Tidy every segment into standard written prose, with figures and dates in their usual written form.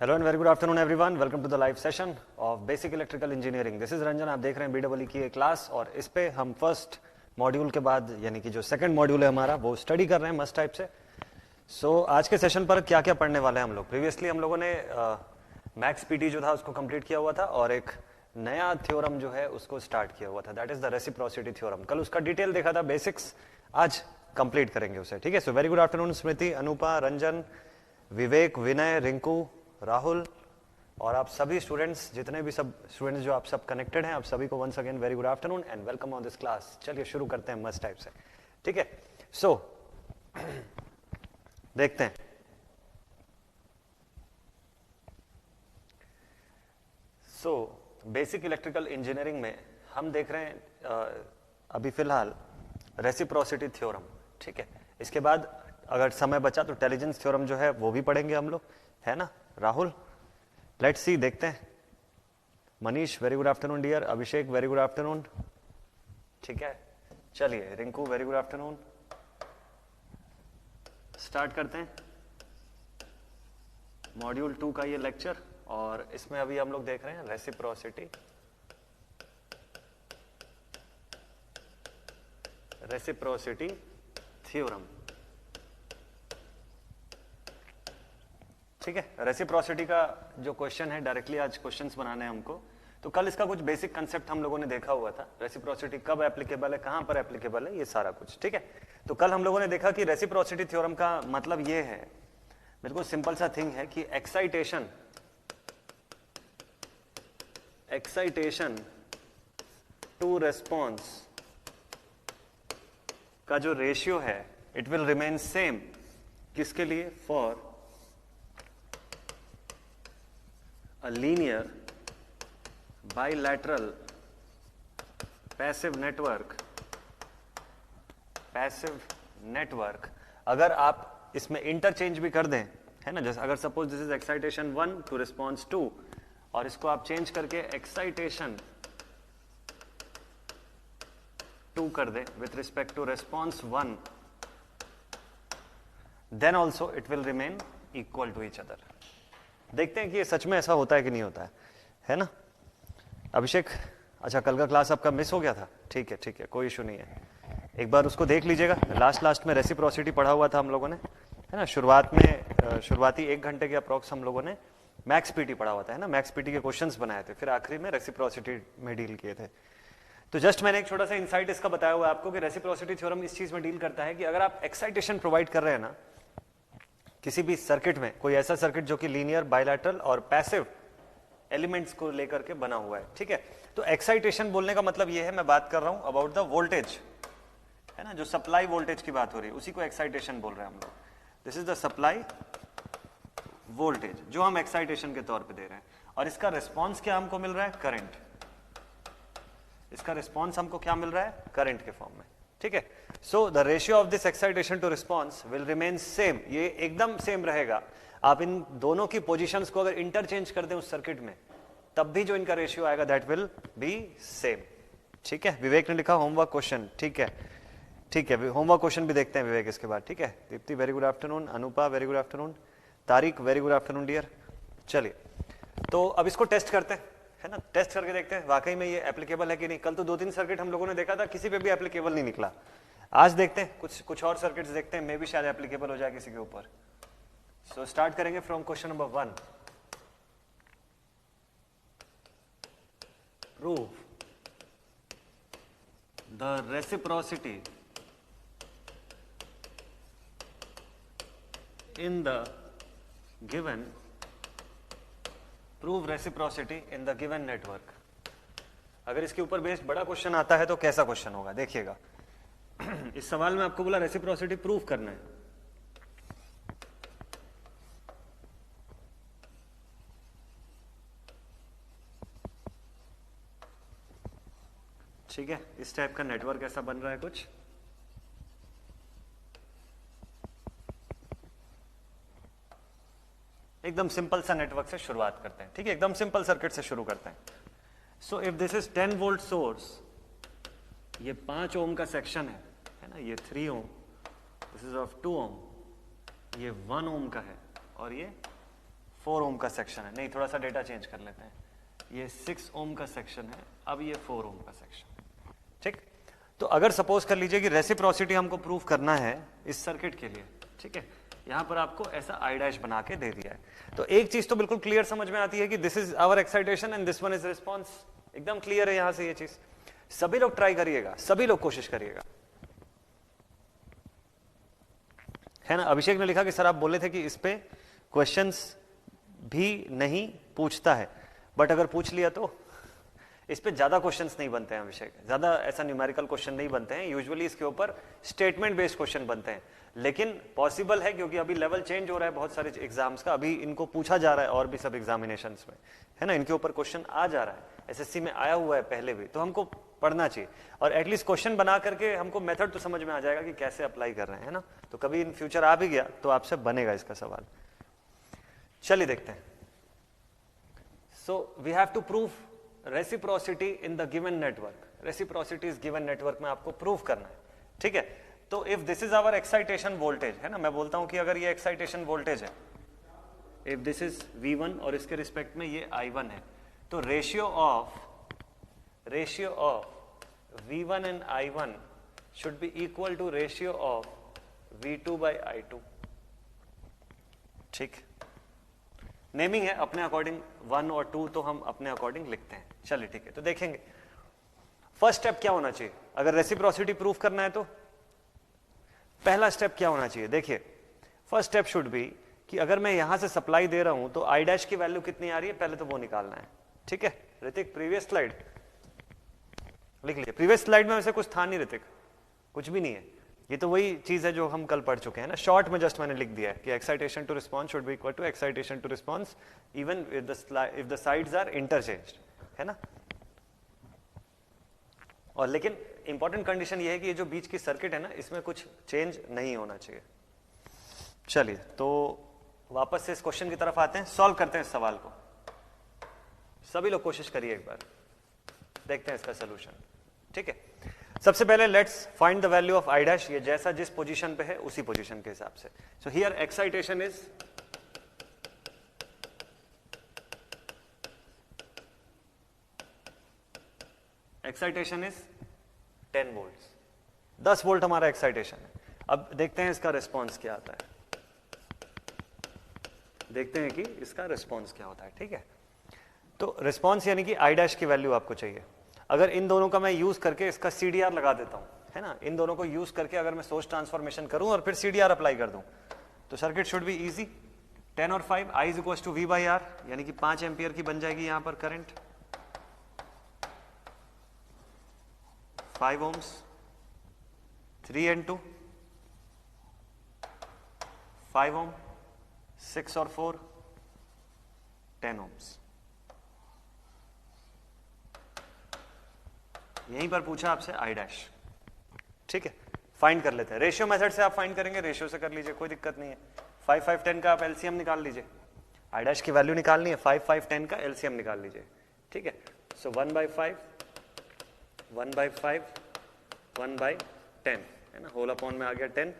Hello and very good afternoon everyone, welcome to the live session of basic electrical engineering. This is Ranjan, आप देख रहे हैं BW की एक क्लास और इस पे हम फर्स्ट मॉड्यूल के बाद यानी कि जो सेकंड मॉड्यूल है हमारा वो स्टडी कर रहे हैं मस्ट टाइप से। सो आज के सेशन पर क्या क्या पढ़ने वाले हैं हम लोग। प्रीवियसली हम लोगों ने मैक्स पीटी जो था उसको कंप्लीट किया हुआ था और एक नया थ्योरम जो है उसको स्टार्ट किया हुआ था, that is the reciprocity theorem. कल उसका डिटेल देखा था, बेसिक्स, आज कंप्लीट करेंगे उसे। ठीक है, सो वेरी गुड आफ्टरनून स्मृति, अनुपा, रंजन, विवेक, विनय, रिंकू, राहुल और आप सभी स्टूडेंट्स, जितने भी सब स्टूडेंट्स जो आप सब कनेक्टेड हैं, आप सभी को once again very good afternoon and welcome on this class. चलिए शुरू करते हैं मस्ट टाइप से। ठीक है, सो देखते हैं। सो बेसिक इलेक्ट्रिकल इंजीनियरिंग में हम देख रहे हैं अभी फिलहाल रेसिप्रोसिटी थ्योरम। ठीक है, इसके बाद अगर समय बचा तो इंटेलिजेंस थ्योरम जो है वो भी पढ़ेंगे हम लोग, है ना राहुल? लेट्स सी, देखते हैं। Manish very good afternoon dear, Abhishek very good afternoon. ठीक है, चलिए Rinku very good afternoon. Start करते हैं मॉड्यूल 2 का ये लेक्चर और इसमें अभी हम लोग देख रहे हैं रेसिप्रोसिटी थ्योरम। ठीक है, रेसिप्रोसिटी का जो क्वेश्चन है, डायरेक्टली आज क्वेश्चंस बनाने हैं हमको। तो कल इसका कुछ बेसिक कंसेप्ट हम लोगों ने देखा हुआ था, रेसिप्रोसिटी कब एप्लीकेबल है, कहां पर एप्लीकेबल है, ये सारा कुछ। ठीक है, तो कल हम लोगों ने देखा कि रेसिप्रोसिटी थ्योरम का मतलब ये है, बिल्कुल सिंपल सा थिंग है कि एक्साइटेशन टू रेस्पॉन्स का जो रेशियो है इट विल रिमेन सेम। किसके लिए? For a linear bilateral passive network अगर आप इसमें इंटरचेंज भी कर दें, है ना, जैसे अगर suppose this is excitation 1 to response 2 और इसको आप चेंज करके एक्साइटेशन 2 कर दें with respect to response 1, then also it will remain equal to each other. देखते हैं कि ये सच में ऐसा होता है कि नहीं होता है ना अभिषेक? अच्छा, कल का क्लास आपका मिस हो गया था। ठीक है, कोई इशू नहीं है, एक बार उसको देख लीजिएगा। लास्ट में रेसिप्रोसिटी पढ़ा हुआ था हम लोगों ने, है ना। शुरुआती 1 घंटे के अप्रोक्स हम लोगों ने मैक्स पीटी पढ़ा हुआ था, है ना। मैक्स पीटी के क्वेश्चंस बनाए थे, फिर आखिरी में रेसिप्रोसिटी में डील किए थे। तो जस्ट मैंने एक छोटा सा इंसाइट इसका बताया हुआ है आपको कि रेसिप्रोसिटी थ्योरम इस चीज में डील करता है कि अगर आप एक्साइटेशन प्रोवाइड कर रहे हैं ना किसी भी सर्किट में, कोई ऐसा सर्किट जो कि लीनियर, बायलैटरल और पैसिव एलिमेंट्स को लेकर के बना हुआ है, ठीक है। तो एक्साइटेशन बोलने का मतलब ये है, मैं बात कर रहा हूं अबाउट द वोल्टेज, है ना, जो सप्लाई वोल्टेज की बात हो रही है उसी को एक्साइटेशन बोल रहे हैं हम लोग। This is the supply voltage जो हम एक्साइटेशन के तौर पे दे रहे हैं और इसका रिस्पॉन्स क्या हमको मिल रहा है? करंट। इसका रिस्पॉन्स हमको क्या मिल रहा है? करंट के फॉर्म में। ठीक है, so the ratio of this excitation to response will remain same. ये एकदम सेम रहेगा। आप इन दोनों की पोजीशंस को अगर इंटरचेंज कर दें उस सर्किट में, तब भी जो इनका रेशियो आएगा दैट विल बी सेम। ठीक है, विवेक ने लिखा होमवर्क क्वेश्चन। ठीक है, होमवर्क क्वेश्चन भी देखते हैं विवेक इसके बाद। ठीक है, Deepti very good afternoon, Anupa very good afternoon, Tariq very good afternoon dear. चलिए, तो अब इसको टेस्ट करते हैं, है ना। टेस्ट करके देखते हैं वाकई में ये एप्लीकेबल है कि नहीं। कल तो 2-3 सर्किट हम लोगों ने देखा था, किसी पे भी एप्लीकेबल नहीं निकला। आज देखते हैं कुछ और सर्किट्स देखते हैं, मे भी शायद एप्लीकेबल हो जाए किसी के ऊपर। सो स्टार्ट करेंगे from question number 1। Prove the reciprocity in the given prove reciprocity in the given network. अगर इसके ऊपर बेस्ड बड़ा क्वेश्चन आता है तो कैसा क्वेश्चन होगा देखिएगा। इस सवाल में आपको बोला रेसिप्रोसिटी प्रूव करना है। ठीक है, इस टाइप का नेटवर्क ऐसा बन रहा है कुछ। एकदम सिंपल सा नेटवर्क से शुरुआत करते हैं। ठीक है, एकदम सिंपल सर्किट से शुरू करते हैं। So if this is 10 volt source, ये 5 ओम का सेक्शन है ना, ये 3 ओम, दिस इज ऑफ 2 ओम, ये 1 ओम का है और ये 4 ओम का सेक्शन है, नहीं थोड़ा सा डेटा चेंज कर लेते हैं, ये 6 ओम का सेक्शन है, अब ये 4 ओम का सेक्शन, ठीक। तो अगर सपोज कर लीजिए कि रेसिप्रोसिटी हमको प्रूव करना है इस सर्किट के लिए, ठीक है, यहां पर आपको ऐसा आई डैश बना के दे दिया है, तो एक चीज तो बिल्कुल क्लियर समझ में आती है कि this is our excitation and this one is response, एकदम क्लियर है यहां से ये चीज। सभी लोग ट्राई करिएगा, सभी लोग कोशिश करिएगा, है ना। अभिषेक ने लिखा कि सर आप बोले थे कि इस पे क्वेश्चंस भी नहीं पूछता है, बट अगर पूछ लिया तो इस पे ज्यादा क्वेश्चंस नहीं बनते हैं अभिषेक, ज्यादा ऐसा न्यूमेरिकल क्वेश्चन नहीं बनते हैं, यूजुअली इसके ऊपर स्टेटमेंट बेस्ड क्वेश्चन बनते हैं, लेकिन पॉसिबल है क्योंकि अभी लेवल चेंज हो रहा है बहुत सारे एग्जाम्स का, अभी इनको पूछा जा रहा है और भी सब एग्जामिनेशंस में, है ना, इनके ऊपर क्वेश्चन आ जा रहा है, एसएससी में आया हुआ है पहले भी, तो हमको पढ़ना चाहिए और एटलीस्ट क्वेश्चन बना करके हमको मेथड तो समझ में आ जाएगा कि कैसे अप्लाई कर रहे हैं, है ना। तो कभी इन फ्यूचर आ भी गया तो आपसे बनेगा इसका सवाल। चलिए देखते हैं। So we have to prove reciprocity in the given network, reciprocity is given network में आपको प्रूव करना है, ठीक है। तो if this is our excitation voltage, है ना, मैं बोलता हूं कि अगर ये एक्साइटेशन वोल्टेज है, इफ दिस इज V1 और इसके रिस्पेक्ट में ये I1 है, तो ratio of V1 and I1 should be equal to ratio of V2 by I2, ठीक। नेमिंग है अपने अकॉर्डिंग, 1 और 2 तो हम अपने अकॉर्डिंग लिखते हैं, चलिए ठीक है। तो देखेंगे फर्स्ट स्टेप क्या होना चाहिए अगर रेसिप्रोसिटी प्रूफ करना है, तो पहला स्टेप क्या होना चाहिए, देखिए फर्स्ट स्टेप शुड बी कि अगर मैं यहां से सप्लाई दे रहा हूं तो आई डैश की वैल्यू कितनी आ रही है, पहले तो वो निकालना है, ठीक है। ऋतिक प्रीवियस स्लाइड लिख लीजिए, प्रीवियस स्लाइड में वैसे कुछ था नहीं ऋतिक, कुछ भी नहीं है, ये तो वही चीज है जो हम कल पढ़ चुके हैं ना, शॉर्ट में जस्ट मैंने लिख दिया है कि excitation to response should be equal to excitation to response even if the sides are interchanged, है ना। और लेकिन इंपॉर्टेंट कंडीशन ये है कि ये जो बीच की सर्किट है ना, इसमें कुछ चेंज नहीं होना चाहिए। चलिए तो वापस से इस क्वेश्चन की तरफ आते हैं, सॉल्व करते हैं इस सवाल को, सभी लोग कोशिश करिए एक बार, देखते हैं इसका सोल्यूशन, ठीक है। सबसे पहले let's find the value of I dash, ये जैसा जिस पोजीशन पे है उसी पोजीशन के हिसाब से। So here excitation is excitation is 10 volt, 10 volt हमारा एक्साइटेशन है। अब देखते हैं इसका रिस्पॉन्स क्या आता है, देखते हैं कि इसका रिस्पॉन्स क्या होता है, ठीक है। तो रिस्पॉन्स यानी कि आई डैश की वैल्यू आपको चाहिए। अगर इन दोनों का मैं यूज करके इसका CDR लगा देता हूं, है ना, इन दोनों को यूज करके अगर मैं सोर्स ट्रांसफॉर्मेशन करूं और फिर CDR अप्लाई कर दूं, तो सर्किट शुड बी इजी। 10 और 5 I is equal to V by R, यानी कि 5 एम्पियर की बन जाएगी यहां पर करंट, 5 ohms, 3 and 2, 5 ohm, 6 और 4, 10 ohms। यहीं पर पूछा आपसे आई डैश, ठीक है। फाइंड कर लेते हैं, रेशियो मेथड से आप फाइंड करेंगे, रेशियो से कर लीजिए, कोई दिक्कत नहीं है। 5, 5, 10 का आप एलसीएम निकाल लीजिए, आई डैश की वैल्यू निकालनी है, 5, 5, 10 का एलसीएम निकाल लीजिए, ठीक है। सो 1 बाई 5, 1 बाई 5, 1 बाई 10, है ना, होल अपॉन में आ गया 10,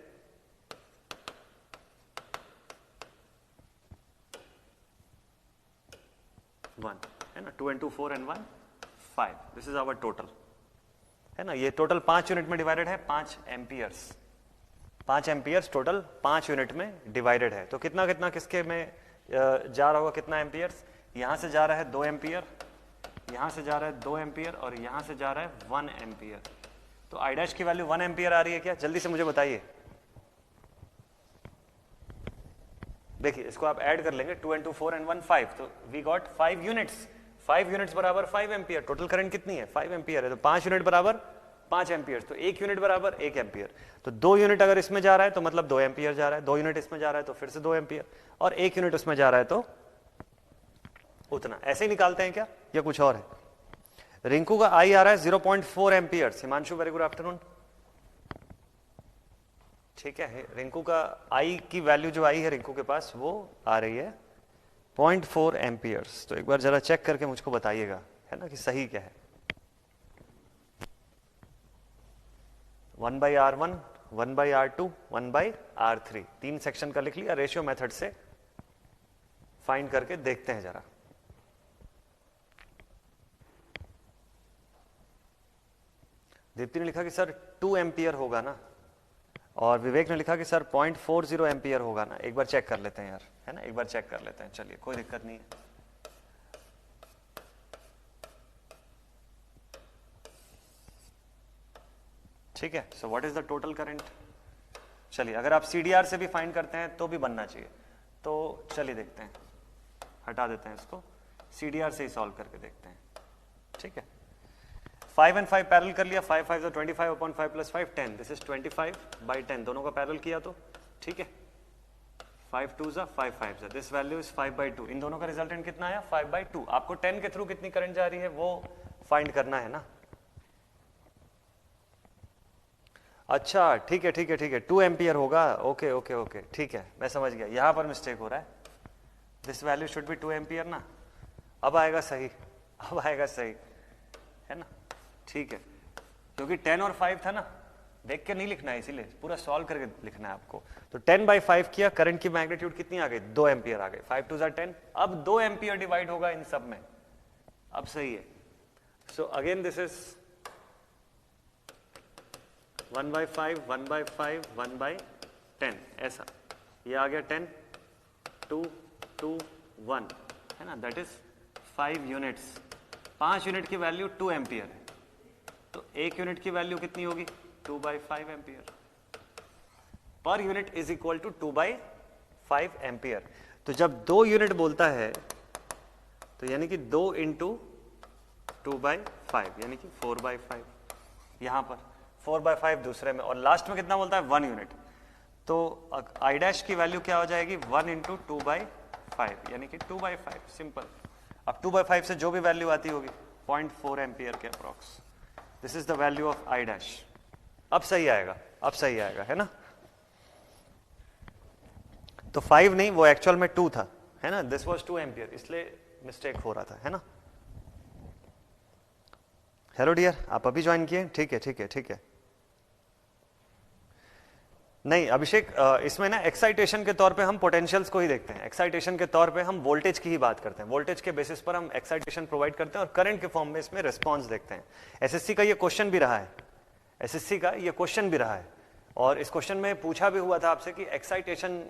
1, है ना, 2 and 2 4 and 1 5, this is our total, है ना। ये टोटल 5 यूनिट में डिवाइडेड है, 5 एम्पियर्स, 5 एम्पियर्स टोटल 5 यूनिट में डिवाइडेड है। तो कितना कितना किसके में जा रहा होगा, कितना एम्पियर्स, यहां से जा रहा है 2 एम्पियर, यहां से जा रहा है 2 एम्पियर और यहां से जा रहा है 1 एम्पियर। तो आई डैश की वैल्यू 1 एम्पियर आ रही है क्या, जल्दी से मुझे बताइए। देखिए इसको आप ऐड कर लेंगे, 2 and 2 4 and 1 5, तो वी गॉट 5 यूनिट्स, 5 यूनिट्स बराबर 5 एम्पियर, टोटल करंट कितनी है 5 एम्पियर है, तो 5 यूनिट बराबर 5 एम्पियर, तो 1 यूनिट बराबर 1 एम्पियर। तो 2 यूनिट अगर इसमें जा रहा है तो मतलब 2 एम्पियर जा रहा है, 2 यूनिट इसमें जा रहा है तो फिर से 2 एम्पियर, और 1 यूनिट उसमें जा रहा है तो उतना। ऐसे ही निकालते हैं क्या या कुछ और है। रिंकू का आई आ रहा है 0.4 ampere, Himanshu very good afternoon, ठीक है। रिंकू का आई की वैल्यू जो आई है रिंकू के पास वो आ रही है 0.4 एम्पियर्स। तो एक बार जरा चेक करके मुझको बताइएगा, है ना, कि सही क्या है। 1 by R1, 1 by R2, 1 by R3, 3 section का लिख लिया, रेशियो मेथड से फाइंड करके देखते हैं जरा। दीप्ति ने लिखा कि सर 2 एम्पियर होगा ना, और विवेक ने लिखा कि सर 0.40 एम्पियर होगा ना। एक बार चेक कर लेते हैं यार, है ना, एक बार चेक कर लेते हैं, चलिए कोई दिक्कत नहीं है। ठीक है, so what is the total current. चलिए अगर आप सीडीआर से भी फाइंड करते हैं तो भी बनना चाहिए, तो चलिए देखते हैं, हटा देते हैं इसको, सीडीआर से ही सॉल्व करके देखते हैं। ठीक है, 5 and 5 पैरेलल कर लिया, 5 5 25 upon 5 plus 5 10, this is 25 by 10, दोनों का पैरेलल किया तो ठीक है, 5 2 5 5, दिस वैल्यू इज 5 by 2, इन दोनों का रिजल्टेंट कितना आया 5 by 2। आपको 10 के थ्रू कितनी करंट जा रही है वो फाइंड करना है ना। अच्छा ठीक है ठीक है ठीक है, 2 एम्पियर होगा, ओके ओके ओके ठीक है, मैं समझ गया, यहां पर मिस्टेक हो रहा है, this value should B 2 ampere ना। अब आएगा सही, अब आएगा सही, है ना, ठीक है, क्योंकि 10 और 5 था ना, देख के नहीं लिखना है, इसीलिए पूरा सॉल्व करके लिखना है आपको। तो 10 by 5 किया, करंट की मैग्नीट्यूड कितनी आ गई 2 एम्पियर आ गई, 5 2 10, अब 2 एम्पियर डिवाइड होगा इन सब में, अब सही है। So again this is 1 by 5 1 by 5 1 by 10, ऐसा ये आ गया 10 2 2 1, है ना, दैट इज 5 यूनिट्स। 5 यूनिट की वैल्यू 2 एम्पियर है, तो 1 यूनिट की वैल्यू कितनी होगी 2 by 5 एम्पियर। पर unit is equal to 2 by 5 ampere. तो जब 2 यूनिट बोलता है तो यानी कि 2 into 2 by 5 यानी कि 4 by 5, यहां पर 4 by 5 दूसरे में, और लास्ट में कितना बोलता है 1 यूनिट, तो आई डैश की वैल्यू क्या हो जाएगी 1 into 2 by 5 यानी कि 2 by 5, सिंपल। अब 2 by 5 से जो भी वैल्यू आती होगी 0.4 एम्पियर के approx, this is the value of I dash. अब सही आएगा, अब सही आएगा, है ना। तो 5 नहीं, वो एक्चुअल में 2 था, है ना, दिस वाज 2 एम्पियर, इसलिए मिस्टेक हो रहा था, है ना। हेलो डियर, आप अभी ज्वाइन किए, ठीक है ठीक है ठीक है। नहीं अभिषेक, इसमें ना एक्साइटेशन के तौर पे हम पोटेंशियल्स को ही देखते हैं, एक्साइटेशन के तौर पे हम वोल्टेज की ही बात करते हैं, वोल्टेज के बेसिस पर हम एक्साइटेशन प्रोवाइड करते हैं और करंट के फॉर्म में इसमें रिस्पांस देखते हैं। एसएससी का ये क्वेश्चन भी रहा है, एसएससी का ये क्वेश्चन भी रहा है, और इस क्वेश्चन में पूछा भी हुआ था आपसे कि एक्साइटेशन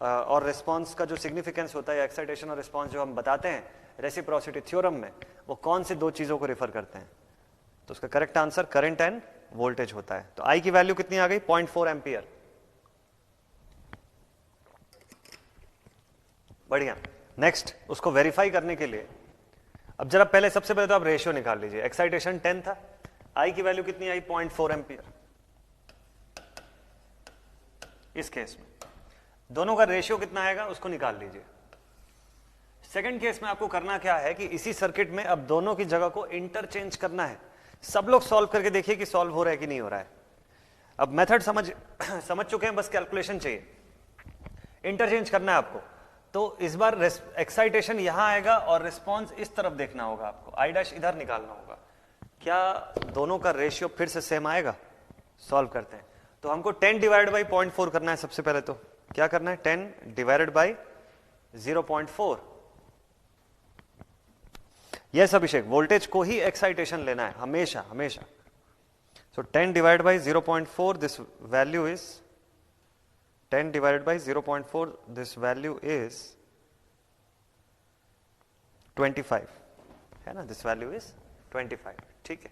और रिस्पॉन्स का जो सिग्निफिकेंस होता है, एक्साइटेशन और रिस्पॉन्स जो हम बताते हैं रेसिप्रोसिटी थ्योरम में, वो कौन सी दो चीजों को रिफर करते हैं। तो उसका correct answer current end voltage होता है। तो आई की वैल्यू कितनी आ गई 0.4 एम्पियर, बढ़िया। नेक्स्ट उसको वेरीफाई करने के लिए अब जरा पहले, सबसे पहले तो आप रेशियो निकाल लीजिए। एक्साइटेशन 10 था, आई की वैल्यू कितनी आई 0.4 एम्पियर। इस केस में दोनों का रेशियो कितना आएगा उसको निकाल लीजिए। सेकंड केस में आपको करना क्या है कि इसी सर्किट में अब दोनों की जगह को इंटरचेंज करना है। सब लोग सॉल्व करके देखिए कि सॉल्व हो रहा है कि नहीं हो रहा है। अब मेथड समझ चुके हैं, बस कैलकुलेशन चाहिए। इंटरचेंज करना है आपको, तो इस बार एक्साइटेशन यहां आएगा और रिस्पॉन्स इस तरफ देखना होगा आपको, आई डैश इधर निकालना होगा। क्या दोनों का रेशियो फिर से सेम आएगा? सॉल्व करते हैं। तो हमको 10 डिवाइड बाई 0.4 करना है। सबसे पहले तो क्या करना है, 10 divided by 0.4। Yes Abhishek, voltage को ही एक्साइटेशन लेना है हमेशा हमेशा। सो 10 divide by 0.4, this value is 10 divided by 0.4, this value is 25, है ना, this value is 25, ठीक है।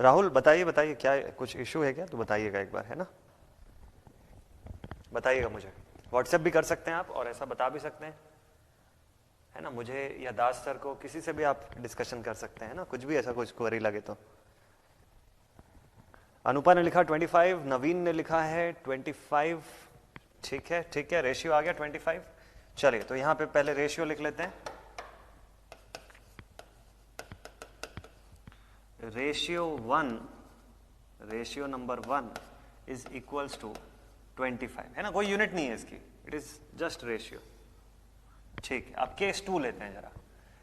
राहुल बताइए बताइए, क्या कुछ इशू है क्या? तो बताइएगा एक बार, है ना, बताइएगा मुझे। व्हाट्सएप भी कर सकते हैं आप, और ऐसा बता भी सकते हैं, है ना, मुझे या दास सर को, किसी से भी आप डिस्कशन कर सकते हैं ना, कुछ भी ऐसा कुछ क्वेरी लगे तो। अनुपा ने लिखा 25, नवीन ने लिखा है 25, ठीक है ठीक है, रेशियो आ गया 25। चलिए तो यहां पे पहले रेशियो लिख लेते हैं। Ratio number 1 is equals to 25, है ना, कोई यूनिट नहीं है इसकी, इट इज जस्ट रेशियो, ठीक है। अब केस 2 लेते हैं जरा।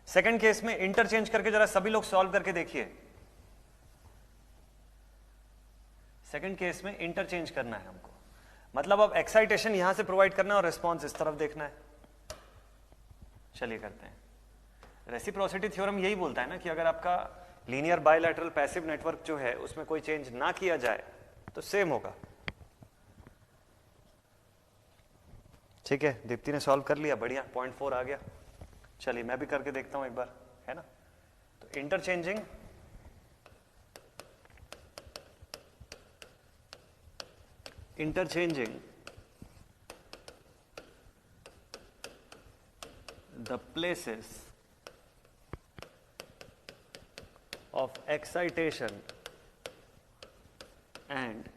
सेकंड केस में इंटरचेंज करके जरा सभी लोग सॉल्व करके देखिए। सेकंड केस में इंटरचेंज करना है हमको, मतलब अब एक्साइटेशन यहां से प्रोवाइड करना है और रिस्पॉन्स इस तरफ देखना है। चलिए करते हैं। रेसिप्रोसिटी थ्योरम यही बोलता है ना कि अगर आपका लीनियर बायलैटरल पैसिव नेटवर्क जो है उसमें कोई चेंज ना किया जाए तो सेम होगा। ठीक है, दीप्ति ने सॉल्व कर लिया, बढ़िया, 0.4 आ गया। चलिए मैं भी करके देखता हूं एक बार, है ना। तो interchanging the places of excitation and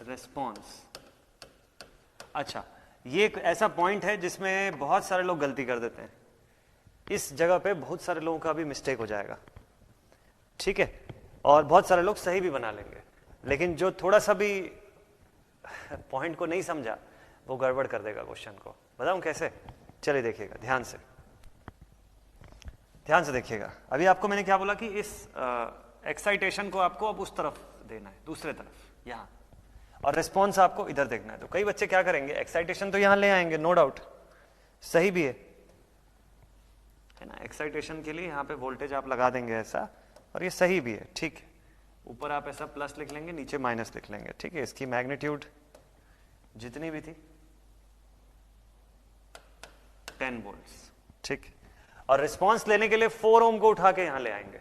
response। अच्छा, ये एक ऐसा पॉइंट है जिसमें बहुत सारे लोग गलती कर देते हैं। इस जगह पे बहुत सारे लोगों का भी मिस्टेक हो जाएगा, ठीक है, और बहुत सारे लोग सही भी बना लेंगे, लेकिन जो थोड़ा सा भी पॉइंट को नहीं समझा वो गड़बड़ कर देगा क्वेश्चन को। बताऊं कैसे? चलिए देखिएगा, ध्यान से देखिएगा। अभी आपको मैंने क्या बोला कि इस एक्साइटेशन को आपको अब उस तरफ देना है, दूसरे तरफ यहां, और रिस्पॉन्स आपको इधर देखना है। तो कई बच्चे क्या करेंगे, एक्साइटेशन तो यहां ले आएंगे, नो डाउट, सही भी है ना। एक्साइटेशन के लिए यहां पे वोल्टेज आप लगा देंगे ऐसा, और ये सही भी है, ठीक है। ऊपर आप ऐसा प्लस लिख लेंगे, नीचे माइनस लिख लेंगे, ठीक है। इसकी मैग्नीट्यूड जितनी भी थी 10 वोल्ट्स, ठीक। और रिस्पॉन्स लेने के लिए 4 ओम को उठा के यहां ले आएंगे,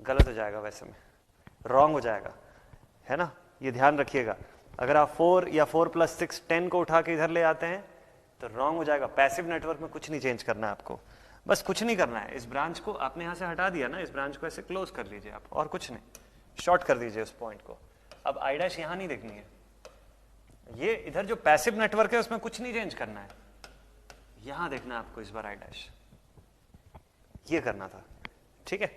गलत हो जाएगा, वैसे में रॉन्ग हो जाएगा, है ना। ये ध्यान रखिएगा, अगर आप 4 या 4 + 6 10 को उठा के इधर ले आते हैं तो रॉन्ग हो जाएगा। पैसिव नेटवर्क में कुछ नहीं चेंज करना है आपको, बस कुछ नहीं करना है। इस ब्रांच को आपने यहां से हटा दिया ना, इस ब्रांच को ऐसे क्लोज कर लीजिए आप, और कुछ नहीं, शॉर्ट कर दीजिए उस पॉइंट को। अब आई डैश यहां नहीं देखनी है, ये इधर जो पैसिव नेटवर्क है उसमें कुछ नहीं चेंज करना है, यहां देखना है आपको इस बार आई डैश, ये करना था, ठीक है।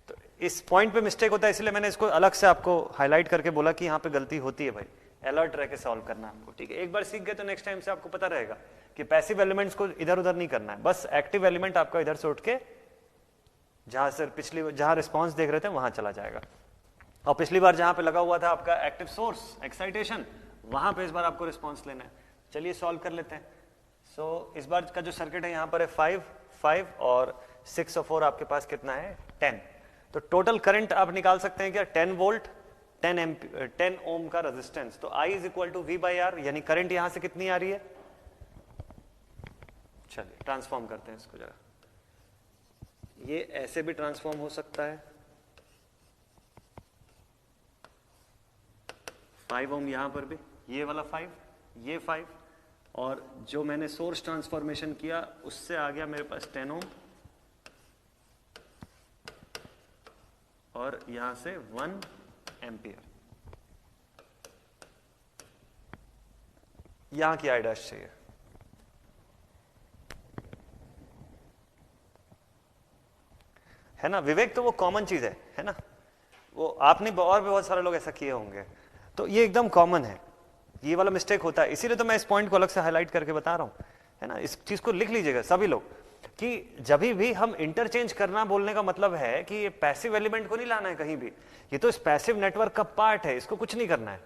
तो इस पॉइंट पे मिस्टेक होता है, इसलिए मैंने इसको अलग से आपको हाईलाइट करके बोला कि यहां पे गलती होती है भाई, अलर्ट रह के सॉल्व करना है आपको, ठीक है। एक बार सीख गए तो नेक्स्ट टाइम से आपको पता रहेगा कि पैसिव एलिमेंट्स को इधर उधर नहीं करना है, बस एक्टिव एलिमेंट आपका इधर से उठ के जहां से जहां रिस्पॉन्स देख रहे थे वहां चला जाएगा। और पिछली बार जहां पे लगा हुआ था आपका एक्टिव सोर्स एक्साइटेशन, वहां पे इस बार आपको रिस्पॉन्स लेना है। चलिए सॉल्व कर लेते हैं। सो इस बार का जो सर्किट है यहाँ पर है 5 और 6 और 4 आपके पास कितना है 10। तो टोटल करंट आप निकाल सकते हैं क्या, 10 वोल्ट 10 ओम का रेजिस्टेंस। तो I = V/R, यानी करंट यहां से कितनी आ रही है। चलिए ट्रांसफॉर्म करते हैं इसको जरा, ये ऐसे भी ट्रांसफॉर्म हो सकता है, 5 ओम यहां पर भी, ये वाला 5, ये 5, और जो मैंने सोर्स ट्रांसफॉर्मेशन किया उससे आ गया मेरे पास 10 ओम, और यहां से 1 एम्पियर। यहां की आई डैश चाहिए, है ना विवेक। तो वो कॉमन चीज है ना, वो आपने और भी बहुत सारे लोग ऐसा किए होंगे, तो ये एकदम कॉमन है, ये वाला मिस्टेक होता है। इसीलिए तो मैं इस पॉइंट को अलग से हाईलाइट करके बता रहा हूं, है ना। इस चीज को लिख लीजिएगा सभी लोग कि जब भी हम इंटरचेंज करना बोलने का मतलब है कि ये पैसिव एलिमेंट को नहीं लाना है कहीं भी, ये तो इस पैसिव नेटवर्क का पार्ट है, इसको कुछ नहीं करना है।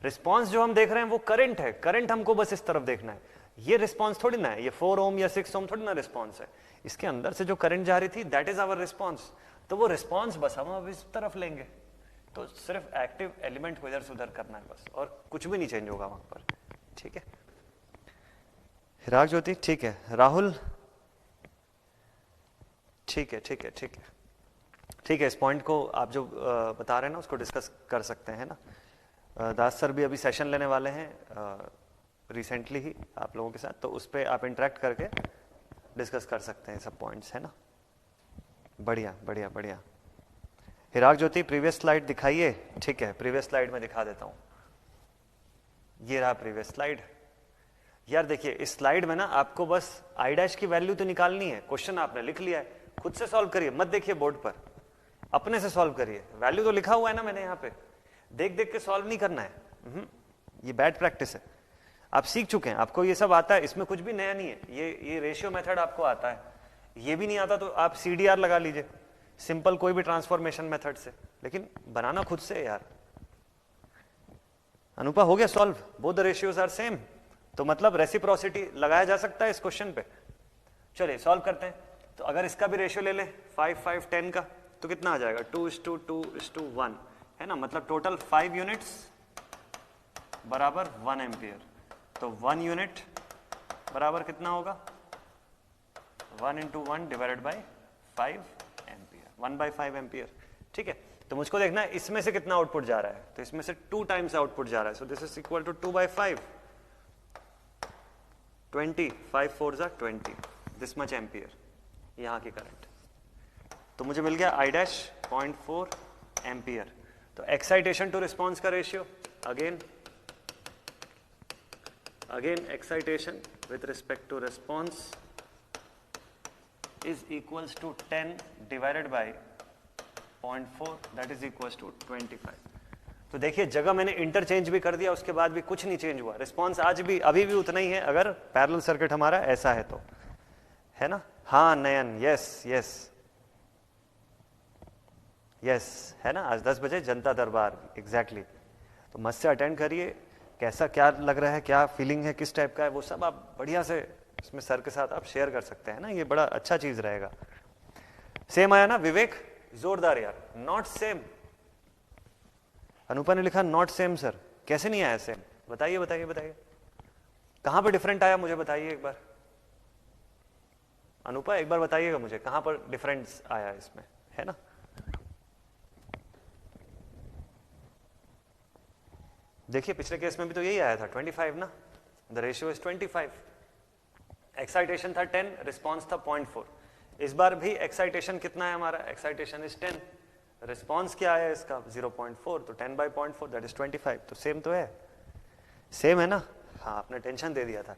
रिस्पॉन्स जो हम देख रहे हैं वो करंट है, करंट हमको बस इस तरफ देखना है, ये रिस्पॉन्स थोड़ी ना है, ये 4 ओम या 6 ओम थोड़ी ना रिस्पॉन्स है, इसके अंदर से जो करंट जा रही थी दैट इज आवर रिस्पॉन्स। तो वो रिस्पॉन्स बस हम अब इस तरफ लेंगे, तो सिर्फ एक्टिव एलिमेंट को इधर से उधर करना है बस, और कुछ भी नहीं चेंज होगा वहां पर, ठीक है। हिराग ज्योति, ठीक है। राहुल, ठीक है ठीक है ठीक है ठीक है। इस पॉइंट को आप जो बता रहे हैं ना उसको डिस्कस कर सकते हैं ना। दास सर भी अभी सेशन लेने वाले हैं रिसेंटली ही आप लोगों के साथ, तो उस पर आप इंटरेक्ट करके डिस्कस कर सकते हैं सब पॉइंट्स, है ना। बढ़िया बढ़िया बढ़िया। हिराग ज्योति प्रीवियस स्लाइड दिखाइए, ठीक है प्रीवियस स्लाइड में दिखा देता हूं, ये रहा प्रीवियस स्लाइड। यार देखिए इस स्लाइड में ना आपको बस आई डैश की वैल्यू तो निकालनी है, क्वेश्चन आपने लिख लिया है, खुद से सॉल्व करिए, मत देखिए बोर्ड पर, अपने से सॉल्व करिए। वैल्यू तो लिखा हुआ है ना मैंने यहाँ पे, देख देख के सॉल्व नहीं करना है, ये बैड प्रैक्टिस है। आप सीख चुके हैं, आपको ये सब आता है, इसमें कुछ भी नया नहीं है। ये रेशियो मेथड आपको आता है, ये भी नहीं आता तो आप CDR लगा लीजिए, सिंपल कोई भी ट्रांसफॉर्मेशन मेथड से, लेकिन बनाना खुद से यार। अनुपा हो गया solve, both the ratios are same, तो मतलब रेसिप्रोसिटी लगाया जा सकता है इस क्वेश्चन पे। चलिए सॉल्व करते हैं। तो अगर इसका भी रेशियो ले ले 5 5 10 का, तो कितना आ जाएगा 2:2:1, है ना, मतलब टोटल 5 यूनिट्स बराबर 1 एम्पियर। तो 1 यूनिट बराबर कितना होगा 1 × 1 डिवाइडेड बाई 5 एम्पियर, 1/5 एम्पियर। ठीक है, तो मुझको देखना है इसमें से कितना आउटपुट जा रहा है, तो इसमें से 2 टाइम्स आउटपुट जा रहा है, so this is equal to 2/5, 20, 5 4 जा 20, दिस मच एम्पियर यहाँ की करंट। तो मुझे मिल गया I डैश 0.4 एम्पियर। तो एक्साइटेशन टू रिस्पॉन्स का ratio, again excitation with respect to response is equals to 10 divided by 0.4, that is equals to 25। तो देखिए जगह मैंने इंटरचेंज भी कर दिया, उसके बाद भी कुछ नहीं चेंज हुआ, रिस्पॉन्स आज भी अभी भी उतना ही है अगर पैरेलल सर्किट हमारा ऐसा है तो, है ना। हाँ नयन, यस यस यस, है ना, आज 10 बजे जनता दरबार, एग्जैक्टली। तो मस्त से अटेंड करिए, कैसा क्या लग रहा है, क्या फीलिंग है, किस टाइप का है, वो सब आप बढ़िया से इसमें सर के साथ आप शेयर कर सकते हैं ना, ये बड़ा अच्छा चीज रहेगा। सेम आया ना विवेक, जोरदार यार, नॉट सेम। अनुपा ने लिखा नॉट सेम सर, कैसे नहीं आया सेम, बताइए बताइए बताइए, कहां पर डिफरेंट आया मुझे बताइए एक बार। अनुपा एक बार बताइएगा मुझे कहां पर डिफरेंस आया इसमें, है ना। देखिए पिछले केस में भी तो यही आया था 25 ना, द रेशियो इज 25। एक्साइटेशन था 10, रिस्पॉन्स था 0.4। इस बार भी एक्साइटेशन कितना है हमारा, एक्साइटेशन इज 10, रिस्पॉन्स क्या है इसका 0.4, तो 10/0.4 दैट इज 25। तो सेम तो है, सेम है ना। हाँ आपने टेंशन दे दिया था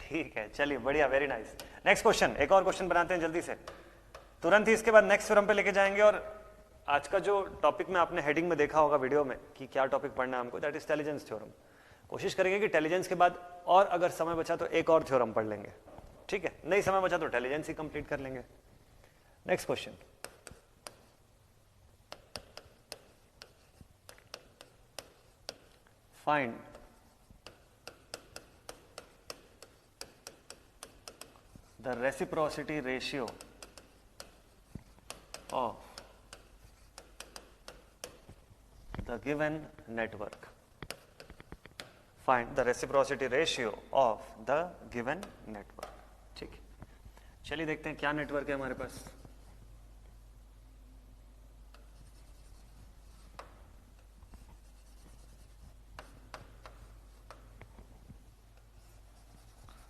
ठीक है चलिए बढ़िया, वेरी नाइस। नेक्स्ट क्वेश्चन, एक और क्वेश्चन बनाते हैं जल्दी से, तुरंत ही इसके बाद नेक्स्ट थ्योरम पे लेके जाएंगे। और आज का जो टॉपिक में आपने हेडिंग में देखा होगा वीडियो में कि क्या टॉपिक पढ़ना है हमको, दैट इज इंटेलिजेंस थ्योरम। कोशिश करेंगे कि इंटेलिजेंस के बाद और अगर समय बचा तो एक और थ्योरम पढ़ लेंगे, ठीक है, नहीं समय बचा तो इंटेलिजेंस ही कंप्लीट कर लेंगे। Next question, find the reciprocity ratio of the given network. Find the reciprocity ratio of the given network। ठीक है, चलिए देखते हैं क्या नेटवर्क है हमारे पास।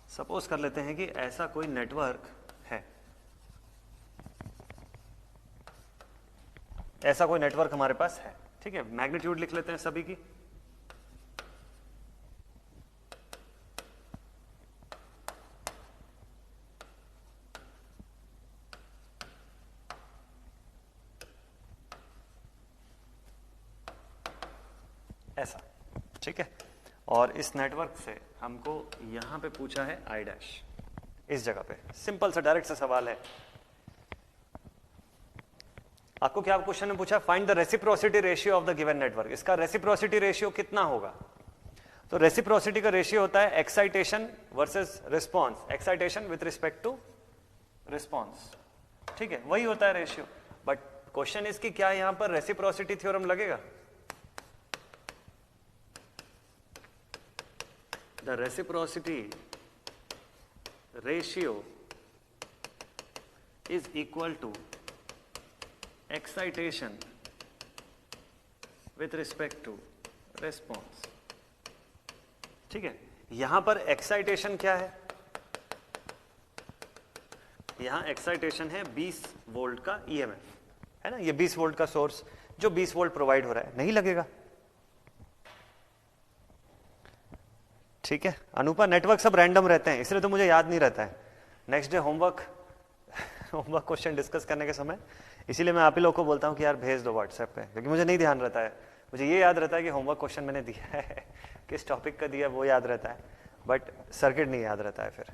सपोज कर लेते हैं कि ऐसा कोई नेटवर्क है, ऐसा कोई नेटवर्क हमारे पास है, ठीक है। मैग्नीट्यूड लिख लेते हैं सभी की, ऐसा, ठीक है। और इस नेटवर्क से हमको यहां पे पूछा है I डैश, इस जगह पे सिंपल सा डायरेक्ट सा सवाल है। आपको क्या क्वेश्चन में पूछा, find the reciprocity ratio of the given network. इसका रेसिप्रोसिटी रेशियो कितना होगा, तो रेसिप्रोसिटी का रेशियो होता है excitation versus response, excitation with respect to response, ठीक है, वही होता है रेशियो। बट क्वेश्चन इसकी क्या यहां पर रेसिप्रोसिटी थ्योरम लगेगा, the reciprocity ratio is equal to excitation with respect to response, ठीक है। यहां पर एक्साइटेशन क्या है, यहां एक्साइटेशन है 20 वोल्ट का ईएमएफ, है ना, ये 20 वोल्ट का सोर्स जो 20 वोल्ट प्रोवाइड हो रहा है, नहीं लगेगा, ठीक है। अनुपा नेटवर्क सब रैंडम रहते हैं इसलिए तो मुझे याद नहीं रहता है, next day homework question discuss करने के समय, इसीलिए मैं आप ही लोग को बोलता हूँ कि यार भेज दो व्हाट्सएप पे, क्योंकि मुझे नहीं ध्यान रहता है। मुझे ये याद रहता है कि होमवर्क क्वेश्चन मैंने दिया है किस टॉपिक का दिया है वो याद रहता है, बट सर्किट नहीं याद रहता है फिर,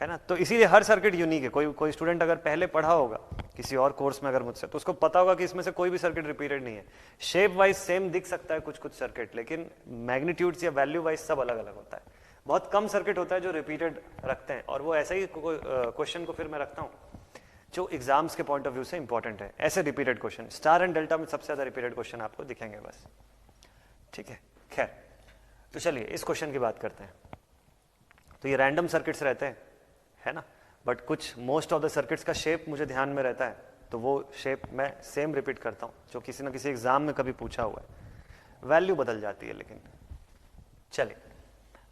है ना। तो इसीलिए हर सर्किट यूनिक है। कोई स्टूडेंट अगर पहले पढ़ा होगा किसी और कोर्स में अगर मुझसे, तो उसको पता होगा कि इसमें से कोई भी सर्किट रिपीटेड नहीं है। शेप वाइज सेम दिख सकता है कुछ कुछ सर्किट, लेकिन मैग्नीट्यूड्स या वैल्यू वाइज सब अलग अलग होता है। बहुत कम सर्किट होता है जो रिपीटेड रखते हैं, और वो ऐसा ही क्वेश्चन को फिर मैं रखता हूँ जो एग्जाम्स के पॉइंट ऑफ व्यू से इंपॉर्टेंट है। ऐसे repeated question star and delta में सबसे ज्यादा रिपीटेड क्वेश्चन आपको दिखेंगे बस, ठीक है। खैर, तो चलिए इस क्वेश्चन की बात करते हैं। तो ये रैंडम सर्किट्स रहते हैं, है ना, बट कुछ मोस्ट ऑफ द सर्किट्स का शेप मुझे ध्यान में रहता है, तो वो शेप मैं सेम रिपीट करता हूँ जो किसी ना किसी एग्जाम में कभी पूछा हुआ है। वैल्यू बदल जाती है लेकिन। चलिए,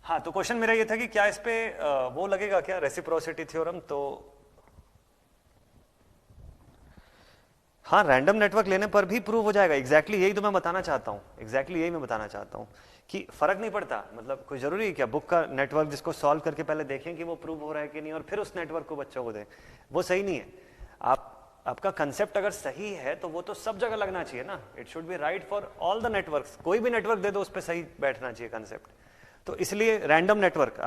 हाँ, तो क्वेश्चन मेरा ये था कि क्या इस पे वो लगेगा क्या, रेसिप्रोसिटी थ्योरम। तो हाँ, रैंडम नेटवर्क लेने पर भी प्रूव हो जाएगा। एग्जैक्टली यही तो मैं बताना चाहता हूँ, एग्जैक्टली यही मैं बताना चाहता हूँ कि फर्क नहीं पड़ता। मतलब कोई जरूरी है क्या बुक का नेटवर्क जिसको सॉल्व करके पहले देखें कि वो प्रूव हो रहा है कि नहीं, और फिर उस नेटवर्क को बच्चों को दें, वो सही नहीं है। आपका कंसेप्ट अगर सही है तो वो तो सब जगह लगना चाहिए ना। It should be right for all the networks. कोई भी नेटवर्क दे दो उस पर सही बैठना चाहिए कंसेप्ट। तो इसलिए रैंडम नेटवर्क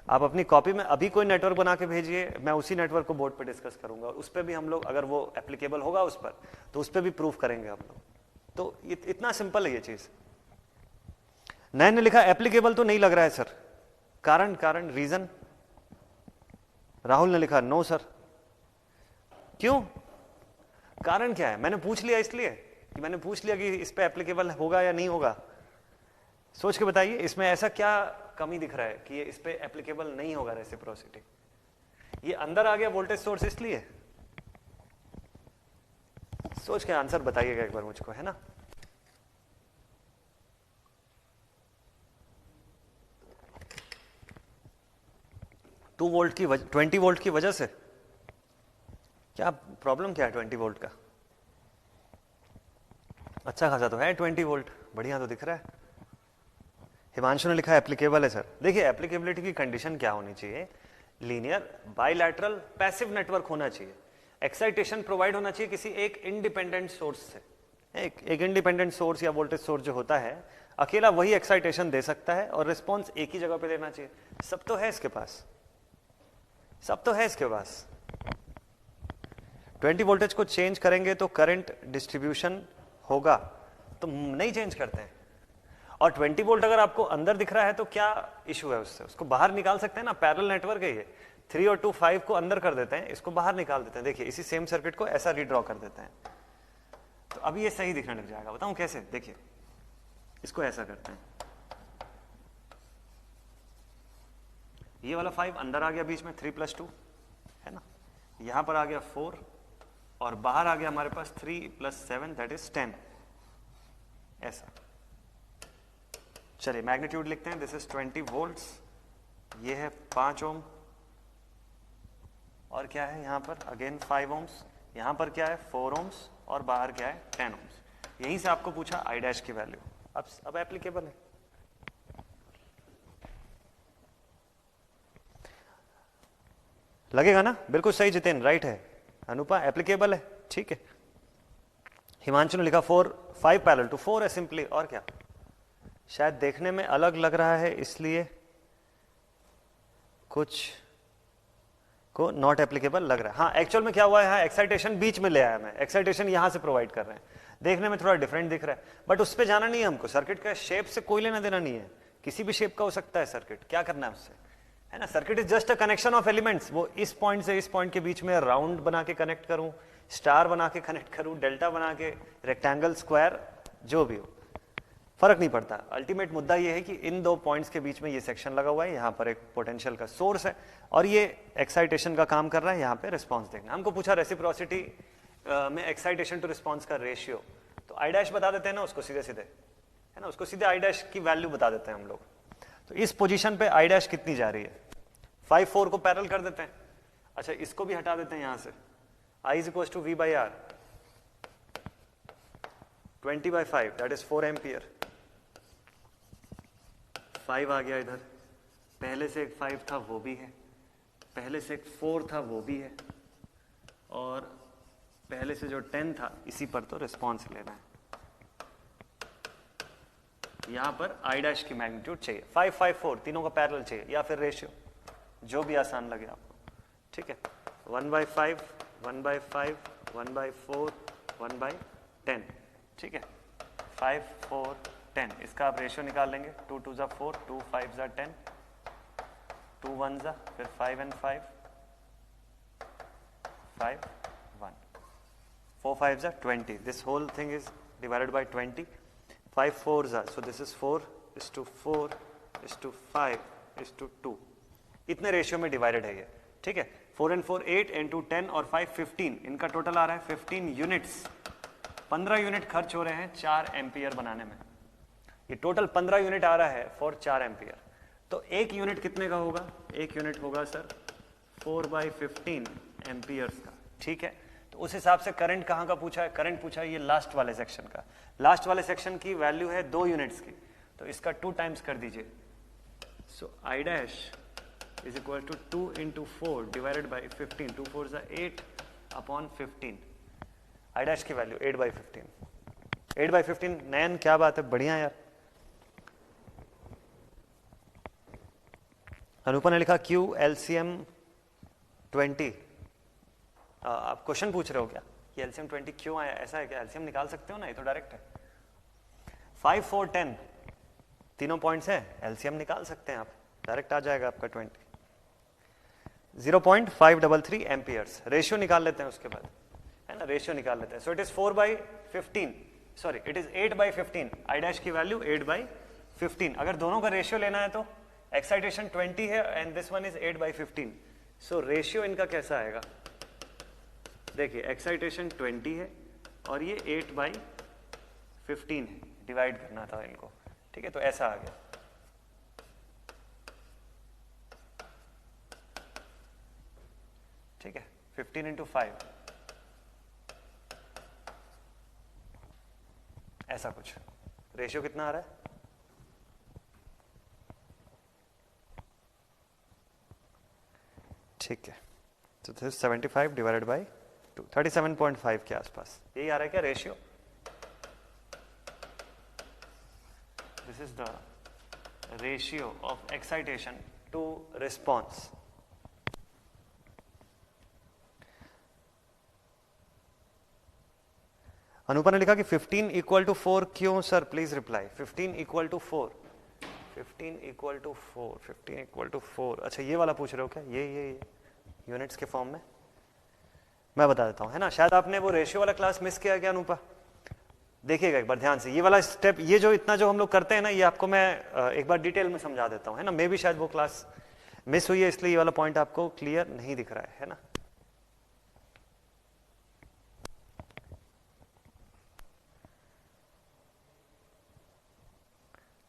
आप अपनी कॉपी में अभी कोई नेटवर्क बना के भेजिए, मैं उसी नेटवर्क को बोर्ड पे डिस्कस करूंगा, और उस पर भी हम लोग, अगर वो एप्लीकेबल होगा उस पर, तो उस पर भी प्रूफ करेंगे हम लोग। तो इतना सिंपल है ये चीज। नयन ने लिखा एप्लीकेबल तो नहीं लग रहा है सर, कारण रीजन। राहुल ने लिखा नो सर। क्यों, कारण क्या है? मैंने पूछ लिया, इसलिए कि मैंने पूछ लिया कि इस पे एप्लीकेबल होगा या नहीं होगा। सोच के बताइए, इसमें ऐसा क्या कमी दिख रहा है कि ये इस पे एप्लीकेबल नहीं होगा रेसिप्रोसिटी। ये अंदर आ गया वोल्टेज सोर्स इसलिए। सोच के आंसर बताइएगा एक बार मुझको, है ना। टू वोल्ट की 20 वोल्ट की वजह से क्या प्रॉब्लम, क्या है 20 वोल्ट का? अच्छा खासा तो है 20 वोल्ट, बढ़िया तो दिख रहा है। हिमांशु ने लिखा एप्लीकेबल है सर। देखिए, एप्लीकेबिलिटी की कंडीशन क्या होनी चाहिए, लीनियर बाइलैटरल पैसिव नेटवर्क होना चाहिए। एक्साइटेशन प्रोवाइड होना चाहिए किसी एक इंडिपेंडेंट सोर्स से। एक इंडिपेंडेंट सोर्स या वोल्टेज सोर्स जो होता है, अकेला वही एक्साइटेशन दे सकता है, और रिस्पॉन्स एक ही जगह पे देना चाहिए। सब तो है इसके पास, सब तो है इसके पास। 20 वोल्टेज को चेंज करेंगे तो करंट डिस्ट्रीब्यूशन होगा, तो नहीं चेंज करते हैं। और 20 वोल्ट अगर आपको अंदर दिख रहा है तो क्या इशू है उससे? उसको बाहर निकाल सकते हैं ना, पैरेलल नेटवर्क है ये। 3 और 2 5 को अंदर कर देते हैं, इसको बाहर निकाल देते हैं। देखिए, इसी सेम सर्किट को ऐसा रीड्रॉ कर देते हैं, तो अभी ये सही दिखने लग जाएगा। बताऊं कैसे? देखिए, इसको ऐसा करते हैं, ये वाला 5 अंदर आ गया बीच में, 3 + 2 है ना, यहां पर आ गया 4, और बाहर आ गया हमारे पास 3 + 7 दैट इज 10। ऐसा। चलिए मैग्नीट्यूड लिखते हैं, दिस इज 20 वोल्ट्स, ये है 5 ओम, और क्या है यहाँ पर अगेन 5 ओम्स, यहाँ पर क्या है 4 ओम्स, और बाहर क्या है 10 ओम्स। यहीं से आपको पूछा आई डैश की वैल्यू, अब एप्लीकेबल है। लगेगा ना, बिल्कुल सही जितेन, राइट है। अनुपा एप्लीकेबल है, ठीक है। हिमांशु ने लिखा 5 पैरेलल टू 4 है सिंपली, और क्या। शायद देखने में अलग लग रहा है इसलिए कुछ को नॉट एप्लीकेबल लग रहा है। हाँ, एक्चुअल में क्या हुआ है, हाँ, एक्साइटेशन बीच में ले आया मैं, एक्साइटेशन यहां से प्रोवाइड कर रहे हैं, देखने में थोड़ा डिफरेंट दिख रहा है, बट उस पर जाना नहीं है हमको। सर्किट का शेप से कोई लेना देना नहीं है, किसी भी शेप का हो सकता है सर्किट, क्या करना है उससे, है ना। Circuit is just a connection of elements. वो इस पॉइंट से इस पॉइंट के बीच में राउंड बना के कनेक्ट करूं, स्टार बना के कनेक्ट करूं, डेल्टा बना के, रेक्टेंगल, स्क्वायर, जो भी हो, फर्क नहीं पड़ता। अल्टीमेट मुद्दा ये है कि इन दो पॉइंट्स के बीच में ये सेक्शन लगा हुआ है, यहाँ पर एक पोटेंशियल का सोर्स है, और ये एक्साइटेशन का काम कर रहा है, यहाँ पे रिस्पॉन्स देखना। हमको पूछा रेसिप्रोसिटी में एक्साइटेशन टू रिस्पॉन्स का रेशियो, तो आई डैश बता देते हैं ना उसको, सीधे सीधे, है ना, उसको सीधे आई डैश की वैल्यू बता देते हैं हम लोग। तो इस पोजीशन पे आई डैश कितनी जा रही है, 5 4 को पैरेलल कर देते हैं। अच्छा, इसको भी हटा देते हैं यहाँ से, I = V/R, 20/5 that is 4 ampere. 5 आ गया इधर, पहले से एक 5 था वो भी है, पहले से एक 4 था वो भी है, और पहले से जो 10 था इसी पर तो रिस्पॉन्स लेना है। यहां पर आई डैश की मैग्नीट्यूड चाहिए, 5 5 4 तीनों का पैरेलल चाहिए, या फिर रेशियो, जो भी आसान लगे आपको, ठीक है। 1/5 1/5, 1/4, 1/10, ठीक है। 5, 4, 10, इसका आप रेशियो निकाल लेंगे। 2 2 4, 2 5 10, 2 1 फिर 5 and 5, 5 1, 4 5 20, this whole thing is divided by 20, 5 4s are, so this is 4:4:5:2, इतने रेशियो में डिवाइडेड है ये, ठीक है। 4 and 4 8 and 2 10 और 5 15, इनका टोटल आ रहा है 15 यूनिट्स। 15 यूनिट खर्च हो रहे हैं 4 एम्पियर बनाने में। ये टोटल 15 यूनिट आ रहा है फॉर 4 एम्पियर। तो एक यूनिट कितने का होगा? एक यूनिट होगा सर 4/15 एम्पियर्स का, ठीक है। तो उस हिसाब से करंट कहाँ का पूछा है? करंट पूछा है ये लास्ट वाले सेक्शन का। लास्ट वाले सेक्शन की वैल्यू है 2 यूनिट्स की, तो इसका 2 टाइम्स कर दीजिए। सो I dash is equal to 2 into 4 divided by 15, 2 4s are 8 upon 15, I dash की वैल्यू 8/15, 8/15। नयन क्या बात है, बढ़िया यार। अनुपा ने लिखा Q LCM 20। आप क्वेश्चन पूछ रहे हो क्या कि LCM 20 क्यों आया? ऐसा है क्या? LCM निकाल सकते हो ना, ये तो डायरेक्ट है। 5 4 10 तीनों पॉइंट्स हैं, LCM निकाल सकते हैं आप, डायरेक्ट आ जाएगा आपका 20। 0.533 एम्पियर्स। रेशियो निकाल लेते हैं उसके बाद, है ना, रेशियो निकाल लेते हैं। So it is 4/15, sorry it is 8/15, I dash की वैल्यू 8/15। अगर दोनों का रेशियो लेना है तो एक्साइटेशन 20 है and this one is 8/15, so ratio इनका कैसा आएगा? देखिए एक्साइटेशन 20 है और ये 8/15 है, डिवाइड करना था इनको, ठीक है। तो ऐसा आ गया, ठीक है। 15 into 5 ऐसा कुछ। रेशियो कितना आ रहा है? ठीक है। तो दिस 75 डिवाइडेड बाई 2, 37.5 के आसपास यही आ रहा है क्या ratio? This is the ratio of excitation to response. Anupa ने लिखा कि 15 इक्वल टू 4 क्यों sir? Please reply. 15 equal to 4, 15 equal to 4, 15 equal to 4। अच्छा ये वाला पूछ रहे हो क्या? ये यूनिट्स के फॉर्म में मैं बता देता हूँ, है ना। शायद आपने वो रेशियो वाला क्लास मिस किया क्या अनुपा? देखिएगा एक बार ध्यान से, ये वाला स्टेप, ये जो इतना जो हम लोग करते हैं ना, ये आपको मैं एक बार डिटेल में समझा देता हूँ, है ना। मे भी शायद वो क्लास मिस हुई है, इसलिए ये वाला पॉइंट आपको क्लियर नहीं दिख रहा है ना।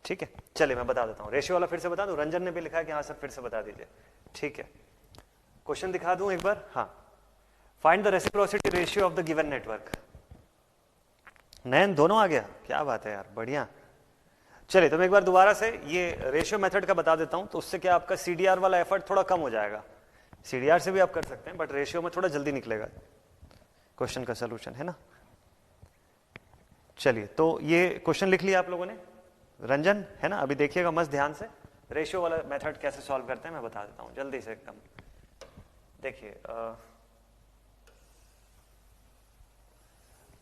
ठीक है, चलिए मैं बता देता हूँ। रेशियो वाला फिर से बता दूं? रंजन ने भी लिखा है कि हाँ सर फिर से बता दीजिए, ठीक है। क्वेश्चन दिखा दूं एक बार? हाँ, find the reciprocity ratio of the given network. Nayan दोनों आ गया, क्या बात है यार, बढ़िया। चलिए तो मैं एक बार दोबारा से ये रेशियो मेथड का बता देता हूं, तो उससे क्या आपका CDR वाला एफर्ट थोड़ा कम हो जाएगा। CDR से भी आप कर सकते हैं, बट रेशियो में थोड़ा जल्दी निकलेगा क्वेश्चन का सोल्यूशन, है ना। चलिए तो ये क्वेश्चन लिख लिया आप लोगों ने, रंजन, है ना। अभी देखिएगा मस्त ध्यान से, रेशियो वाला मेथड कैसे सॉल्व करते हैं मैं बता देता हूं जल्दी से एकदम। देखिए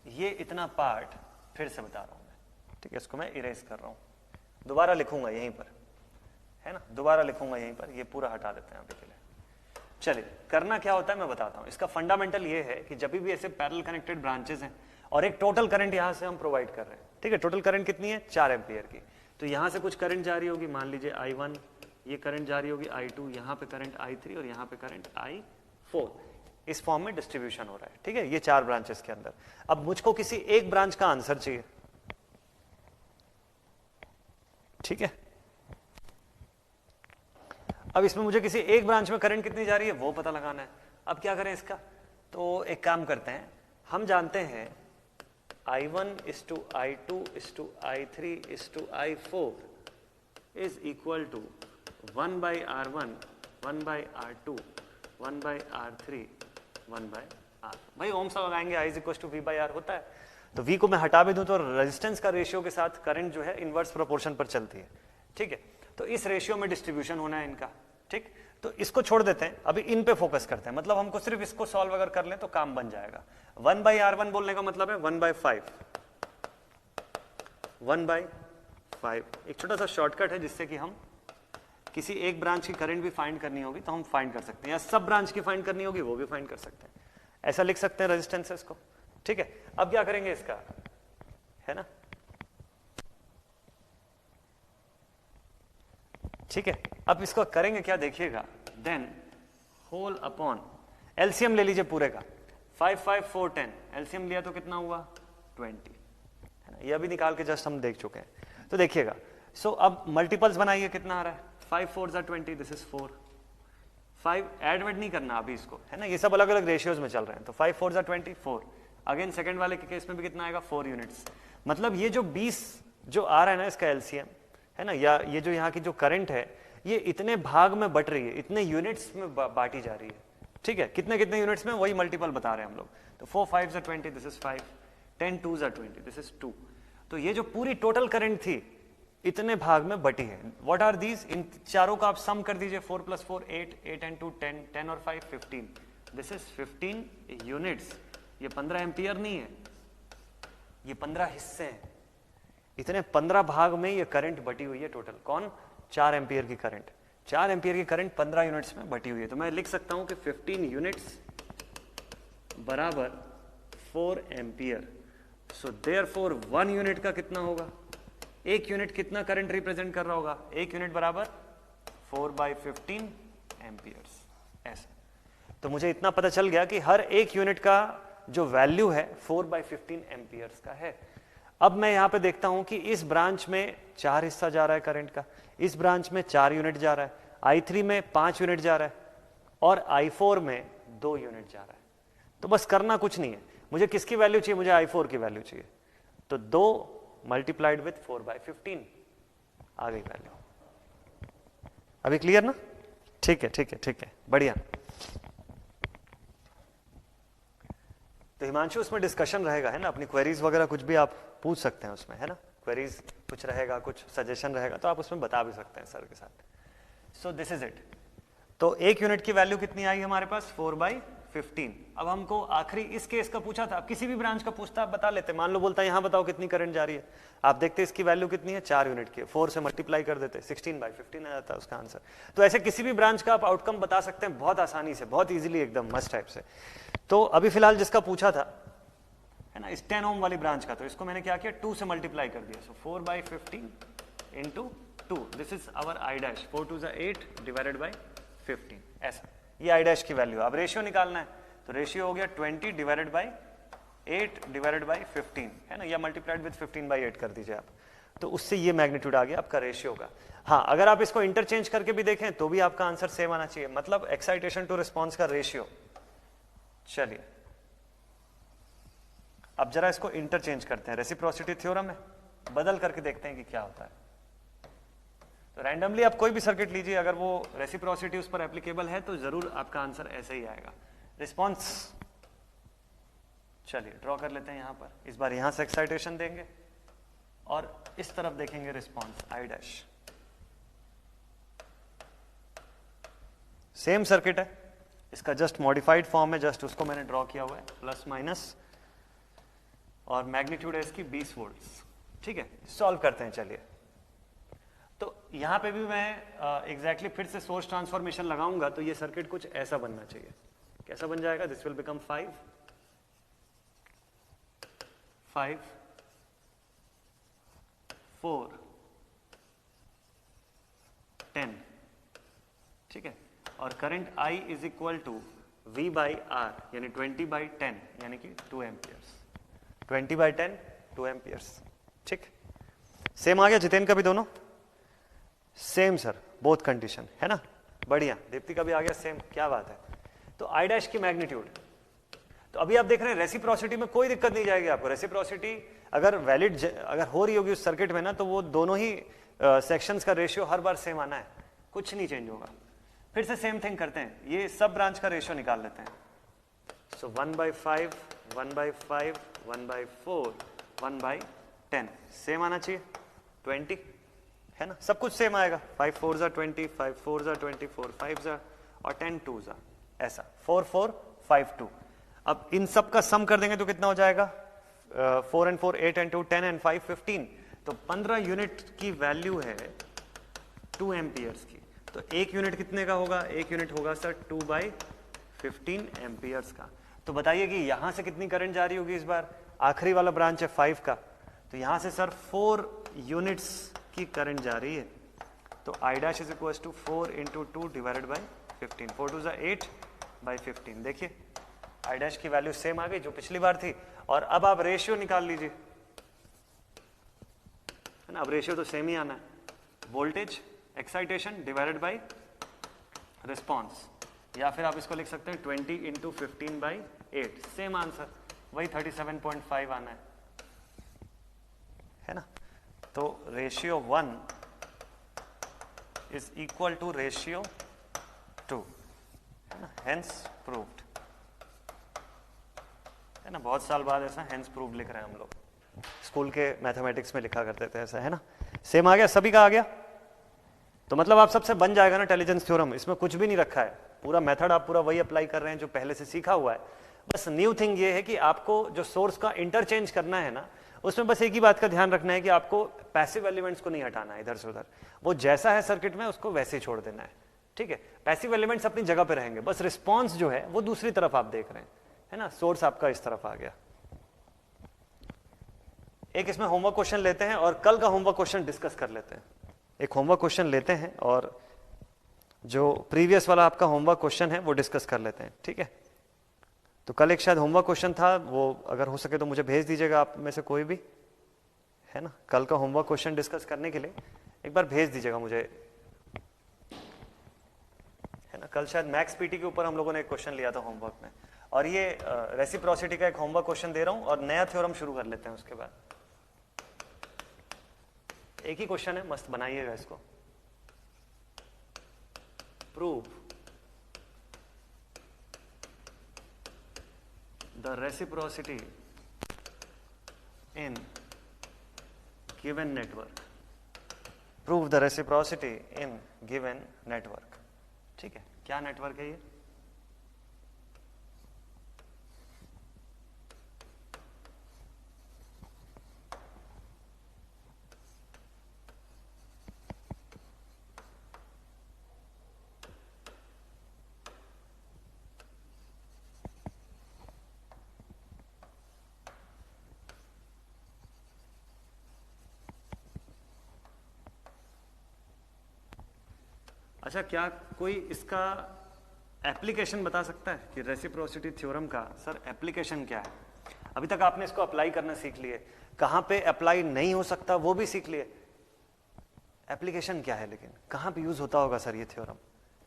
ये इतना पार्ट फिर से बता रहा हूं मैं, ठीक है। इसको मैं इरेज कर रहा हूं, दोबारा लिखूंगा यहीं पर, है ना, दोबारा लिखूंगा यहीं पर। ये पूरा हटा देते हैं अभी के लिए। चलिए करना क्या होता है मैं बताता हूं। इसका फंडामेंटल ये है कि जब भी ऐसे पैरेलल कनेक्टेड ब्रांचेस हैं और एक टोटल करंट यहां से हम प्रोवाइड कर रहे हैं, ठीक है। टोटल करंट कितनी है? 4 एम्पियर की। तो यहां से कुछ करंट जा रही होगी, मान लीजिए I1, ये करंट जा रही होगी I2, यहां पे करंट I3 और यहां पे करंट I4। इस फॉर्म में डिस्ट्रीब्यूशन हो रहा है, ठीक है, ये 4 ब्रांचेस के अंदर। अब मुझको किसी एक ब्रांच का आंसर चाहिए, ठीक है। अब इसमें मुझे किसी एक ब्रांच में करंट कितनी जा रही है वो पता लगाना है। अब क्या करें इसका? तो एक काम करते हैं, हम जानते हैं I1 is to I2 is to I3 is to I4 is equal to 1 by R1, 1 by R2, 1 by R3, 1 by R। भाई ओम सा लगाएंगे, I is equal to V by R होता है, तो V को मैं हटा भी दूं तो रेजिस्टेंस का रेशियो के साथ करंट जो है इनवर्स प्रोपोर्शन पर चलती है, ठीक है। तो इस रेशियो में डिस्ट्रीब्यूशन होना है इनका, ठीक। तो इसको छोड़ देते हैं, अभी इन पे फोकस करते हैं, मतलब हमको सिर्फ इसको सॉल्व अगर कर लें तो काम बन जाएगा। 1/R1 बोलने का मतलब है 1/5, 1/5। एक छोटा सा शॉर्टकट है जिससे कि हम किसी एक ब्रांच की करंट भी फाइंड करनी होगी तो हम फाइंड कर सकते हैं, या सब ब्रांच की फाइंड करनी होगी वो भी फाइंड कर सकते हैं। ऐसा लिख सकते हैं रेजिस्टेंसेस को, ठीक है। अब क्या करेंगे इसका, है ना, ठीक है। अब इसको करेंगे क्या देखिएगा, देन होल अपॉन एलसीएम ले लीजिए पूरे का, 5 5 4 10, एलसीएम लिया तो कितना हुआ 20, है ना, ये अभी निकाल के जस्ट हम देख चुके हैं। तो देखिएगा, सो अब मल्टीपल्स बनाइए, कितना आ रहा है 5 4 20, दिस इज 4, 5 एड वेड नहीं करना अभी इसको, है ना, ये सब अलग अलग रेशियोज में चल रहे हैं। तो 5 4 20, 4, अगेन सेकंड वाले के केस में भी कितना आएगा 4 यूनिट्स। मतलब ये जो 20 जो आ रहा है ना इसका एलसीएम, है ना, या ये जो यहाँ की जो करंट है ये इतने भाग में बट रही है, इतने यूनिट्स में बांटी जा रही है, ठीक है। कितने कितने यूनिट्स में, वही मल्टीपल बता रहे हैं हम लोग। तो 4 5 20, दिस इज 5, 10 2 20, दिस इज 2। तो ये जो पूरी टोटल करंट थी इतने भाग में बटी है। व्हाट आर दीज, इन चारों का आप सम कर दीजिए, 4 + 4 8, 8 and 2 10, 10 और 5 15, दिस इज 15 यूनिट्स। ये 15 एम्पियर नहीं है, ये 15 हिस्से हैं, इतने 15 भाग में ये करंट बटी हुई है टोटल। कौन, 4 एम्पियर की करंट, 4 एम्पियर की करंट 15 यूनिट्स में बटी हुई है। तो मैं लिख सकता हूं कि 15 यूनिट्स बराबर 4 एम्पियर। सो देयरफॉर 1 यूनिट का कितना होगा, एक यूनिट कितना करंट रिप्रेजेंट कर रहा होगा, एक यूनिट बराबर 4/15 एम्पियर्स, ऐसा। तो मुझे इतना पता चल गया कि हर एक यूनिट का जो वैल्यू है 4/15 एम्पियर्स का है। अब मैं यहां पे देखता हूं कि इस ब्रांच में 4 हिस्सा जा रहा है करंट का, इस ब्रांच में 4 यूनिट जा रहा है, I3 में 5 यूनिट जा रहा है और I4 में 2 यूनिट जा रहा है। तो बस करना कुछ नहीं है, मुझे किसकी वैल्यू चाहिए, मुझे I4 की वैल्यू चाहिए। तो 2 मल्टीप्लाइड विथ 4/15 आ गई वैल्यू। अभी क्लियर ना, ठीक है ठीक है ठीक है, बढ़िया। तो हिमांशु उसमें डिस्कशन रहेगा, है ना, अपनी क्वेरीज वगैरह कुछ भी आप पूछ सकते हैं उसमें, है ना, क्वेरीज कुछ रहेगा, कुछ सजेशन रहेगा तो आप उसमें बता भी सकते हैं सर के साथ। सो दिस इज इट। तो एक यूनिट की वैल्यू कितनी आई हमारे पास 4/15। अब हमको आखिरी इस केस का पूछा था, अब किसी भी ब्रांच का पूछता आप बता लेते, मान लो बोलता है यहां बताओ कितनी करंट जा रही है, आप देखते इसकी वैल्यू कितनी है 4 यूनिट की, 4 से मल्टीप्लाई कर देते 16/15 आ जाता है उसका आंसर। तो ऐसे किसी भी ब्रांच का आप आउटकम बता सकते हैं बहुत आसानी से, बहुत इजीली, एकदम मस्त टाइप से। तो अभी फिलहाल जिसका पूछा था, है ना, इस 10 ओम वाली ब्रांच का, तो इसको मैंने क्या किया 2 से मल्टीप्लाई कर दिया। So 4/15 into 2, this is our I', 4 2 8 divided by 15, ऐसा। ये I' की वैल्यू। अब रेशियो निकालना है, तो रेशियो हो गया 20 डिवाइडेड बाई 8 डिवाइडेड बाई 15, है ना, या मल्टीप्लाइड विद 15/8 कर दीजिए आप, तो उससे ये मैग्नीट्यूड आ गया आपका रेशियो का। हाँ, अगर आप इसको इंटरचेंज करके भी देखें तो भी आपका आंसर सेम आना चाहिए, मतलब एक्साइटेशन टू रिस्पॉन्स का रेशियो। चलिए अब जरा इसको इंटरचेंज करते हैं, रेसिप्रोसिटी थ्योरम में बदल करके देखते हैं कि क्या होता है। तो रैंडमली आप कोई भी सर्किट लीजिए, अगर वो रेसिप्रोसिटी उस पर एप्लीकेबल है तो जरूर आपका आंसर ऐसे ही आएगा। रिस्पॉन्स चलिए ड्रॉ कर लेते हैं यहां पर, इस बार यहां से एक्साइटेशन देंगे और इस तरफ देखेंगे रिस्पॉन्स I'। सेम सर्किट है, इसका जस्ट मॉडिफाइड फॉर्म है, जस्ट उसको मैंने ड्रॉ किया हुआ है, प्लस माइनस, और मैग्नीट्यूड है इसकी 20 वोल्ट्स, ठीक है। सॉल्व करते हैं चलिए। तो यहां पे भी मैं एग्जैक्टली फिर से सोर्स ट्रांसफॉर्मेशन लगाऊंगा, तो ये सर्किट कुछ ऐसा बनना चाहिए। कैसा बन जाएगा, दिस विल बिकम 5 5 4 10, ठीक है। और current I is equal to V/R, यानी 20/10, यानी कि 2 एम्पियर्स, 20/10 2 एम्पियर्स, ठीक। सेम आ गया जितेन का भी दोनों सेम सर, बोथ कंडीशन, है ना, बढ़िया। दीप्ति का भी आ गया सेम, क्या बात है। तो I' की मैग्नीट्यूड, तो अभी आप देख रहे हैं रेसिप्रोसिटी में कोई दिक्कत नहीं जाएगी आपको। रेसिप्रोसिटी अगर वैलिड अगर हो रही होगी उस सर्किट में ना, तो वो दोनों ही सेक्शंस का रेशियो हर बार सेम आना है, कुछ नहीं चेंज होगा। फिर से सेम थिंग करते हैं, ये सब ब्रांच का रेशियो निकाल लेते हैं। सो 1/5 1/5 1/4 1/10 सेम आना चाहिए 20, है ना, सब कुछ सेम आएगा। 5 4 जा 20, 5 4 जा 24, 5 जा और 10 2 जा, ऐसा 4 4 5 2। अब इन सब का सम कर देंगे तो कितना हो जाएगा, 4 and 4 8 and 2 10 and 5 15। तो 15 यूनिट की वैल्यू है 2 एम्पियर्स की। तो एक यूनिट कितने का होगा, एक यूनिट होगा सर 2/15 एम्पियर्स का। तो बताइए कि यहां से कितनी करंट जा रही होगी इस बार, आखिरी वाला ब्रांच है 5 का, तो यहां से सर 4 यूनिट्स की करंट जा रही है। तो I dash is equal to 4 into 2 divided by 15, 4 2 8/15। देखिए I डैश की वैल्यू सेम आ गई जो पिछली बार थी। और अब आप रेशियो निकाल लीजिए, है ना, अब रेशियो तो सेम ही आना है, voltage excitation divided by response, या फिर आप इसको लिख सकते हैं 20 इंटू 15/8, सेम आंसर, वही 37.5 आना है ना। तो ratio 1 is equal to ratio 2, है ना, हेंस प्रूव्ड, है ना। बहुत साल बाद ऐसा हेंस प्रूव्ड लिख रहे हैं हम लोग, स्कूल के मैथमेटिक्स में लिखा करते थे ऐसा, है ना। सेम आ गया, सभी का आ गया, तो मतलब आप सबसे बन जाएगा ना इंटेलिजेंस थ्योरम। इसमें कुछ भी नहीं रखा है, पूरा मेथड आप पूरा वही अप्लाई कर रहे हैं जो पहले से सीखा हुआ है। बस न्यू थिंग ये है कि आपको जो सोर्स का इंटरचेंज करना है ना, उसमें बस एक ही बात का ध्यान रखना है कि आपको पैसिव एलिमेंट्स को नहीं हटाना है इधर से उधर, वो जैसा है सर्किट में उसको वैसे ही छोड़ देना है, ठीक है। पैसिव एलिमेंट्स अपनी जगह पे रहेंगे, बस रिस्पॉन्स जो है वो दूसरी तरफ आप देख रहे हैं, है ना। सोर्स आपका इस तरफ आ गया। एक इसमें होमवर्क क्वेश्चन लेते हैं और कल का होमवर्क क्वेश्चन डिस्कस कर लेते हैं। एक होमवर्क क्वेश्चन लेते हैं और जो प्रीवियस वाला आपका होमवर्क क्वेश्चन है वो डिस्कस कर लेते हैं, ठीक है। तो कल एक शायद होमवर्क क्वेश्चन था, वो अगर हो सके तो मुझे भेज दीजिएगा आप में से कोई भी, है ना। कल का होमवर्क क्वेश्चन डिस्कस करने के लिए एक बार भेज दीजिएगा मुझे, है ना। कल शायद मैक्स पीटी के ऊपर हम लोगों ने एक क्वेश्चन लिया था होमवर्क में, और ये रेसिप्रोसिटी का एक होमवर्क क्वेश्चन दे रहा हूं और नया थ्योरम शुरू कर लेते हैं उसके बाद। एक ही क्वेश्चन है, मस्त बनाइएगा इसको। Prove the reciprocity in given network, prove the reciprocity in given network, ठीक है। क्या नेटवर्क है ये, अच्छा क्या कोई इसका एप्लीकेशन बता सकता है कि रेसिप्रोसिटी थ्योरम का सर एप्लीकेशन क्या है। अभी तक आपने इसको अप्लाई करना सीख लिए, कहां पे अप्लाई नहीं हो सकता वो भी सीख लिए, एप्लीकेशन क्या है, लेकिन कहां पे यूज होता होगा सर ये थ्योरम,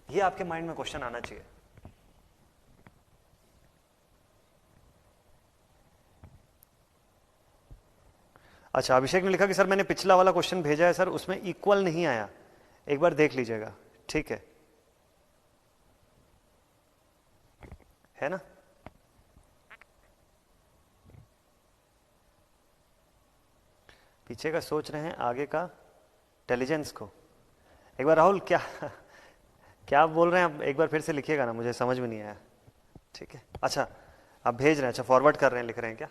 ये आपके माइंड में क्वेश्चन आना चाहिए। अच्छा अभिषेक ने लिखा कि सर मैंने पिछला वाला क्वेश्चन भेजा है सर, उसमें इक्वल नहीं आया, एक बार देख लीजिएगा, ठीक है ना। पीछे का सोच रहे हैं, आगे का इंटेलिजेंस को। एक बार राहुल क्या क्या आप बोल रहे हैं, आप एक बार फिर से लिखिएगा ना, मुझे समझ में नहीं आया, ठीक है। अच्छा आप भेज रहे हैं, अच्छा फॉरवर्ड कर रहे हैं, लिख रहे हैं क्या,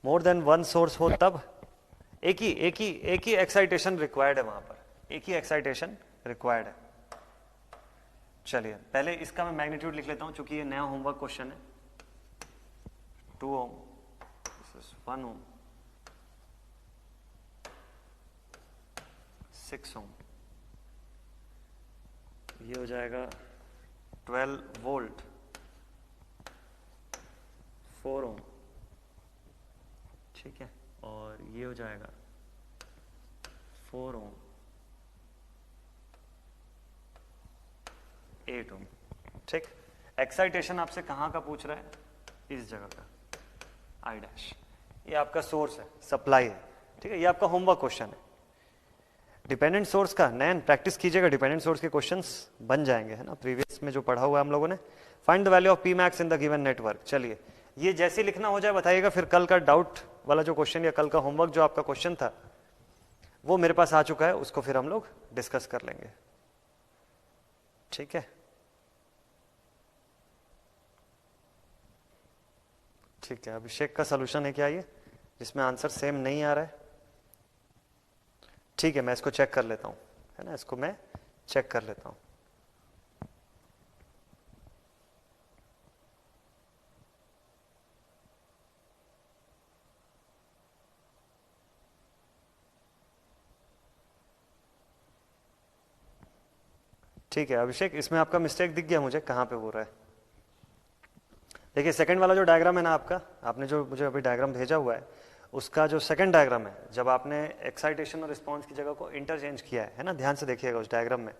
मोर देन वन सोर्स हो तब एक ही एक्साइटेशन रिक्वायर्ड है, वहां पर एक ही एक्साइटेशन रिक्वायर्ड है। चलिए पहले इसका मैं मैग्नीट्यूड लिख लेता हूं, चूंकि ये नया होमवर्क क्वेश्चन है। 2 ओम, 1 ओम, 6 ओम, ये हो जाएगा 12 वोल्ट, 4 ओम, ठीक है, और ये हो जाएगा 4 ओम, 8 ओम, ठीक। एक्साइटेशन आपसे कहां का पूछ रहा है, इस जगह का, आई डैश, ये आपका सोर्स है, सप्लाई है, ठीक है। ये आपका होमवर्क क्वेश्चन है। डिपेंडेंट सोर्स का नैन प्रैक्टिस कीजिएगा, डिपेंडेंट सोर्स के क्वेश्चंस बन जाएंगे, है ना, प्रीवियस में जो पढ़ा हुआ है हम लोगों ने। Find the value of P max in the given network. चलिए ये जैसे लिखना हो जाए बताइएगा, फिर कल का डाउट वाला जो क्वेश्चन या कल का होमवर्क जो आपका क्वेश्चन था वो मेरे पास आ चुका है, उसको फिर हम लोग डिस्कस कर लेंगे, ठीक है। ठीक है, अभिषेक का सॉल्यूशन है क्या ये, जिसमें आंसर सेम नहीं आ रहा है? ठीक है, मैं इसको चेक कर लेता हूँ, है ना, इसको मैं चेक कर लेता हूँ। ठीक है अभिषेक, इसमें आपका मिस्टेक दिख गया मुझे, कहाँ पे हो रहा है। देखिए सेकंड वाला जो डायग्राम है ना आपका, आपने जो मुझे अभी डायग्राम भेजा हुआ है, उसका जो सेकंड डायग्राम है, जब आपने एक्साइटेशन और रिस्पॉन्स की जगह को इंटरचेंज किया है ना, ध्यान से देखिएगा उस डायग्राम में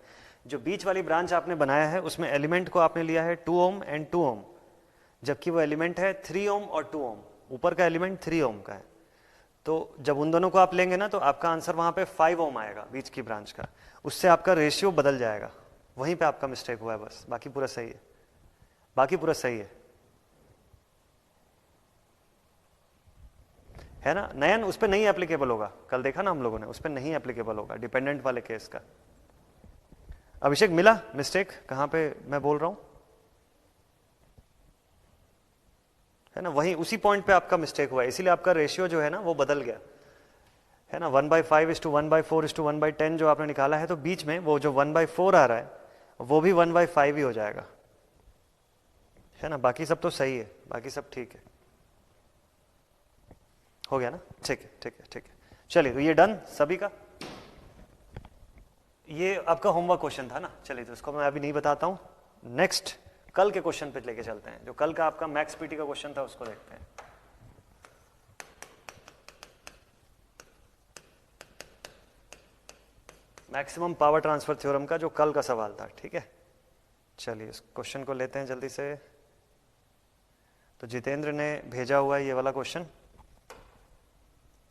जो बीच वाली ब्रांच आपने बनाया है, उसमें एलिमेंट को आपने लिया है 2 ओम एंड 2 ओम, जबकि वो एलिमेंट है 3 ओम और 2 ओम, ऊपर का एलिमेंट 3 ओम का है। तो जब उन दोनों को आप लेंगे ना, तो आपका आंसर वहां पे 5 ओम आएगा बीच की ब्रांच का, उससे आपका रेशियो बदल जाएगा, वहीं पे आपका मिस्टेक हुआ है बस, बाकी पूरा सही है, बाकी पूरा सही है ना। नयन उस पर नहीं एप्लीकेबल होगा, कल देखा ना हम लोगों ने, उस पर नहीं एप्लीकेबल होगा डिपेंडेंट वाले केस का। अभिषेक मिला मिस्टेक कहां पे मैं बोल रहा हूं, है ना, वहीं उसी पॉइंट पे आपका मिस्टेक हुआ है, इसीलिए आपका रेशियो जो है ना वो बदल गया, है ना। 1/5:1/4:1/10 जो आपने निकाला है, तो बीच में वो जो 1/4 आ रहा है वो भी 1/5 ही हो जाएगा, है ना। बाकी सब तो सही है, बाकी सब ठीक है, हो गया ना, ठीक है ठीक है ठीक है। चलिए तो ये डन सभी का, ये आपका होमवर्क क्वेश्चन था ना। चलिए तो इसको मैं अभी नहीं बताता हूं, नेक्स्ट कल के क्वेश्चन पे लेके चलते हैं, जो कल का आपका मैक्स पीटी का क्वेश्चन था उसको देखते हैं। मैक्सिमम पावर ट्रांसफर थ्योरम का जो कल का सवाल था, ठीक है। चलिए इस क्वेश्चन को लेते हैं जल्दी से। तो जितेंद्र ने भेजा हुआ है ये वाला क्वेश्चन,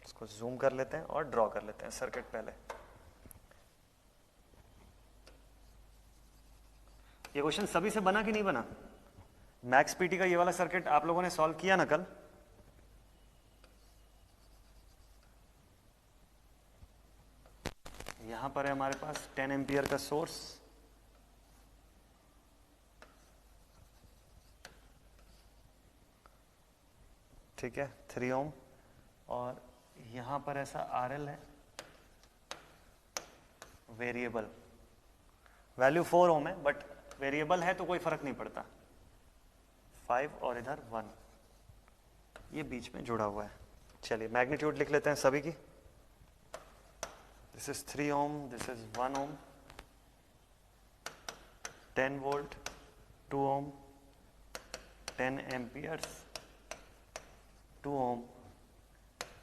इसको जूम कर लेते हैं और ड्रॉ कर लेते हैं सर्किट पहले। ये क्वेश्चन सभी से बना कि नहीं बना? मैक्स पीटी का ये वाला सर्किट आप लोगों ने सॉल्व किया ना कल? यहां पर है हमारे पास 10 एम्पियर का सोर्स, ठीक है, 3 ओम, और यहां पर ऐसा RL है, वेरिएबल वैल्यू 4 ओम है, बट वेरिएबल है तो कोई फर्क नहीं पड़ता, 5 और इधर 1, ये बीच में जुड़ा हुआ है। चलिए मैग्नीट्यूड लिख लेते हैं सभी की। This is 3 ohm, this is 1 ohm, 10 volt, 2 ohm, 10 amperes, 2 ohm,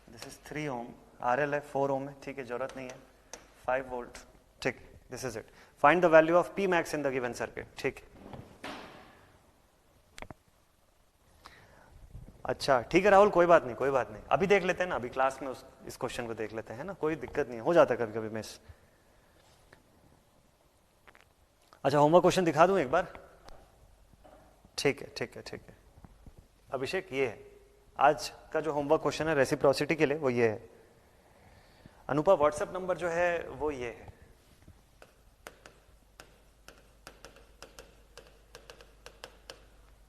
this is 3 ohm, RL है 4 ओम है, ठीक है, जरूरत नहीं है, 5 वोल्ट, ठीक, this is it. Find the value of P max in the given circuit, ठीक। अच्छा ठीक है राहुल, कोई बात नहीं कोई बात नहीं, अभी देख लेते हैं ना, अभी क्लास में इस क्वेश्चन को देख लेते हैं ना, कोई दिक्कत नहीं, हो जाता है कभी कभी मिस। अच्छा होमवर्क क्वेश्चन दिखा दूं एक बार? ठीक है ठीक है ठीक है। अभिषेक ये है आज का जो होमवर्क क्वेश्चन है रेसिप्रोसिटी के लिए, वो ये है। अनुपा व्हाट्सएप नंबर जो है वो ये है,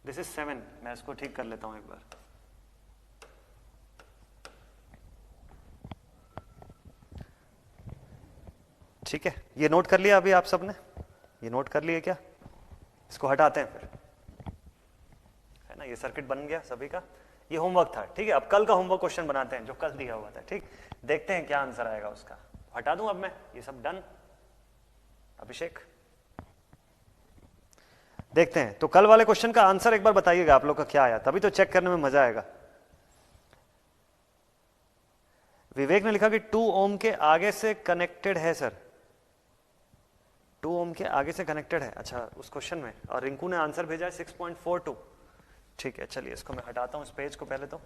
दिस इज 7, मैं इसको ठीक कर लेता हूं एक बार। ठीक है, ये नोट कर लिया अभी आप सबने, ये नोट कर लिए क्या? इसको हटाते हैं फिर, है ना, ये सर्किट बन गया सभी का, ये होमवर्क था, ठीक है। अब कल का होमवर्क क्वेश्चन बनाते हैं जो कल दिया हुआ था, ठीक, देखते हैं क्या आंसर आएगा उसका। हटा दूं अब मैं ये सब, डन अभिषेक? देखते हैं, तो कल वाले क्वेश्चन का आंसर एक बार बताइएगा आप लोग का क्या आया, तभी तो चेक करने में मजा आएगा। विवेक ने लिखा कि 2 ओम के आगे से कनेक्टेड है सर, 2 ओम के आगे से कनेक्टेड है, अच्छा उस क्वेश्चन में, और रिंकू ने आंसर भेजा है 6.42, ठीक है। चलिए इसको मैं हटाता हूं इस पेज को पहले तो।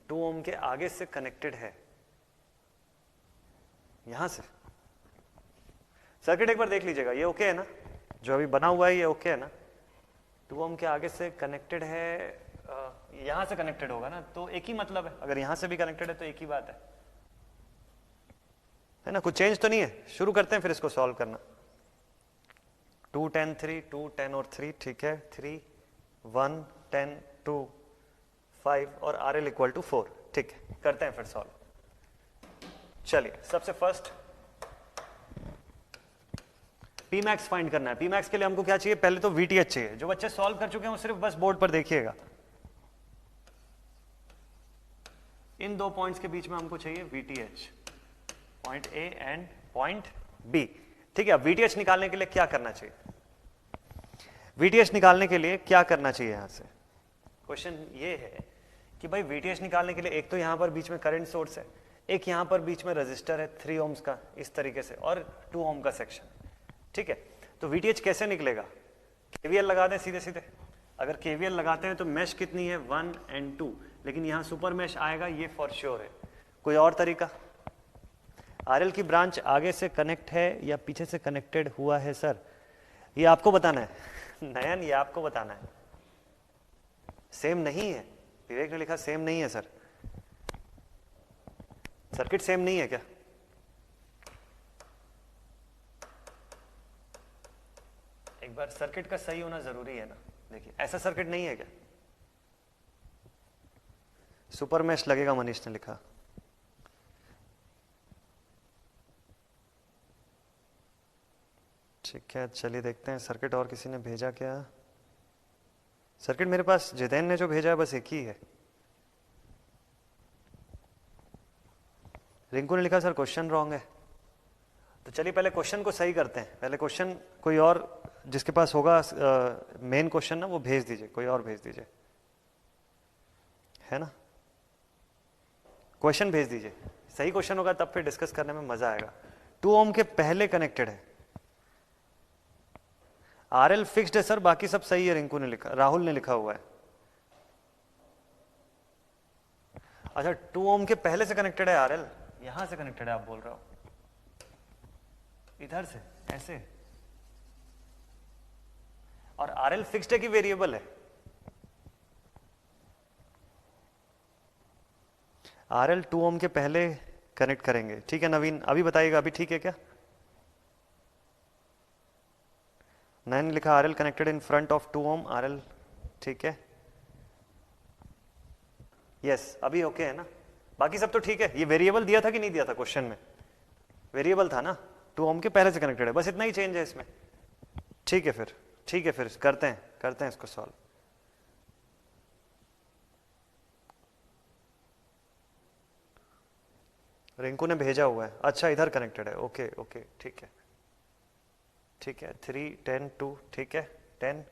2 ओम के आगे से कनेक्टेड है, यहां से सर्किट एक बार देख लीजिएगा, ये ओके है ना, जो अभी बना हुआ है ये ओके है ना? 2 ओम के आगे से कनेक्टेड है, यहां से कनेक्टेड होगा ना, तो एक ही मतलब है, अगर यहां से भी कनेक्टेड है तो एक ही बात है ना, कुछ चेंज तो नहीं है। शुरू करते हैं फिर इसको सॉल्व करना। 2 10 3 2 10 और 3, ठीक है, 3 1 10 2 5 और RL इक्वल टू 4, ठीक है, करते हैं फिर सॉल्व। चलिए सबसे फर्स्ट P मैक्स फाइंड करना है। P मैक्स के लिए हमको क्या चाहिए, पहले तो VTH चाहिए। जो बच्चे सॉल्व कर चुके हैं वो सिर्फ बस बोर्ड पर देखिएगा। इन दो पॉइंट्स के बीच में हमको चाहिए VTH, point A and point B, ठीक है। अब VTH निकालने के लिए क्या करना चाहिए, VTH निकालने के लिए क्या करना चाहिए, यहां से क्वेश्चन ये है कि भाई VTH निकालने के लिए एक तो यहां पर बीच में करंट सोर्स है, एक यहां पर बीच में रजिस्टर है 3 ओम्स का इस तरीके से, और 2 ओम का सेक्शन, ठीक है। तो VTH कैसे निकलेगा, KVL लगा दें सीधे सीधे। अगर KVL लगाते हैं तो मेश कितनी है 1 एंड 2, लेकिन यहां सुपर मेश आएगा, ये फॉर श्योर है। कोई और तरीका, RL की ब्रांच आगे से कनेक्ट है या पीछे से कनेक्टेड हुआ है सर, ये आपको बताना है नयन, ये आपको बताना है। सेम नहीं है, विवेक ने लिखा सेम नहीं है सर, सर्किट सेम नहीं है क्या, एक बार सर्किट का सही होना जरूरी है ना। देखिए ऐसा सर्किट नहीं है क्या, सुपर मैश लगेगा, मनीष ने लिखा। ठीक है चलिए देखते हैं सर्किट, और किसी ने भेजा क्या। सर्किट मेरे पास जितेन ने जो भेजा है बस एक ही है। रिंकू ने लिखा सर क्वेश्चन रॉन्ग है। तो चलिए पहले क्वेश्चन को सही करते हैं। पहले क्वेश्चन कोई और जिसके पास होगा मेन क्वेश्चन ना, वो भेज दीजिए, कोई और भेज दीजिए, है ना, क्वेश्चन भेज दीजिए। सही क्वेश्चन होगा तब फिर डिस्कस करने में मजा आएगा। 2 ओम के पहले कनेक्टेड है, RL फिक्स्ड है सर, बाकी सब सही है। रिंकू ने लिखा, राहुल ने लिखा हुआ है। अच्छा 2 ओम के पहले से कनेक्टेड है RL, यहां से कनेक्टेड है आप बोल रहे हो, इधर से ऐसे, और RL फिक्स्ड है कि वेरिएबल है, RL 2 ओम के पहले कनेक्ट करेंगे, ठीक है। नवीन अभी बताइएगा, अभी ठीक है क्या। नैन लिखा RL connected in front of 2 ohm, RL ठीक है, यस अभी ओके है ना, बाकी सब तो ठीक है। ये वेरिएबल दिया था कि नहीं दिया था क्वेश्चन में, वेरिएबल था ना, 2 ओम के पहले से कनेक्टेड है, बस इतना ही चेंज है इसमें, ठीक है। फिर ठीक है, फिर करते हैं इसको सॉल्व। रिंकू ने भेजा हुआ है, अच्छा इधर कनेक्टेड है, ओके ओके ठीक है, ठीक है। 3 10 2, ठीक है, 10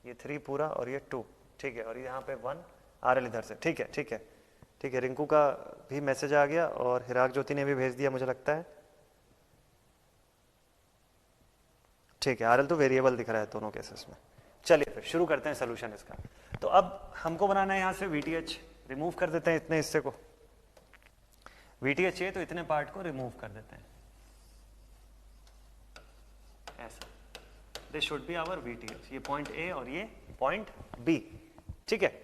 ये 3 पूरा और ये 2, ठीक है, और यहाँ पे 1 RL इधर से, ठीक है ठीक है ठीक है। रिंकू का भी मैसेज आ गया और हिराग ज्योति ने भी भेज दिया मुझे लगता है, ठीक है। RL तो वेरिएबल दिख रहा है दोनों केसेस में। चलिए फिर शुरू करते हैं सोल्यूशन इसका। तो अब हमको बनाना है यहाँ से VTH, रिमूव कर देते हैं इतने हिस्से को, VTH चाहिए तो इतने पार्ट को रिमूव कर देते हैं ऐसा। This should be our VTH, ये पॉइंट A और ये पॉइंट B, ठीक है।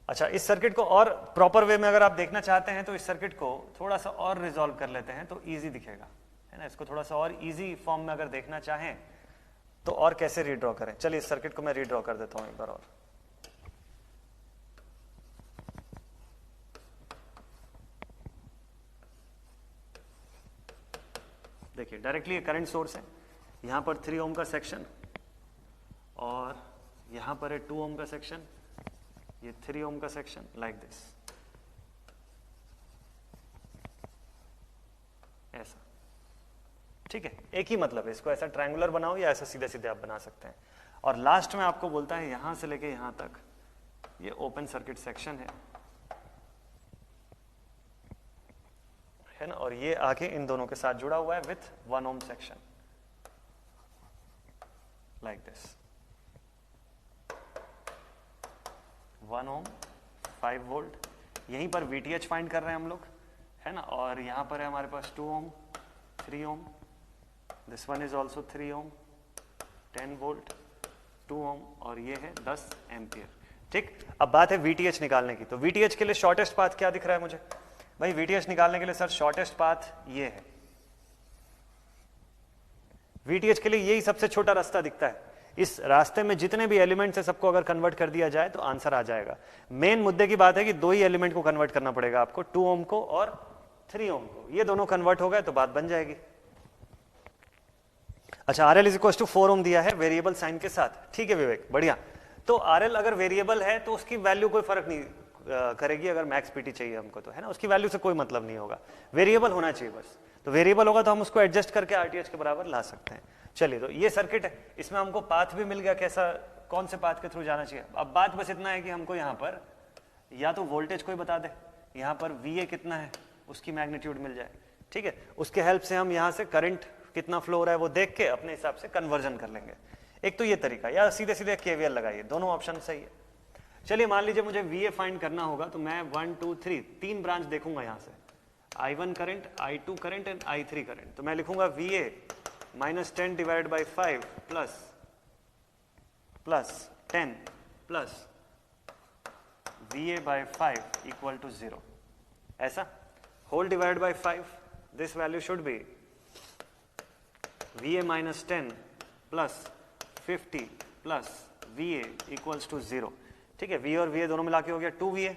अच्छा इस सर्किट को और प्रॉपर वे में अगर आप देखना चाहते हैं तो इस सर्किट को थोड़ा सा और रिजॉल्व कर लेते हैं तो इजी दिखेगा, है ना। इसको थोड़ा सा और इजी फॉर्म में अगर देखना चाहें तो और कैसे रीड्रॉ करें। चलिए इस सर्किट को मैं रीड्रॉ कर देता हूं एक बार और। देखिए डायरेक्टली करंट सोर्स है, यहां पर 3 ओम का सेक्शन और यहां पर है 2 ओम का सेक्शन, ये 3 ओम का सेक्शन, लाइक दिस ऐसा, ठीक है। एक ही मतलब है, इसको ऐसा ट्रायंगुलर बनाओ या ऐसा सीधे सीधे आप बना सकते हैं। और लास्ट में आपको बोलता है यहां से लेके यहां तक ये ओपन सर्किट सेक्शन है ना, और ये आगे इन दोनों के साथ जुड़ा हुआ है with 1 ohm section, like this 1 ohm 5 volt. यहीं पर VTH फाइंड कर रहे हैं हम लोग, है ना, और यहां पर है हमारे पास 2 ohm 3 ohm, this one is also 3 ohm 10 volt 2 ohm, और ये है 10 एम्पियर, ठीक, अब बात है VTH निकालने की। तो VTH के लिए शॉर्टेस्ट पाथ क्या दिख रहा है मुझे भाई? VTH निकालने के लिए सर शॉर्टेस्ट पाथ ये है, VTH के लिए यही सबसे छोटा रास्ता दिखता है। इस रास्ते में जितने भी एलिमेंट्स है सबको अगर कन्वर्ट कर दिया जाए तो आंसर आ जाएगा। मेन मुद्दे की बात है कि दो ही एलिमेंट को कन्वर्ट करना पड़ेगा आपको, 2 ओम को और 3 ओम को। ये दोनों कन्वर्ट हो गए तो बात बन जाएगी। अच्छा, RL इज इक्वल टू 4 ओम दिया है वेरिएबल साइन के साथ। ठीक है विवेक, बढ़िया। तो RL अगर वेरिएबल है तो उसकी वैल्यू कोई फर्क नहीं करेगी। अगर मैक्स पीटी चाहिए हमको तो, है ना, उसकी वैल्यू से कोई मतलब नहीं होगा, वेरिएबल होना चाहिए बस। तो वेरिएबल होगा तो हम उसको एडजस्ट करके RTH के बराबर ला सकते हैं। चलिए, तो ये सर्किट है, इसमें हमको पाथ भी मिल गया, कैसा, कौन से पाथ के थ्रू जाना चाहिए। अब बात बस इतना है कि हमको यहाँ पर या तो वोल्टेज कोई बता दे, यहाँ पर VA कितना है उसकी मैग्नीट्यूड मिल जाए। ठीक है, उसके हेल्प से हम यहाँ से करंट कितना फ्लो हो रहा है वो देख के अपने हिसाब से कन्वर्जन कर लेंगे। एक तो ये तरीका, या सीधे सीधे KVL लगाइए, दोनों ऑप्शन सही है। चलिए, मान लीजिए मुझे VA फाइंड करना होगा तो मैं 1 2 3 तीन ब्रांच देखूंगा यहाँ से, I1 current, I2 current and I3 current. तो मैं लिखूंगा VA -10 divide by 5 plus 10 plus VA by 5 equal to 0। ऐसा whole divide by 5, this value should be VA -10 plus 50 plus VA equals to 0। ठीक है, VA और VA दोनों मिला के हो गया 2VA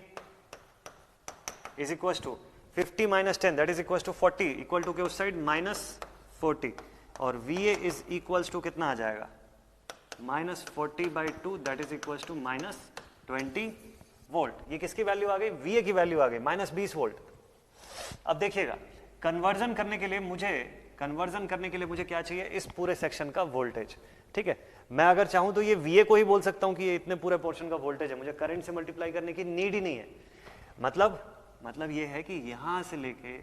is equals to 50 minus 10 that is equals to 40, equal to के उस साइड -40, और VA इज इक्वल्स टू कितना आ जाएगा -40/2 that is equals to -20 volt. ये किसकी वैल्यू आ गई? VA की वैल्यू आ गई, -20 वोल्ट। अब देखिएगा, कन्वर्जन करने के लिए मुझे क्या चाहिए? इस पूरे सेक्शन का वोल्टेज। ठीक है, मैं अगर चाहूं तो ये VA को ही बोल सकता हूं कि ये इतने पूरे पोर्शन का वोल्टेज है, मुझे करंट से मल्टीप्लाई करने की नीड ही नहीं है। मतलब ये है कि यहां से लेके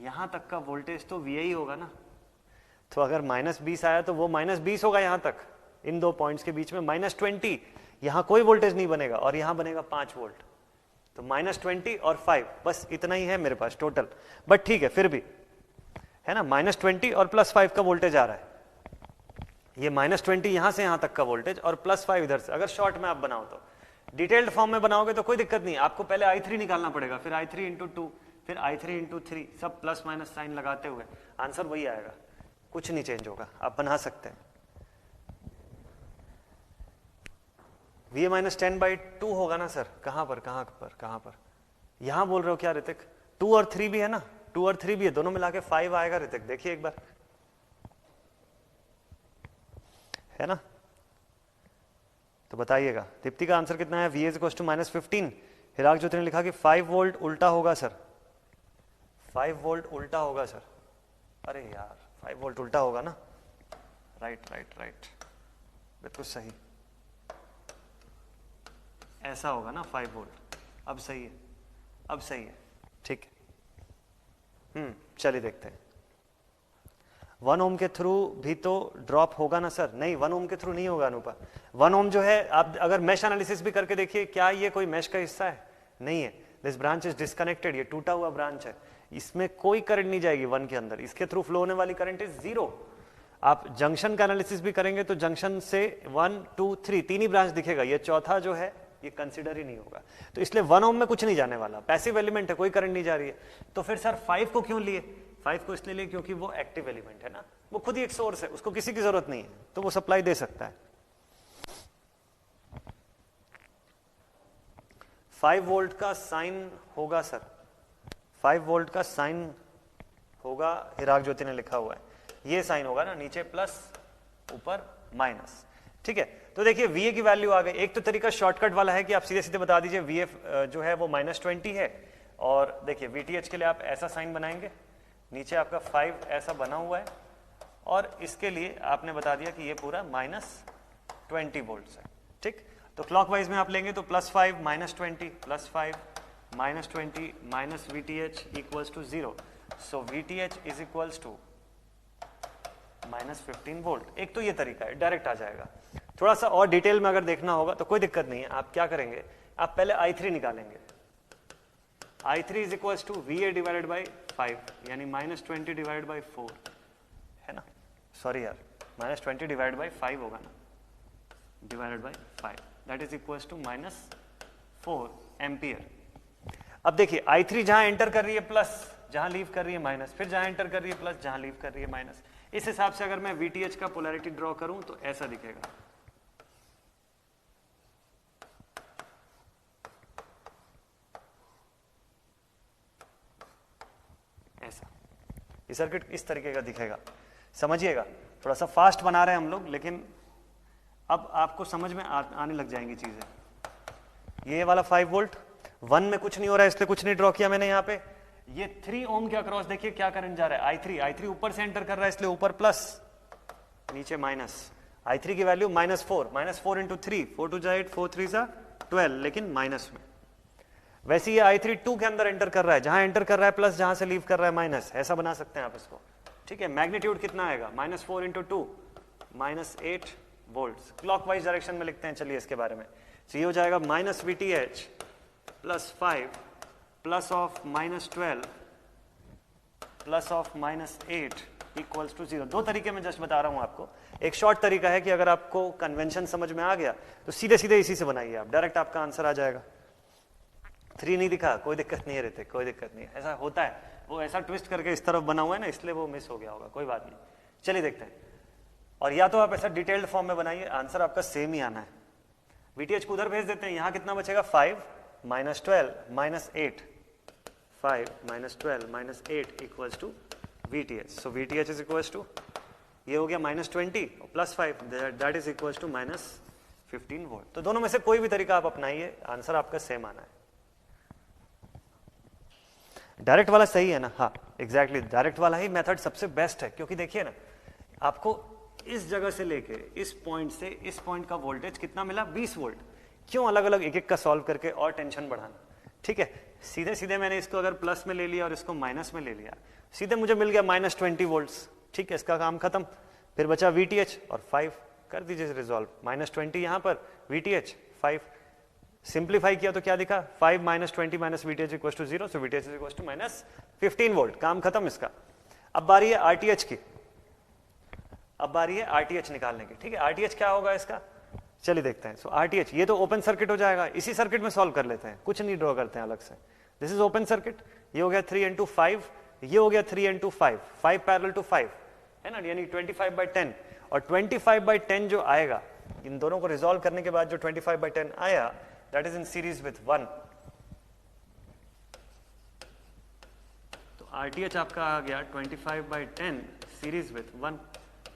यहां तक का वोल्टेज तो VA ही होगा ना। तो अगर -20 आया तो वो -20 होगा यहां तक, इन दो पॉइंट्स के बीच में -20, यहां कोई वोल्टेज नहीं बनेगा और यहां बनेगा 5 वोल्ट। तो -20 और 5, बस इतना ही है मेरे पास टोटल। बट ठीक है, फिर भी है ना, -20 और +5 का वोल्टेज आ रहा है। ये -20 यहां से यहां तक का वोल्टेज और +5 इधर से। अगर शॉर्ट में आप बनाओ तो, डिटेल्ड फॉर्म में बनाओगे तो कोई दिक्कत नहीं, आपको पहले I3 निकालना पड़ेगा, फिर I3 × 2, फिर I3 × 3, सब प्लस माइनस साइन लगाते हुए आंसर वही आएगा, कुछ नहीं चेंज होगा। आप बना सकते हैं। VA -10/2 होगा ना सर? कहां पर यहां बोल रहे हो क्या ऋतिक? 2 और 3 भी है ना, 2 और 3 भी है, दोनों मिला के 5 आएगा ऋतिक, देखिए एक बार, है ना। तो बताइएगा दीप्ति का आंसर कितना है? VA is equal to -15। Hirag Jyoti ने लिखा कि 5 वोल्ट उल्टा होगा सर, 5 वोल्ट उल्टा होगा सर। अरे यार, 5 वोल्ट उल्टा होगा ना, राइट, बिल्कुल सही, ऐसा होगा ना 5 वोल्ट। अब सही है, ठीक है। चलिए देखते हैं। 1 ओम के थ्रू भी तो ड्रॉप होगा ना सर? नहीं, 1 ओम के थ्रू नहीं होगा अनुपा। 1 ओम जो है, आप अगर मैश एनालिसिस भी करके देखिए, क्या ये कोई मैश का हिस्सा है? नहीं है। दिस ब्रांच इज डिस्कनेक्टेड, ये टूटा हुआ ब्रांच है, इसमें कोई करंट नहीं जाएगी 1 के अंदर, इसके थ्रू फ्लो होने वाली करंट इज 0। आप जंक्शन का एनालिसिस भी करेंगे तो जंक्शन से 1 2 3 तीन ही ब्रांच दिखेगा, ये चौथा जो है ये कंसिडर ही नहीं होगा। तो इसलिए 1 ओम में कुछ नहीं जाने वाला, पैसिव एलिमेंट है, कोई करंट नहीं जा रही है। तो फिर सर 5 को क्यों लिए? 5 को इसलिए लिए क्योंकि वो एक्टिव एलिमेंट है ना, वो खुद ही एक सोर्स है, उसको किसी की जरूरत नहीं है, तो वो सप्लाई दे सकता है। 5 वोल्ट का साइन होगा सर, 5 वोल्ट का साइन होगा, हिराग ज्योति ने लिखा हुआ है, ये साइन होगा ना, नीचे प्लस ऊपर माइनस। ठीक है, तो देखिए VA की वैल्यू आ गई। एक तो तरीका शॉर्टकट वाला है कि आप सीधे सीधे बता दीजिए VA जो है वो -20 है, और देखिए VTH के लिए आप ऐसा साइन बनाएंगे, नीचे आपका 5 ऐसा बना हुआ है, और इसके लिए आपने बता दिया कि ये पूरा -20 वोल्ट है। ठीक, तो क्लॉकवाइज में आप लेंगे तो +5 -20 +5 -20 minus VTH equals to 0। So VTH is equals to -15 volt. एक तो ये तरीका है, डायरेक्ट आ जाएगा। थोड़ा सा और डिटेल में अगर देखना होगा तो कोई दिक्कत नहीं है, आप क्या करेंगे, आप पहले I3 निकालेंगे। I3 is equals to VA divided by 5, यानी -20 डिवाइडेड बाई 4, है ना, सॉरी यार, -20 डिवाइडेड बाई 5 होगा ना, divided by 5, that is equals to 4 ampere. अब देखिए I3 जहां एंटर कर रही है प्लस, जहां लीव कर रही है माइनस, फिर जहां एंटर कर रही है प्लस, जहां लीव कर रही है माइनस। इस हिसाब से अगर मैं VTH का पोलैरिटी ड्रॉ करूं तो ऐसा दिखेगा। ऐसा ये सर्किट इस तरीके का दिखेगा, समझिएगा। थोड़ा सा फास्ट बना रहे हैं हम लोग, लेकिन अब आपको समझ में आने लग जाएंगी चीजें। ये वाला 5 वोल्ट 1 में कुछ नहीं हो रहा है, इसलिए कुछ नहीं ड्रॉ किया मैंने यहाँ पे। ये 3 ओम के अक्रॉस देखिए क्या करंट जा रहा है, I3 ऊपर से एंटर कर रहा है, इसलिए ऊपर प्लस, नीचे माइनस। I3 की वैल्यू -4, -4 इंटू 3, 4 2 8, 4 3 12, लेकिन माइनस में। वैसे ये I3 2 के अंदर एंटर कर रहा है, जहां एंटर कर रहा है प्लस, जहां से लीव कर रहा है माइनस। ऐसा बना सकते हैं आप इसको, ठीक है। मैग्नीट्यूड कितना आएगा, -4 इंटू 2, -8 वोल्ट। क्लॉकवाइज डायरेक्शन में लिखते हैं, चलिए इसके बारे में। तो ये हो जाएगा -VTH plus 5 plus of -12 plus of -8 equals to 0। दो तरीके में जस्ट बता रहा हूं आपको। एक शॉर्ट तरीका है कि अगर आपको कन्वेंशन समझ में आ गया तो सीधे सीधे इसी से बनाइए आप, डायरेक्ट आपका आंसर आ जाएगा। 3 नहीं दिखा, कोई दिक्कत नहीं है रहते, कोई दिक्कत नहीं है, ऐसा होता है। वो ऐसा ट्विस्ट करके इस तरफ बना हुआ है ना, इसलिए वो मिस हो गया होगा, कोई बात नहीं। चलिए देखते हैं। और या तो आप ऐसा डिटेल्ड फॉर्म में बनाइए, आंसर आपका सेम ही आना है। VTH को उधर भेज देते हैं, यहां कितना बचेगा 5 -12 -8, 5 -12 -8 equals to VTH। So VTH is equals to, ये हो गया -20 plus 5, that is equals to -15 volt. तो दोनों में से कोई भी तरीका आप अपनाइए, आंसर आपका सेम आना है। डायरेक्ट वाला सही है ना? हाँ एग्जैक्टली, डायरेक्ट वाला ही मेथड सबसे बेस्ट है, क्योंकि देखिए ना, आपको इस जगह से लेके इस पॉइंट से इस पॉइंट का वोल्टेज कितना मिला, 20 वोल्ट। क्यों अलग अलग एक एक का सॉल्व करके और टेंशन बढ़ाना, ठीक है। सीधे सीधे मैंने इसको अगर प्लस में ले लिया और इसको माइनस में ले लिया, सीधे मुझे मिल गया -20 वोल्ट्स, ठीक है, इसका काम खत्म। फिर बचा VTH और 5, कर दीजिए रिजॉल्व। -20 यहां पर, VTH 5, सिंप्लीफाई किया तो क्या दिखा, 5 -20 -VTH equals to 0, so VTH equals to -15 volt. काम खत्म इसका। अब बारी है RTH की, अब बारी है RTH निकालने की, ठीक है। RTH क्या होगा इसका, चलिए देखते हैं। सो RTH, ये तो ओपन सर्किट हो जाएगा, इसी सर्किट में सॉल्व कर लेते हैं, कुछ नहीं ड्रॉ करते हैं अलग से। दिस इज ओपन सर्किट, ये हो गया 3 into 5, ये हो गया 3 into 5, 5 पैरेलल टू 5 है ना, यानी 25/10। और 25/10 जो आएगा, इन दोनों को रिजॉल्व करने के बाद जो 25/10 आया, that is in series with 1। तो RTH आपका आ गया 25/10 सीरीज विथ 1।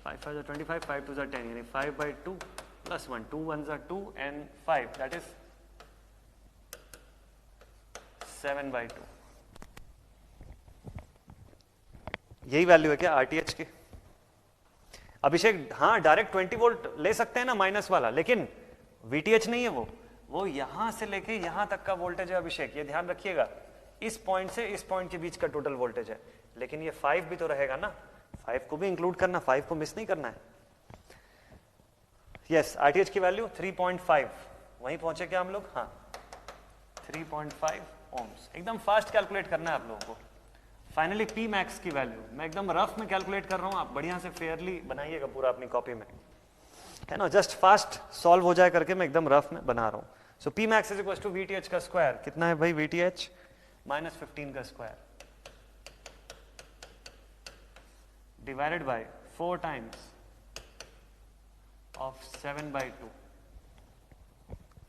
5 5 25, 5 2 10, यानी 5/2 plus 1, 2 1s are 2 and 5, that is 7/2। यही वैल्यू है क्या RTH की? अभिषेक हाँ, डायरेक्ट 20 वोल्ट ले सकते हैं ना माइनस वाला, लेकिन VTH नहीं है वो यहां से लेके यहां तक का वोल्टेज है अभिषेक, ये ध्यान रखिएगा। इस पॉइंट से इस पॉइंट के बीच का टोटल वोल्टेज है, लेकिन ये 5 भी तो रहेगा ना, 5 को भी इंक्लूड करना, 5 को मिस नहीं करना है। यस, RTH की वैल्यू 3.5, वहीं पहुंचे क्या हम लोग? हाँ 3.5 ओम्स। एकदम फास्ट कैलकुलेट करना है आप लोगों को। फाइनली P मैक्स की वैल्यू मैं एकदम रफ में कैलकुलेट कर रहा हूं, आप बढ़िया से फेयरली बनाइएगा पूरा अपनी कॉपी में, है ना। जस्ट फास्ट सॉल्व हो जाए करके मैं एकदम रफ में बना रहा हूं। So P max is equal to VTH का स्क्वायर, कितना है भाई VTH, -15 का square divided by 4 times of 7/2,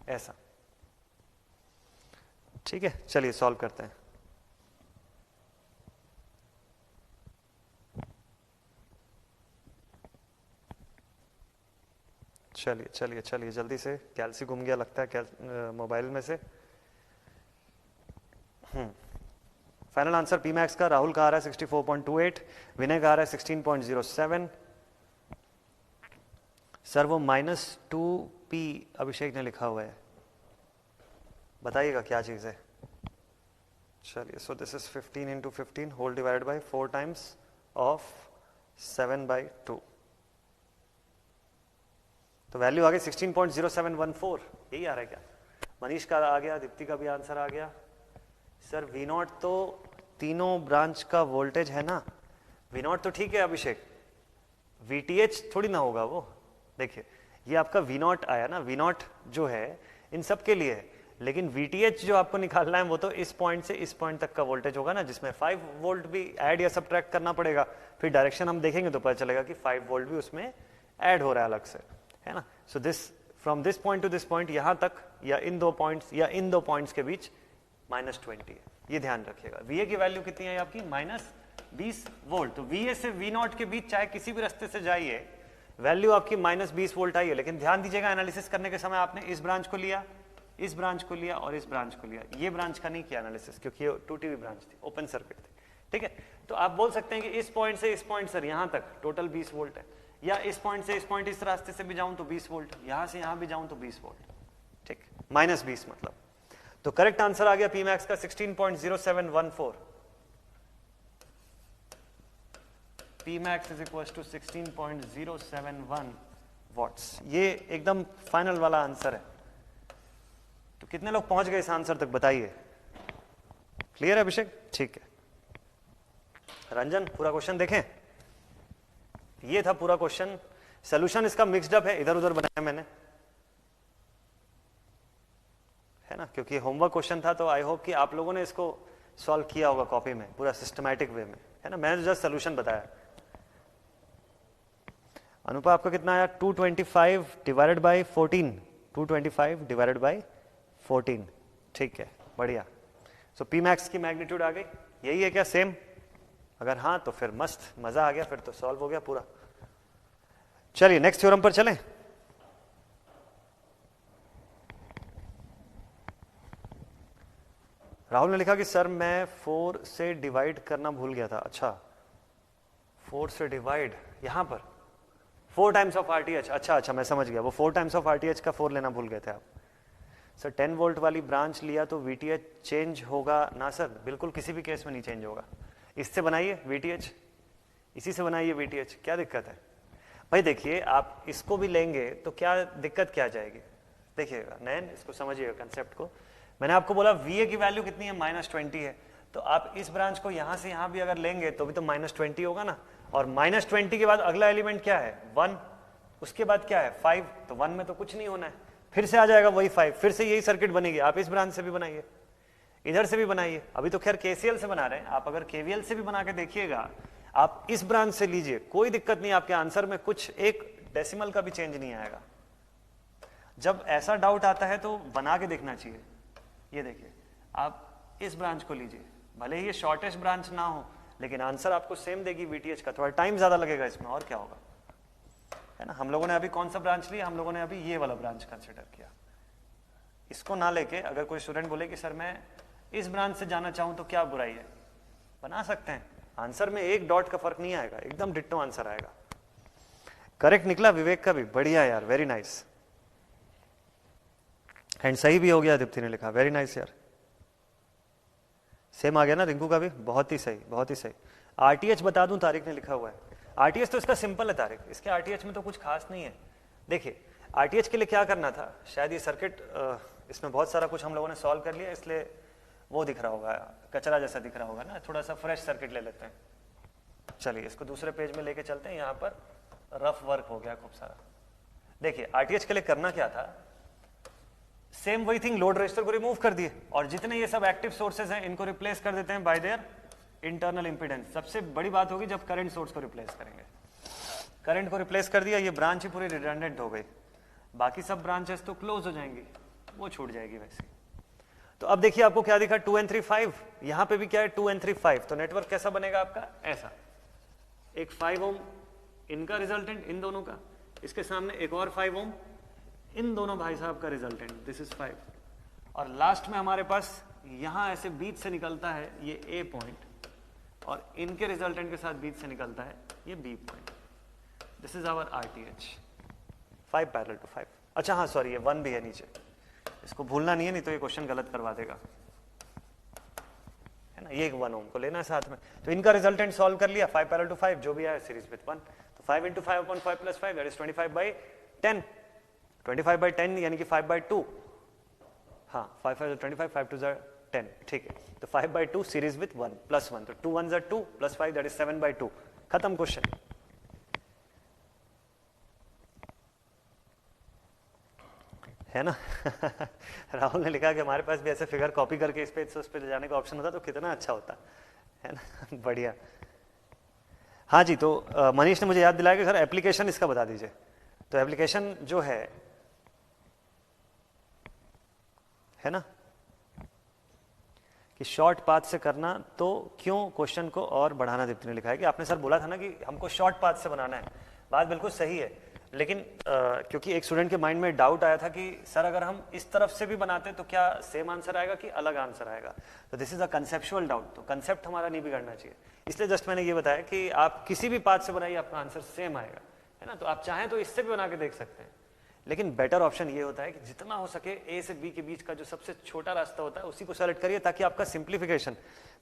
ऐसा, ठीक है। चलिए सॉल्व करते हैं। चलिए चलिए चलिए जल्दी से, कैल्सी घूम गया लगता है मोबाइल में से। फाइनल आंसर P मैक्स का राहुल का आ रहा है 64.28, विनय का आ रहा है 16.07। सर वो -2P अभिषेक ने लिखा हुआ है, बताइएगा क्या चीज है। चलिए, so this is 15 into 15 whole divided by 4 times of 7/2, तो वैल्यू आ गई 16.0714, यही आ रहा है क्या? मनीष का आ गया, दीप्ति का भी आंसर आ गया। सर V0 तो तीनों ब्रांच का वोल्टेज है ना, V0 तो ठीक है अभिषेक, VTH थोड़ी ना होगा वो। देखिए ये आपका V0 आया ना, V0 जो है इन सब के लिए है, लेकिन VTH जो आपको निकालना है वो तो इस पॉइंट से इस पॉइंट तक का वोल्टेज होगा ना, जिसमें 5 वोल्ट भी ऐड या सब्ट्रैक्ट करना पड़ेगा, फिर डायरेक्शन हम देखेंगे तो पता चलेगा कि 5 वोल्ट भी उसमें ऐड हो रहा है अलग से, है ना। So this from this point two this point, यहां तक या इन दो पॉइंट्स या इन दो पॉइंट्स के बीच -20 है, ये ध्यान रखिएगा। VA की वैल्यू कितनी है आपकी? -20 वोल्ट। तो VA से V0 के बीच चाहे किसी भी रास्ते से जाइए, वैल्यू आपकी -20 वोल्ट आई है। लेकिन ध्यान दीजिएगा, एनालिसिस करने के समय आपने इस ब्रांच को लिया, इस ब्रांच को लिया और इस ब्रांच को लिया, ये ब्रांच का नहीं किया एनालिसिस, क्योंकि ये टूटी हुई ब्रांच थी, ओपन सर्किट थी, ठीक है। तो आप बोल सकते हैं कि इस पॉइंट से इस पॉइंट सर यहां तक टोटल 20 वोल्ट है, या इस पॉइंट से इस पॉइंट इस रास्ते से भी जाऊं तो 20 वोल्ट, यहां से यहां भी जाऊं तो 20 वोल्ट, ठीक, -20 मतलब। तो करेक्ट आंसर आ गया Pmax का 16.0714। Pmax is equal to 16.071 watts. ये एकदम फाइनल वाला आंसर है। तो कितने लोग पहुंच गए इस आंसर तक बताइए? क्लियर है अभिषेक? ठीक है। रंजन, पूरा क्वेश्चन देखें। ये था पूरा क्वेश्चन। सोल्यूशन इसका मिक्स्ड अप है, इधर उधर बनाया मैंने, है ना, क्योंकि होमवर्क क्वेश्चन था। तो आई होप कि आप लोगों ने इसको सॉल्व किया होगा कॉपी में पूरा सिस्टमैटिक वे में, है ना। मैंने जस्ट सोल्यूशन बताया। अनुपा आपका कितना आया? 225 डिवाइडेड बाई 14, 225 डिवाइडेड बाई 14, ठीक है, बढ़िया। सो Pmax की मैग्नीट्यूड आ गई, यही है क्या सेम? अगर हाँ तो फिर मस्त, मजा आ गया, फिर तो सॉल्व हो गया पूरा। चलिए नेक्स्ट थ्योरम पर चलें। राहुल ने लिखा कि सर मैं 4 से डिवाइड करना भूल गया था। अच्छा, 4 से डिवाइड, यहां पर 4 टाइम्स ऑफ RTH। अच्छा, मैं समझ गया, वो 4 टाइम्स ऑफ RTH का 4 लेना भूल गए थे आप। सर 10 वोल्ट वाली ब्रांच लिया तो VTH चेंज होगा ना? सर बिल्कुल किसी भी केस में नहीं चेंज होगा। इससे बनाइए VTH, इसी से बनाइए VTH, क्या दिक्कत है भाई? देखिए आप इसको भी लेंगे तो क्या दिक्कत क्या जाएगी? देखिएगा नयन, इसको समझिएगा कंसेप्ट को। मैंने आपको बोला VA की वैल्यू कितनी है? -20 है। तो आप इस ब्रांच को यहां से यहां भी अगर लेंगे तो भी तो -20 होगा ना। और -20 के बाद अगला एलिमेंट क्या है? 1, उसके बाद क्या है? 5। तो 1 में तो कुछ नहीं होना है, फिर से आ जाएगा वही 5, फिर से यही सर्किट बनेगी। आप इस ब्रांच से भी बनाइए, इधर से भी बनाइए। अभी तो खैर KCL से बना रहे हैं, आप अगर KVL से भी बना के देखिएगा, आप इस ब्रांच से लीजिए, कोई दिक्कत नहीं, आपके आंसर में कुछ एक डेसिमल का भी चेंज नहीं आएगा। जब ऐसा डाउट आता है तो बना के देखना चाहिए। ये देखिए, आप इस ब्रांच को लीजिए, भले ही ये शॉर्टेस्ट ब्रांच ना हो, लेकिन आंसर आपको सेम देगी VTH का। थोड़ा टाइम ज्यादा लगेगा इसमें, और क्या होगा, है ना। हम लोगों ने अभी कौन सा ब्रांच लिया? हम लोगों ने अभी ये वाला ब्रांच कंसिडर किया। इसको ना लेके अगर कोई स्टूडेंट बोले कि सर मैं इस ब्रांच से जाना चाहूं तो क्या बुराई है? बना सकते हैं, आंसर में एक डॉट का फर्क नहीं आएगा, एकदम डिट्टो आंसर आएगा। करेक्ट निकला विवेक का भी, बढ़िया यार, वेरी नाइस। एंड सही भी हो गया, दीप्ति ने लिखा, वेरी नाइस यार। सेम आ गया ना रिंकू का भी, बहुत ही सही, बहुत ही सही। RTH बता दूं, तारिक ने लिखा हुआ है। RTH तो इसका सिंपल है तारिक, इसके RTH में तो कुछ खास नहीं है। देखिए RTH के लिए क्या करना था, शायद ये सर्किट इसमें बहुत सारा कुछ हम लोगों ने सॉल्व कर लिया, इसलिए वो दिख रहा होगा, कचरा जैसा दिख रहा होगा ना। थोड़ा सा फ्रेश सर्किट ले लेते हैं। चलिए इसको दूसरे पेज में लेके चलते हैं। यहाँ पर रफ वर्क हो गया खूब सारा। देखिए RTH के लिए करना क्या था, सेम वही थिंग, लोड रेजिस्टर को रिमूव कर दिए और जितने ये सब एक्टिव सोर्सेज हैं इनको रिप्लेस कर देते हैं बाय देयर इंटरनल इंपीडेंस। सबसे बड़ी बात होगी जब करंट सोर्स को रिप्लेस करेंगे। करंट को रिप्लेस कर दिया, ये ब्रांच ही पूरी रिडंडेंट हो गई, बाकी सब ब्रांचेस तो क्लोज हो जाएंगी, वो छूट जाएगी वैसे। तो अब देखिए आपको क्या दिखा, 2 and 3 5, यहां पे भी क्या है 2 and 3 5। तो नेटवर्क कैसा बनेगा आपका? ऐसा, एक 5 ओम इनका रिजल्टेंट, इन दोनों का, इसके सामने एक और 5 ओम इन दोनों भाई साहब का रिजल्टेंट, दिस इज 5। और लास्ट में हमारे पास यहां ऐसे बीच से निकलता है ये A पॉइंट और इनके रिजल्टेंट के साथ बीच से निकलता है ये B point. This is our RTH, 5 parallel to 5। अच्छा हाँ सॉरी, ये 1 भी है नीचे, इसको भूलना नहीं है, नहीं तो ये क्वेश्चन गलत करवा देगा, है ना। ये एक 1 ओम को लेना है साथ में। तो इनका रिजल्टेंट सॉल्व कर लिया, 5 पैरेलल टू 5 जो भी आया सीरीज विद 1। तो 5 into 5 upon 5 plus 5 that is 25/10, 25/10 यानी कि 5/2। हाँ 5 5 25, 5 2 10, ठीक है। तो 5/2 सीरीज विद 1 प्लस 1, तो 2 1 2 प्लस 5 दैट इज 7/2। खत्म क्वेश्चन। है ना। राहुल ने लिखा कि हमारे पास भी ऐसे फिगर कॉपी करके इस पे ले जाने का ऑप्शन होता तो कितना अच्छा होता, है ना। बढ़िया। हाँ जी, तो मनीष ने मुझे याद दिलाया कि सर एप्लीकेशन इसका बता दीजिए। तो एप्लीकेशन जो है ना, कि शॉर्ट पाथ से करना, तो क्यों क्वेश्चन को और बढ़ाना। दीप्ति ने लिखा है कि आपने सर बोला था ना कि हमको शॉर्ट पाथ से बनाना है, बात बिल्कुल सही है, लेकिन क्योंकि एक स्टूडेंट के माइंड में डाउट आया था कि सर अगर हम इस तरफ से भी बनाते तो क्या सेम आंसर आएगा कि अलग आंसर आएगा। तो this is a conceptual doubt, तो कंसेप्ट हमारा नहीं बिगड़ना चाहिए, इसलिए जस्ट मैंने ये बताया कि आप किसी भी पाथ से बनाइए आपका आंसर सेम आएगा, है ना। तो आप चाहें तो इससे भी बना के देख सकते हैं, लेकिन बेटर ऑप्शन ये होता है कि जितना हो सके ए से बी के बीच का जो सबसे छोटा रास्ता होता है उसी को सेलेक्ट करिए, ताकि आपका सिंप्लीफिकेशन,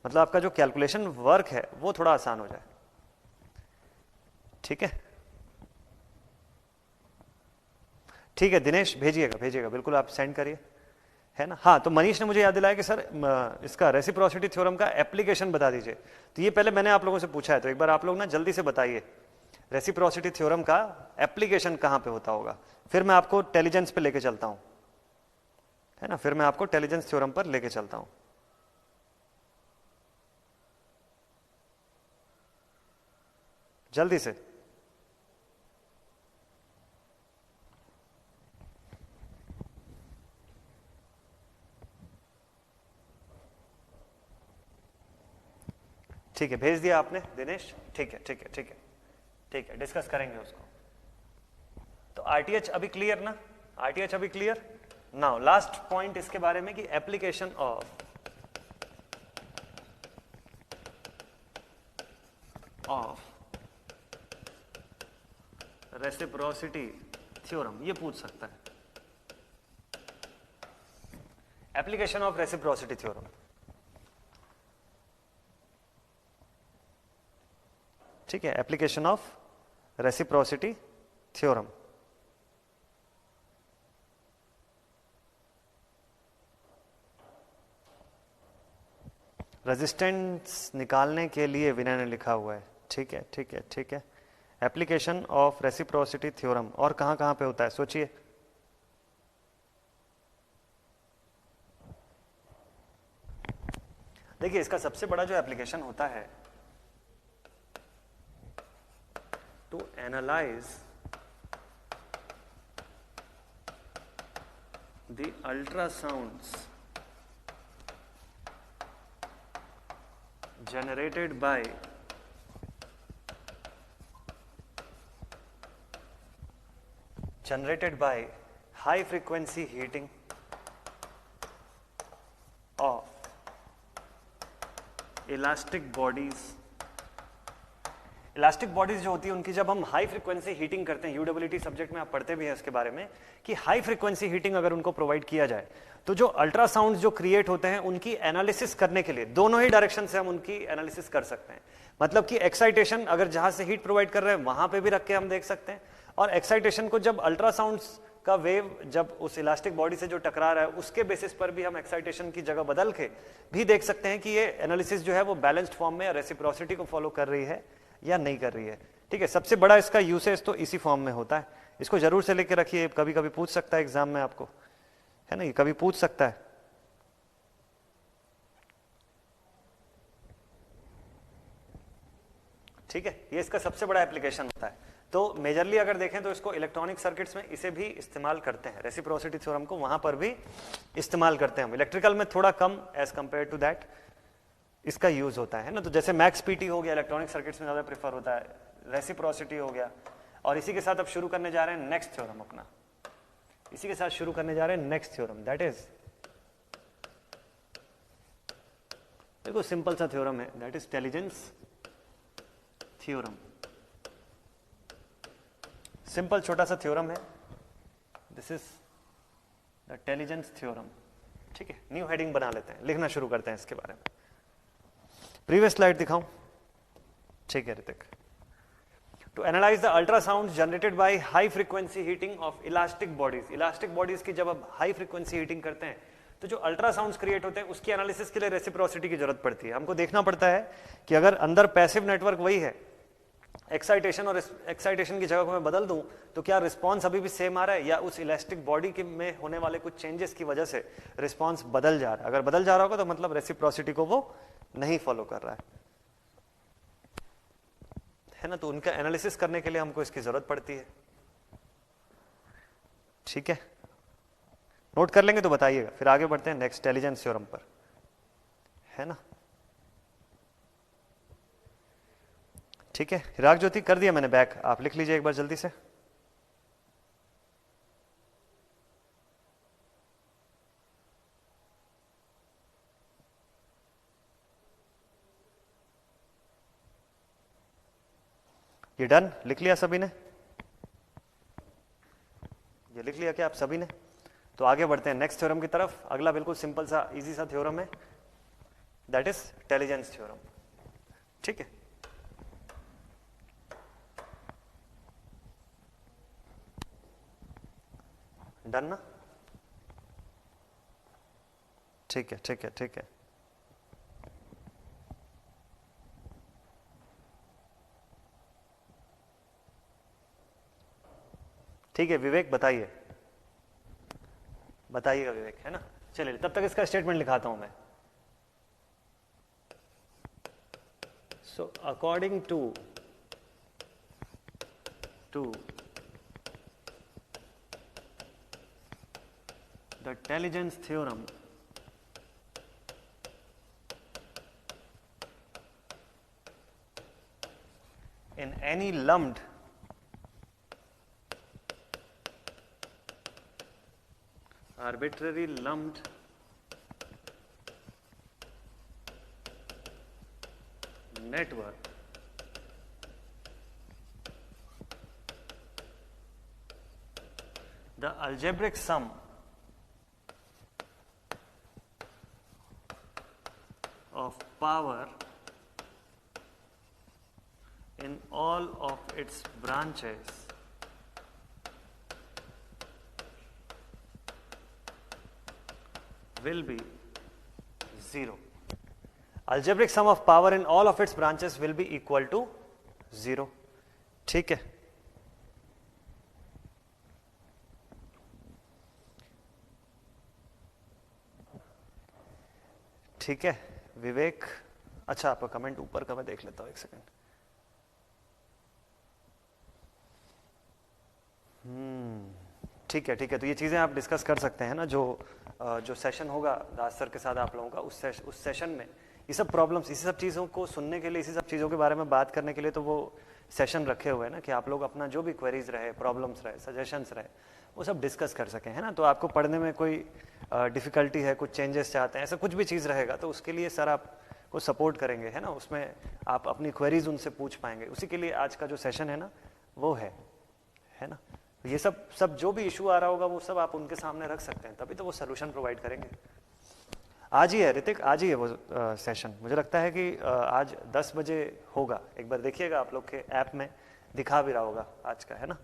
मतलब आपका जो कैलकुलेशन वर्क है वो थोड़ा आसान हो जाए। ठीक है, ठीक है दिनेश, भेजिएगा बिल्कुल, आप सेंड करिए, है ना। हाँ, तो मनीष ने मुझे याद दिलाया कि सर इसका रेसिप्रोसिटी थ्योरम का एप्लीकेशन बता दीजिए। तो ये पहले मैंने आप लोगों से पूछा है, तो एक बार आप लोग ना जल्दी से बताइए रेसिप्रोसिटी थ्योरम का एप्लीकेशन कहां पे होता होगा। फिर मैं आपको टेलिजेंस पे लेके चलता हूं, है ना, फिर मैं आपको टेलिजेंस थ्योरम पर लेके चलता हूं। जल्दी से। ठीक है, भेज दिया आपने दिनेश। ठीक है, डिस्कस करेंगे उसको। तो आरटीएच अभी क्लियर ना, आरटीएच अभी क्लियर। नाउ लास्ट पॉइंट इसके बारे में कि एप्लीकेशन ऑफ रेसिप्रोसिटी थ्योरम, ये पूछ सकता है एप्लीकेशन ऑफ रेसिप्रोसिटी थ्योरम। ठीक है, application of reciprocity theorem. Resistance निकालने के लिए विनय ने लिखा हुआ है। ठीक है, एप्लीकेशन ऑफ रेसिप्रोसिटी थ्योरम, और कहां कहां पे होता है सोचिए। देखिए, इसका सबसे बड़ा जो एप्लीकेशन होता है, to analyze the ultrasounds generated by high frequency heating of elastic bodies। Elastic bodies जो होती है उनकी जब हम हाई फ्रीक्वेंसी हीटिंग करते हैं, यूडब्ल्यूटी सब्जेक्ट में आप पढ़ते भी हैं इसके बारे में, कि हाई फ्रीक्वेंसी हीटिंग अगर उनको प्रोवाइड किया जाए तो जो अल्ट्रासाउंड जो क्रिएट होते हैं उनकी एनालिसिस करने के लिए दोनों ही डायरेक्शन से हम उनकी एनालिसिस कर सकते हैं। मतलब कि एक्साइटेशन अगर जहां से हीट प्रोवाइड कर रहे हैं वहां पे भी रख के हम देख सकते हैं, और एक्साइटेशन को जब अल्ट्रासाउंड का वेव जब उस इलास्टिक बॉडी से जो टकरा रहा है उसके बेसिस पर भी हम एक्साइटेशन की जगह बदल के भी देख सकते हैं कि ये एनालिसिस जो है वो बैलेंस्ड फॉर्म में रेसिप्रोसिटी को फॉलो कर रही है या नहीं कर रही है। ठीक है, सबसे बड़ा इसका यूसेज तो इसी फॉर्म में होता है, इसको जरूर से लेके रखिए, कभी कभी पूछ सकता है एग्जाम में आपको, है ना, ये कभी पूछ सकता है। ठीक है, ये इसका सबसे बड़ा एप्लीकेशन होता है। तो मेजरली अगर देखें तो इसको इलेक्ट्रॉनिक सर्किट्स में इसे भी इस्तेमाल करते हैं, रेसिप्रोसिटी थ्योरम को वहां पर भी इस्तेमाल करते हैं। इलेक्ट्रिकल में थोड़ा कम एज कंपेयर टू दैट इसका यूज होता है ना। तो जैसे मैक्स पीटी हो गया, इलेक्ट्रॉनिक सर्किट्स में ज्यादा प्रेफर होता है, रेसिप्रोसिटी हो गया। और इसी के साथ अब शुरू करने जा रहे हैं नेक्स्ट थ्योरम अपना, इसी के साथ शुरू करने जा रहे हैं नेक्स्ट थ्योरम, दैट इज, देखो सिंपल सा थ्योरम है, दैट इज टेलिजेंस थ्योरम। सिंपल छोटा सा थ्योरम है, दिस इज द टेलिजेंस थ्योरम। ठीक है, न्यू हेडिंग बना लेते हैं, लिखना शुरू करते हैं इसके बारे में। प्रीवियस स्लाइड दिखाऊं? ठीक है Hrithik. To analyse the ultrasound generated by high frequency heating of elastic bodies, elastic bodies की जब आप हाई फ्रीक्वेंसी हीटिंग करते हैं तो जो अल्ट्रासाउंड्स क्रिएट होते हैं उसकी एनालिसिस के लिए रेसिप्रोसिटी की जरूरत पड़ती है। हमको देखना पड़ता है कि अगर अंदर पैसिव नेटवर्क वही है एक्साइटेशन और एक्साइटेशन की जगह को मैं बदल दूं तो क्या रिस्पॉन्स अभी भी सेम आ रहा है, या उस इलास्टिक बॉडी के में होने वाले कुछ चेंजेस की वजह से रिस्पॉन्स बदल जा रहा है? अगर बदल जा रहा होगा तो मतलब रेसिप्रोसिटी को वो नहीं फॉलो कर रहा है ना। तो उनका एनालिसिस करने के लिए हमको इसकी जरूरत पड़ती है। ठीक है, नोट कर लेंगे तो बताइएगा, फिर आगे बढ़ते हैं नेक्स्ट इंटेलिजेंस थ्योरम पर, है ना। ठीक है, हिराग ज्योति कर दिया मैंने बैक, आप लिख लीजिए एक बार जल्दी से। ये डन, लिख लिया सभी ने? ये लिख लिया क्या आप सभी ने? तो आगे बढ़ते हैं नेक्स्ट थ्योरम की तरफ। अगला बिल्कुल सिंपल सा इजी सा थ्योरम है, दैट इज इंटेलिजेंस थ्योरम। ठीक है, डन ना? ठीक है ठीक है ठीक है। ठीक है विवेक बताइए, बताइएगा विवेक, है ना। चलिए तब तक इसका स्टेटमेंट लिखाता हूं मैं। So according to the intelligence theorem, in any lumped arbitrary lumped network, the algebraic sum of power in all of its branches will be 0. Algebraic sum of power in all of its branches will be equal to 0. ठीक है, ठीक है विवेक। अच्छा आपका comment ऊपर का मैं देख लेता हूं, एक सेकंड। ठीक है ठीक है, तो ये चीजें आप डिस्कस कर सकते हैं ना, जो सेशन होगा दास सर के साथ आप लोगों का, उस सेशन में ये सब प्रॉब्लम्स, इसी सब चीज़ों को सुनने के लिए, इसी सब चीज़ों के बारे में बात करने के लिए तो वो सेशन रखे हुए हैं ना, कि आप लोग अपना जो भी क्वेरीज रहे, प्रॉब्लम्स रहे, सजेशंस रहे, वो सब डिस्कस कर सकें, है ना। तो आपको पढ़ने में कोई डिफ़िकल्टी है, कुछ चेंजेस चाहते हैं, ऐसा कुछ भी चीज़ रहेगा तो उसके लिए सर आपको सपोर्ट करेंगे, है ना। उसमें आप अपनी क्वेरीज उनसे पूछ पाएंगे, उसी के लिए आज का जो सेशन है ना वो है ना। ये सब जो भी इशू आ रहा होगा वो सब आप उनके सामने रख सकते हैं, तभी तो वो सोल्यूशन प्रोवाइड करेंगे। आज ही है ऋतिक, आज ही है वो सेशन, मुझे लगता है कि आज 10 बजे होगा। एक बार देखिएगा, आप लोग के ऐप में दिखा भी रहा होगा आज का, है ना।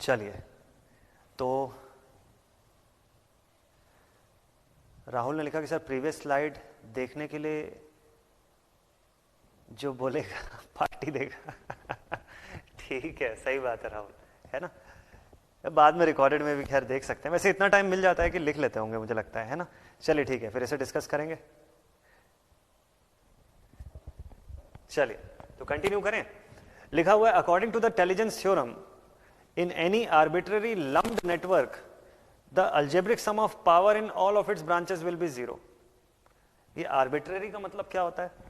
चलिए, तो राहुल ने लिखा कि सर प्रीवियस स्लाइड देखने के लिए जो बोलेगा पार्टी देगा। ठीक है, सही बात है राहुल, है ना। बाद में रिकॉर्डेड में भी खैर देख सकते हैं, वैसे इतना टाइम मिल जाता है कि लिख लेते होंगे मुझे लगता है ना। चलिए ठीक है, फिर इसे डिस्कस करेंगे। चलिए तो कंटिन्यू करें। लिखा हुआ है according to the intelligence theorem in any arbitrary lumped network the algebraic sum of power in all of its branches will be 0। ये आर्बिट्ररी का मतलब क्या होता है?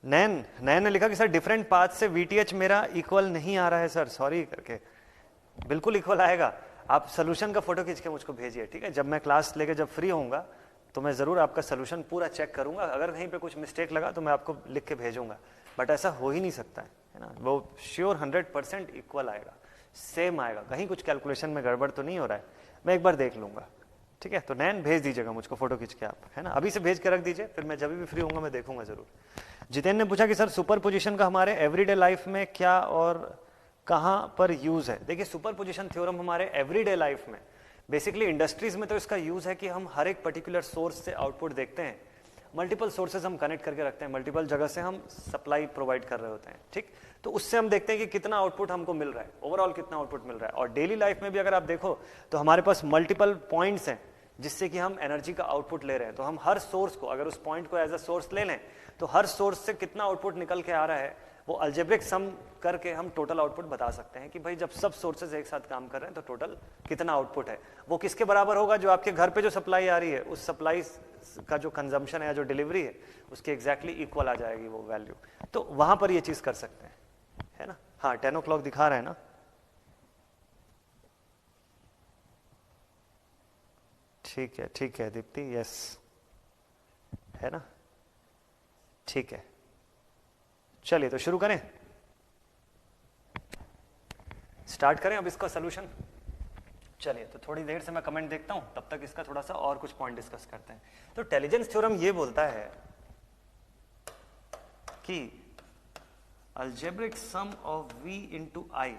नैन ने लिखा कि सर डिफरेंट पाथ से वीटीएच मेरा इक्वल नहीं आ रहा है सर, सॉरी करके। बिल्कुल इक्वल आएगा, आप सोल्यूशन का फोटो खींच के मुझको भेजिए, ठीक है। जब मैं क्लास लेके जब फ्री होऊंगा तो मैं जरूर आपका सोल्यूशन पूरा चेक करूंगा, अगर कहीं पे कुछ मिस्टेक लगा तो मैं आपको लिख के भेजूंगा, बट ऐसा हो ही नहीं सकता है ना। वो श्योर 100% इक्वल आएगा, सेम आएगा, कहीं कुछ कैलकुलेशन में गड़बड़ तो नहीं हो रहा है। मैं एक बार देख लूंगा, ठीक है। तो नैन भेज दीजिएगा मुझको फोटो खींच के आप, है ना, अभी से भेज के रख दीजिए, फिर मैं जब भी फ्री होऊंगा मैं देखूंगा जरूर। जितेंद्र ने पूछा कि सर सुपर पोजिशन का हमारे एवरीडे लाइफ में क्या और कहां पर यूज है? देखिए सुपर पोजिशन थ्योरम हमारे एवरीडे लाइफ में बेसिकली इंडस्ट्रीज में तो इसका यूज है कि हम हर एक पर्टिकुलर सोर्स से आउटपुट देखते हैं, मल्टीपल सोर्सेज हम कनेक्ट करके रखते हैं, मल्टीपल जगह से हम सप्लाई प्रोवाइड कर रहे होते हैं, ठीक। तो उससे हम देखते हैं कि कितना आउटपुट हमको मिल रहा है, ओवरऑल कितना आउटपुट मिल रहा है। और डेली लाइफ में भी अगर आप देखो तो हमारे पास मल्टीपल पॉइंट्स हैं जिससे कि हम एनर्जी का आउटपुट ले रहे हैं। तो हम हर सोर्स को, अगर उस पॉइंट को एज अ सोर्स ले लें, तो हर सोर्स से कितना आउटपुट निकल के आ रहा है वो अल्जेब्रिक सम करके हम टोटल आउटपुट बता सकते हैं कि भाई जब सब सोर्सेज एक साथ काम कर रहे हैं तो टोटल कितना आउटपुट है। वो किसके बराबर होगा? जो आपके घर पे जो सप्लाई आ रही है उस सप्लाई का जो कंजम्पशन है या जो डिलीवरी है उसके एग्जैक्टली इक्वल आ जाएगी वो वैल्यू। तो वहां पर ये चीज कर सकते हैं, है ना। हाँ 10 o'clock दिखा रहा है ना, ठीक है दीप्ति, यस है ना, ठीक है। चलिए तो शुरू करें, स्टार्ट करें अब इसका सॉल्यूशन। चलिए तो थोड़ी देर से मैं कमेंट देखता हूं, तब तक इसका थोड़ा सा और कुछ पॉइंट डिस्कस करते हैं। तो इंटेलिजेंस थ्योरम ये बोलता है कि algebraic sum of v into I,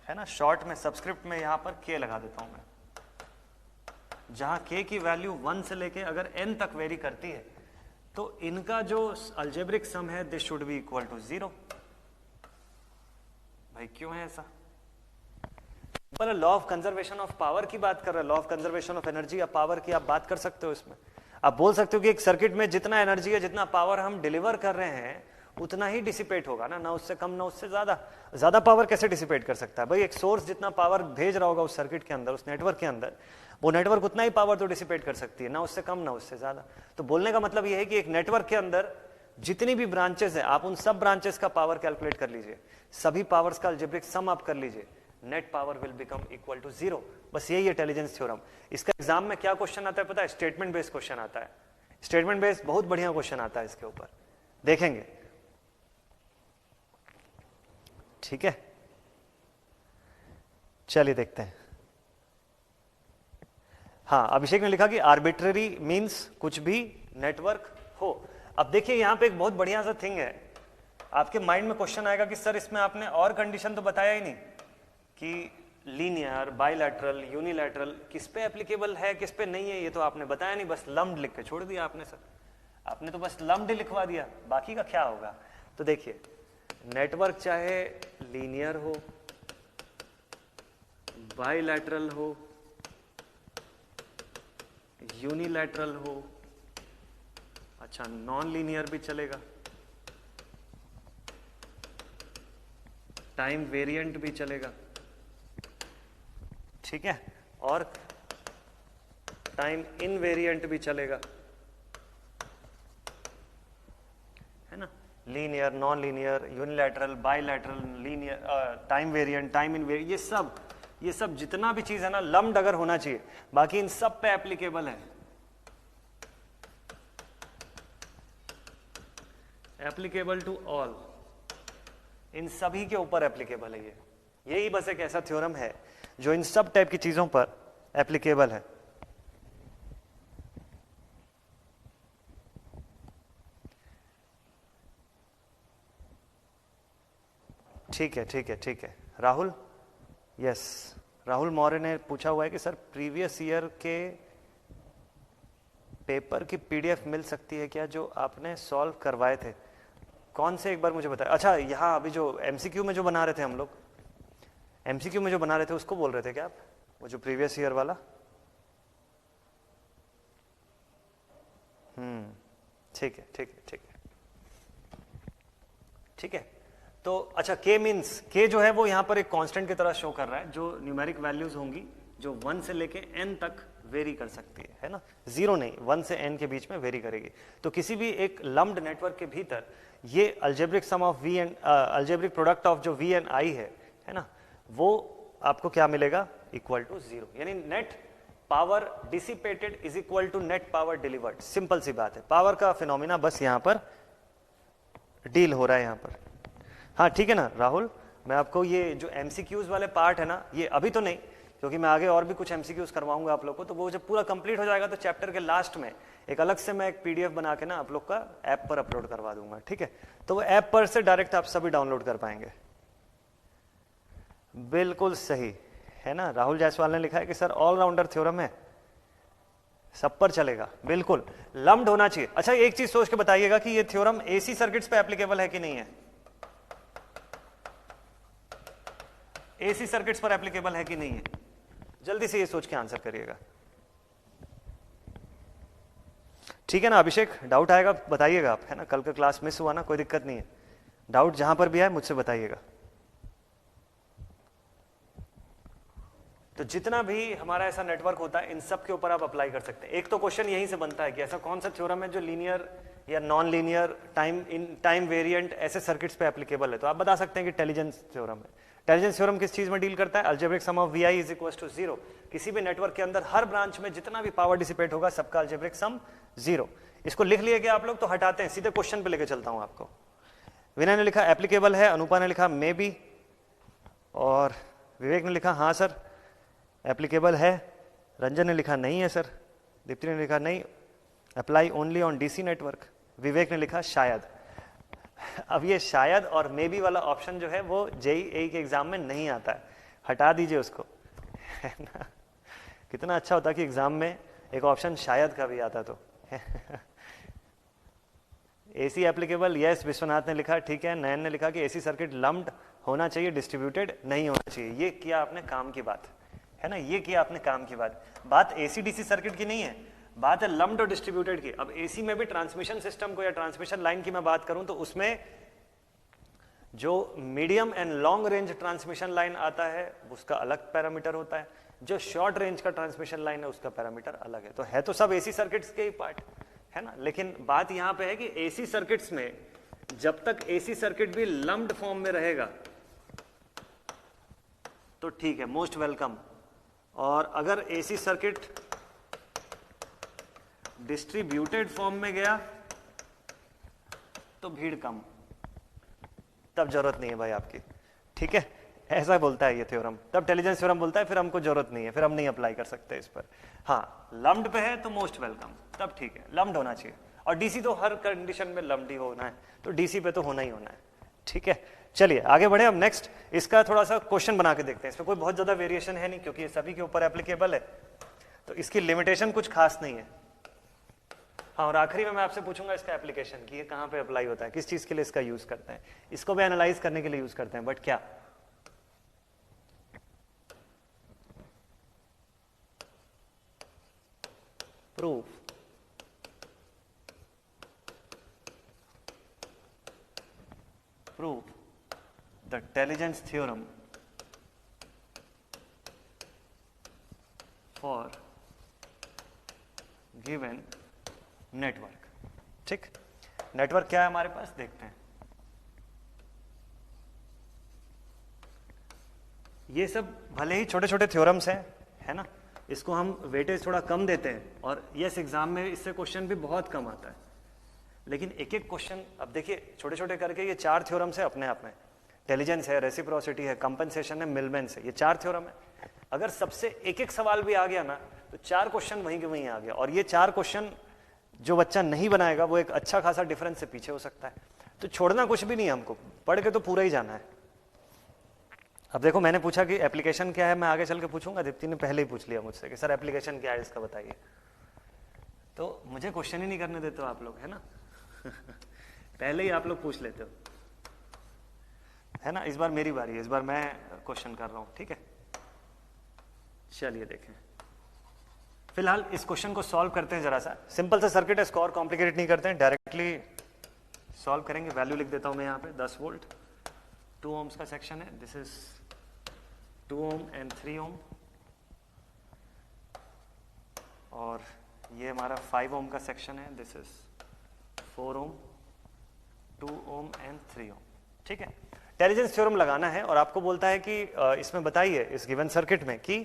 है ना, शॉर्ट में सबस्क्रिप्ट में यहां पर k लगा देता हूं मैं, जहां k की वैल्यू 1 से लेके अगर n तक वेरी करती है तो इनका जो अलजेब्रिक सम है this should be equal to 0। भाई क्यों है ऐसा? पर law of conservation of power की बात कर रहे हैं, law of conservation of energy या पावर की आप बात कर सकते हो इसमें। आप बोल सकते हो कि एक सर्किट में जितना एनर्जी है, जितना पावर हम डिलीवर कर रहे हैं उतना ही डिसिपेट होगा ना उससे कम ना उससे ज्यादा। ज्यादा पावर कैसे डिसिपेट कर सकता है भाई? एक सोर्स जितना पावर भेज रहा होगा उस सर्किट के अंदर, उस नेटवर्क के अंदर, वो नेटवर्क उतना ही पावर तो डिसिपेट कर सकती है, ना उससे कम ना उससे ज्यादा। तो बोलने का मतलब ये है कि एक नेटवर्क के अंदर जितनी भी ब्रांचेस है, आप उन सब ब्रांचेस का पावर कैलकुलेट कर लीजिए, सभी पावर्स का अलजेब्रिक सम आप कर लीजिए, net power will become equal to 0। बस यही है इंटेलिजेंस थ्योरम। इसका एग्जाम में क्या क्वेश्चन आता है पता है? स्टेटमेंट बेस्ड क्वेश्चन आता है। स्टेटमेंट बेस्ड बहुत बढ़िया क्वेश्चन आता है इसके ऊपर, देखेंगे, ठीक है। चलिए देखते हैं। हाँ अभिषेक ने लिखा कि आर्बिट्ररी मींस कुछ भी नेटवर्क हो। अब देखिए यहां पे एक बहुत बढ़िया सा थिंग है, आपके माइंड में क्वेश्चन आएगा कि सर इसमें आपने और कंडीशन तो बताया ही नहीं कि लीनियर, बाइलैटरल, यूनिलैटरल किस पे एप्लीकेबल है किस पे नहीं है, ये तो आपने बताया नहीं, बस लम्ड लिख के छोड़ दिया आपने। सर आपने तो बस लम्ड लिखवा दिया, बाकी का क्या होगा? तो देखिए नेटवर्क चाहे लीनियर हो, बाइलैटरल हो, यूनिलैटरल हो, अच्छा नॉन लीनियर भी चलेगा, टाइम वेरिएंट भी चलेगा, ठीक है, और टाइम इनवेरिएंट भी चलेगा, है ना। Linear, non linear, unilateral, bilateral, linear, time variant, time invariant, ये सब जितना भी चीज है ना लम्ड अगर होना चाहिए, बाकी इन सब पे एप्लीकेबल है, एप्लीकेबल टू ऑल, इन सभी के ऊपर एप्लीकेबल है ये। यही बस एक ऐसा थ्योरम है जो इन सब टाइप की चीजों पर एप्लीकेबल है। ठीक है राहुल, यस राहुल मौर्य ने पूछा हुआ है कि सर प्रीवियस ईयर के पेपर की पीडीएफ मिल सकती है क्या जो आपने सॉल्व करवाए थे? कौन से एक बार मुझे बताया। अच्छा यहाँ अभी जो एमसीक्यू में जो बना रहे थे हम लोग, एमसीक्यू में जो बना रहे थे उसको बोल रहे थे क्या आप? वो जो प्रीवियस ईयर वाला? ठीक है। तो अच्छा के मीन्स, के जो है वो यहाँ पर एक कांस्टेंट की तरह शो कर रहा है, जो न्यूमेरिक वैल्यूज होंगी जो 1 से लेके n तक वेरी कर सकती है ना, 0 नहीं, 1 से n के बीच में वेरी करेगी। तो किसी भी एक लम्ड नेटवर्क के भीतर ये algebraic sum of v and algebraic product of जो v एंड i है ना, वो आपको क्या मिलेगा? इक्वल टू 0, यानी net power dissipated is equal to net power delivered. Simple सी बात है, पावर का फिनोमिना बस यहां पर डील हो रहा है यहां पर। हाँ ठीक है ना राहुल, मैं आपको ये जो एमसीक्यूज वाले पार्ट है ना, ये अभी तो नहीं, क्योंकि मैं आगे और भी कुछ एमसीक्यूज करवाऊंगा आप लोग को, तो वो जब पूरा कंप्लीट हो जाएगा तो चैप्टर के लास्ट में एक अलग से मैं एक पीडीएफ बना के ना आप लोग का ऐप पर अपलोड करवा दूंगा, ठीक है। तो वो ऐप पर से डायरेक्ट आप सभी डाउनलोड कर पाएंगे। बिल्कुल सही है ना। राहुल जायसवाल ने लिखा है कि सर ऑलराउंडर थ्योरम है, सब पर चलेगा, बिल्कुल लम्प्ड होना चाहिए। अच्छा एक चीज सोच के बताइएगा कि ये थ्योरम एसी सर्किट्स पे एप्लीकेबल है कि नहीं है, एसी सर्किट्स पर एप्लीकेबल है कि नहीं है, जल्दी से ये सोच के आंसर करिएगा। ठीक है ना अभिषेक, डाउट आएगा बताइएगा आप, है ना। कल का क्लास मिस हुआ ना, कोई दिक्कत नहीं है, डाउट जहां पर भी आए मुझसे बताइएगा। तो जितना भी हमारा ऐसा नेटवर्क होता है इन सब के ऊपर आप अप्लाई कर सकते हैं। एक तो क्वेश्चन यहीं से बनता है कि ऐसा कौन सा थ्योरम है जो लीनियर या नॉन लीनियर टाइम वेरिएंट ऐसे सर्किट्स पे एप्लीकेबल है। तो आप बता सकते हैं कि टेलिजेंस थ्योरम है। टेलिजेंस थ्योरम किस चीज में डील करता है, algebraic sum of VI is equal to 0। किसी भी नेटवर्क के अंदर हर ब्रांच में जितना भी पावर डिसिपेट होगा सबका अलजेब्रिक सम 0। इसको लिख लिए कि आप लोग, तो हटाते हैं, सीधे क्वेश्चन पे लेके चलता हूं आपको। विनय ने लिखा एप्लीकेबल है, अनुपा ने लिखा मे बी, और विवेक ने लिखा हाँ सर एप्लीकेबल है, रंजन ने लिखा नहीं है सर, दीप्ति ने लिखा नहीं apply only on DC network, Vivek ने लिखा शायद। अब ये शायद और मे बी वाला ऑप्शन जो है वो JEE के एग्जाम में नहीं आता है, हटा दीजिए उसको, है ना। कितना अच्छा होता कि एग्जाम में एक ऑप्शन शायद का भी आता तो। एसी एप्लीकेबल यस, विश्वनाथ ने लिखा ठीक है। नयन ने लिखा कि एसी सर्किट लम्प्ड होना चाहिए, डिस्ट्रीब्यूटेड नहीं होना चाहिए। ये किया आपने काम की बात, है ना, ये किया आपने काम की बात एसी डीसी सर्किट की नहीं है, बात है लम्प्ड और डिस्ट्रीब्यूटेड की। अब एसी में भी ट्रांसमिशन सिस्टम को या ट्रांसमिशन लाइन की मैं बात करूं तो उसमें जो medium and long range transmission line आता है उसका अलग पैरामीटर होता है, जो शॉर्ट रेंज का ट्रांसमिशन लाइन है उसका पैरामीटर अलग है तो सब एसी सर्किट्स के ही पार्ट, है ना। लेकिन बात यहां पे है कि एसी सर्किट्स में जब तक एसी सर्किट भी लम्प्ड फॉर्म में रहेगा तो ठीक है, मोस्ट वेलकम। और अगर एसी सर्किट डिस्ट्रीब्यूटेड फॉर्म में गया तो भीड़ कम, तब जरूरत नहीं है भाई आपकी, ठीक है। ऐसा बोलता है ये थ्योरम, तब टेलिजेंस थ्योरम बोलता है फिर हमको जरूरत नहीं है, फिर हम नहीं अप्लाई कर सकते इस पर। हाँ लम्प्ड पे है तो मोस्ट वेलकम, तब ठीक है, लम्प्ड होना चाहिए। और डीसी तो हर कंडीशन में लम्प्ड ही होना है, तो डीसी पे तो होना ही होना है, ठीक है। चलिए आगे बढ़े। अब नेक्स्ट इसका थोड़ा सा क्वेश्चन बना के देखते हैं। इसमें कोई बहुत ज्यादा वेरिएशन है नहीं क्योंकि ये सभी के ऊपर एप्लीकेबल है, तो इसकी लिमिटेशन कुछ खास नहीं है। हाँ, और आखिरी में मैं आपसे पूछूंगा इसका एप्लीकेशन कि ये कहाँ पे अप्लाई होता है, किस चीज के लिए इसका यूज करते हैं। इसको भी एनालाइज करने के लिए यूज करते हैं, बट क्या proof the Telligence theorem for given network। ठीक, नेटवर्क क्या है हमारे पास, देखते हैं। ये सब भले ही छोटे छोटे थ्योरम्स हैं, है ना, इसको हम वेटेज थोड़ा कम देते हैं, और यस एग्जाम में इससे क्वेश्चन भी बहुत कम आता है, लेकिन एक एक क्वेश्चन अब देखिए छोटे छोटे करके ये 4 थ्योरम्स है अपने आप में। इंटेलिजेंस है, रेसिप्रोसिटी है, कंपनसेशन है, मिलमेंस है, ये 4 थ्योरम है। अगर सबसे एक एक सवाल भी आ गया ना तो 4 क्वेश्चन वहीं के वहीं आ गया, और ये 4 क्वेश्चन जो बच्चा नहीं बनाएगा वो एक अच्छा खासा डिफरेंस से पीछे हो सकता है। तो छोड़ना कुछ भी नहीं है, हमको पढ़ के तो पूरा ही जाना है। अब देखो मैंने पूछा कि एप्लीकेशन क्या है, मैं आगे चल के पूछूंगा, दीप्ति ने पहले ही पूछ लिया मुझसे कि सर एप्लीकेशन क्या है इसका बताइए, तो मुझे क्वेश्चन ही नहीं करने देते हो आप लोग, है ना। पहले ही आप लोग पूछ लेते हो, है ना। इस बार मेरी बारी है, इस बार मैं क्वेश्चन कर रहा हूं, ठीक है। चलिए देखें, फिलहाल इस क्वेश्चन को सॉल्व करते हैं। जरा सा सिंपल सा सर्किट है, स्कोर कॉम्प्लिकेटेड नहीं करते हैं, डायरेक्टली सॉल्व करेंगे। वैल्यू लिख देता हूं मैं यहाँ पे 10 वोल्ट, 2 ohms का सेक्शन है, this is 2 ohm and 3 ohm, और ये हमारा 5 ohm का सेक्शन है, this is 4 ohm, 2 ohm and 3 ohm, ठीक है। टेलिजेंस थ्योरम लगाना है और आपको बोलता है कि इसमें बताइए इस गिवन सर्किट में कि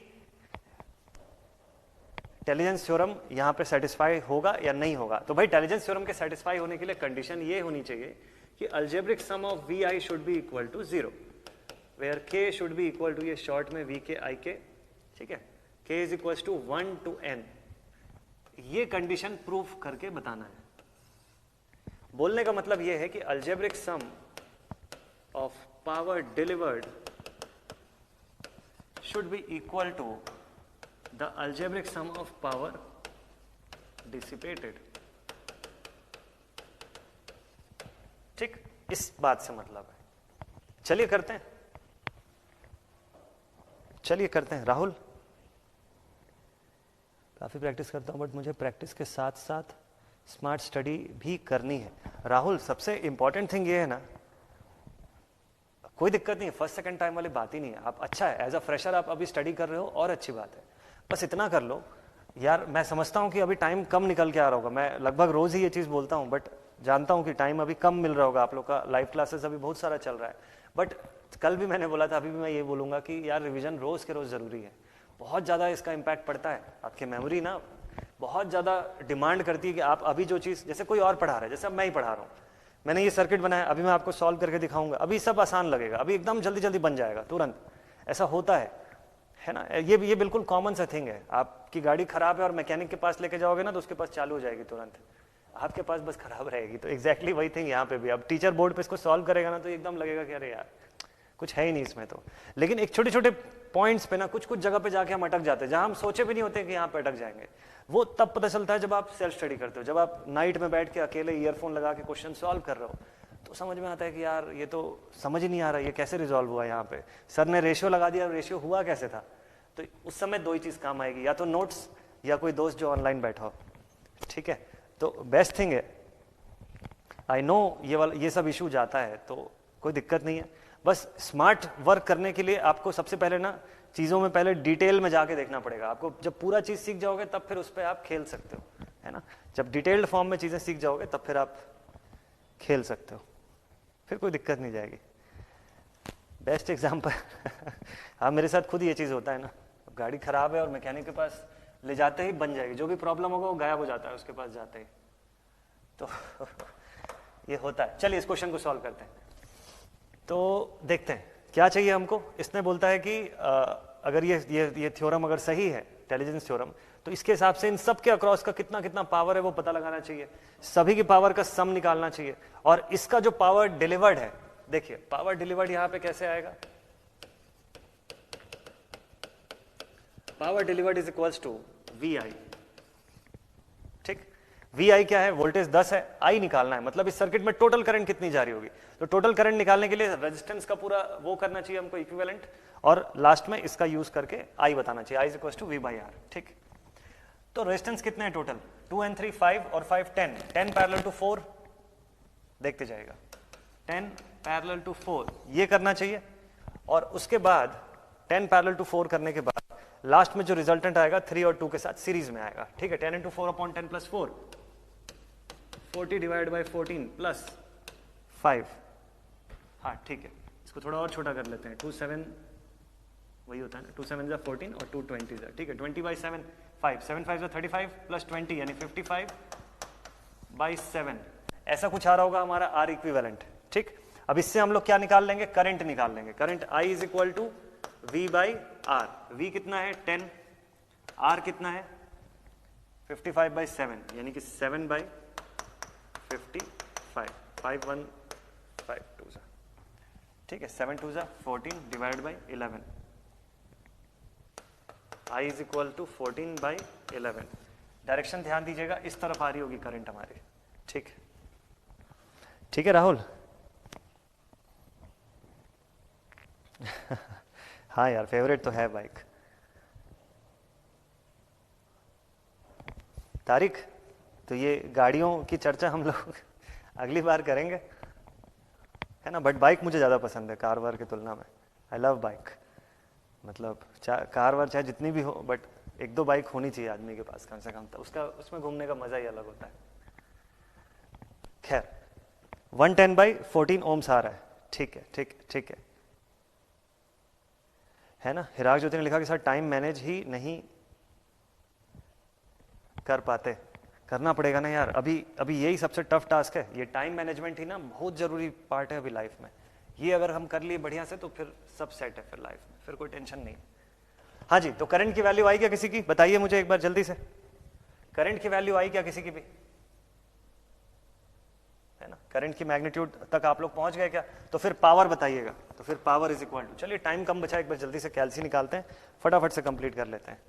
टेलिजेंस थ्योरम यहां पे सेटिस्फाई होगा या नहीं होगा। तो भाई टेलिजेंस थ्योरम के सेटिस्फाई होने के लिए कंडीशन ये होनी चाहिए कि algebraic sum of VI should be equal to 0, where K should be equal to, ये शॉर्ट में VK IK, ठीक है, K is equal to 1 to n। ये कंडीशन प्रूफ करके बताना है। बोलने का मतलब यह है कि algebraic sum of power delivered should be equal to the algebraic sum of power dissipated. ठीक, इस बात से मतलब है। चलिए करते हैं, चलिए करते हैं। राहुल, काफी प्रैक्टिस करता हूं बट मुझे प्रैक्टिस के साथ साथ स्मार्ट स्टडी भी करनी है। राहुल, सबसे इंपॉर्टेंट थिंग ये है ना, कोई दिक्कत नहीं है, फर्स्ट सेकंड टाइम वाली बात ही नहीं है। आप अच्छा है, एज अ फ्रेशर आप अभी स्टडी कर रहे हो और अच्छी बात है, बस इतना कर लो यार। मैं समझता हूँ कि अभी टाइम कम निकल के आ रहा होगा, मैं लगभग रोज ही ये चीज़ बोलता हूँ, बट जानता हूँ कि टाइम अभी कम मिल रहा होगा आप लोग का, लाइव क्लासेस अभी बहुत सारा चल रहा है। बट कल भी मैंने बोला था, अभी भी मैं ये बोलूँगा कि यार रिविजन रोज़ के रोज़ ज़रूरी है। बहुत ज़्यादा इसका इम्पैक्ट पड़ता है, आपकी मेमोरी ना बहुत ज़्यादा डिमांड करती है कि आप अभी जो चीज़, जैसे कोई और पढ़ा रहा है, जैसे अब मैं ही पढ़ा रहा हूँ, मैंने ये सर्किट बनाया, अभी मैं आपको सॉल्व करके दिखाऊंगा, अभी सब आसान लगेगा, अभी एकदम जल्दी जल्दी बन जाएगा तुरंत, ऐसा होता है ना। ये बिल्कुल कॉमन सा थिंग है। आपकी गाड़ी खराब है और मैकेनिक के पास लेके जाओगे ना तो उसके पास चालू हो जाएगी तुरंत, आपके पास बस खराब रहेगी। तो एग्जैक्टली वही थिंग यहाँ पे भी, अब टीचर बोर्ड पे इसको सॉल्व करेगा ना तो एकदम लगेगा कि अरे यार कुछ है ही नहीं इसमें। तो लेकिन एक छोटे छोटे पॉइंट्स पे ना, कुछ कुछ जगह पे जाके हम अटक जाते हैं, जहां हम सोचे भी नहीं होते कि यहाँ पे अटक जाएंगे। वो तब पता चलता है जब आप सेल्फ स्टडी करते हो, जब आप नाइट में बैठ के अकेले ईयरफोन लगा के क्वेश्चन सॉल्व कर रहे हो, तो समझ में आता है कि यार ये तो समझ ही नहीं आ रहा, ये कैसे रिजॉल्व हुआ। यहाँ पे सर ने रेशियो लगा दिया, रेशियो हुआ कैसे था। तो उस समय दो ही चीज काम आएगी, या तो नोट्स या कोई दोस्त जो ऑनलाइन बैठा हो, ठीक है। तो बेस्ट थिंग है, आई नो ये सब इशू जाता है तो कोई दिक्कत नहीं है, बस स्मार्ट वर्क करने के लिए आपको सबसे पहले ना चीज़ों में पहले डिटेल में जाके देखना पड़ेगा। आपको जब पूरा चीज़ सीख जाओगे तब फिर उस पर आप खेल सकते हो, है ना। जब डिटेल्ड फॉर्म में चीज़ें सीख जाओगे तब फिर आप खेल सकते हो, फिर कोई दिक्कत नहीं जाएगी। बेस्ट एग्जाम्पल हाँ, मेरे साथ खुद ये चीज़ होता है ना, गाड़ी खराब है और मैकेनिक के पास ले जाते ही बन जाएगी, जो भी प्रॉब्लम होगा वो गायब हो जाता है उसके पास जाते ही। तो ये होता है। चलिए इस क्वेश्चन को सॉल्व करते हैं। तो देखते हैं क्या चाहिए हमको। इसने बोलता है कि अगर ये थ्योरम अगर सही है, इंटेलिजेंस थ्योरम, तो इसके हिसाब से इन सब के अक्रॉस का कितना कितना पावर है वो पता लगाना चाहिए, सभी की पावर का सम निकालना चाहिए, और इसका जो पावर डिलीवर्ड है, देखिए पावर डिलीवर्ड यहां पे कैसे आएगा। Power delivered is equals to V I, ठीक। वी आई क्या है, वोल्टेज 10 है, आई निकालना है, मतलब इस सर्किट में टोटल करंट कितनी जा रही होगी। तो टोटल करंट निकालने के लिए रेजिस्टेंस का पूरा वो करना चाहिए हमको, इक्विवेलेंट, और लास्ट में इसका यूज करके आई बताना चाहिए, I is equals to V by R, ठीक। तो रेजिस्टेंस कितने हैं टोटल, 2 and 3 5 और 5 10, 10 पैरेलल टू 4, देखते जाएगा, 10 पैरेलल टू 4 ये करना चाहिए, और उसके बाद 10 पैरेलल टू 4 करने के बाद लास्ट में जो रिजल्टेंट आएगा 3 और 2 के साथ सीरीज में आएगा, ठीक है। 10 into 4 upon 10 plus 4, 40 divided by 14 plus 5, हाँ ठीक है। इसको थोड़ा और छोटा कर लेते हैं, 2 7 वही होता है ना, 2 7 14 और 2 20, ठीक है। 20 by 7 5, 7 5 35 plus 20 यानी 55 by 7, ऐसा कुछ आ रहा होगा हमारा आर इक्विवेलेंट, ठीक। अब इससे हम लोग क्या निकाल लेंगे, करंट निकाल लेंगे। Current I is equal to V by R, V कितना है 10, आर कितना है 55 by 7 यानी कि 7 by 55, 5 1 5 2, ठीक है। 7 2 14 divide by 11, I is equal to 14 by 11। Direction ध्यान दीजिएगा, इस तरफ आ रही होगी करंट हमारी, ठीक, ठीक है राहुल। हाँ यार, फेवरेट तो है बाइक। तारिक, तो ये गाड़ियों की चर्चा हम लोग अगली बार करेंगे, है ना। बट बाइक मुझे ज़्यादा पसंद है कार वार की तुलना में। आई लव बाइक, मतलब कार वार चाहे जितनी भी हो, बट एक दो बाइक होनी चाहिए आदमी के पास कम से कम, तो उसमें घूमने का मज़ा ही अलग होता है। खैर 110 by 14 ओम्स आ रहा है, ठीक है, ठीक ठीक है ना। हिराग ज्योति ने लिखा कि सर टाइम मैनेज ही नहीं कर पाते, करना पड़ेगा ना यार। अभी यही सबसे टफ टास्क है, ये टाइम मैनेजमेंट ही ना बहुत जरूरी पार्ट है अभी लाइफ में। ये अगर हम कर लिए बढ़िया से तो फिर सब सेट है, फिर लाइफ में फिर कोई टेंशन नहीं। हाँ जी, तो करंट की वैल्यू आई क्या किसी की, बताइए मुझे एक बार जल्दी से। करंट की वैल्यू आई क्या किसी की भी, है ना। करंट की मैग्नीट्यूड तक आप लोग पहुंच गए क्या? तो फिर पावर बताइएगा। तो फिर पावर इज इक्वल टू, चलिए टाइम कम बचा, एक बार जल्दी से कैलसी निकालते हैं, फटाफट से कंप्लीट कर लेते हैं।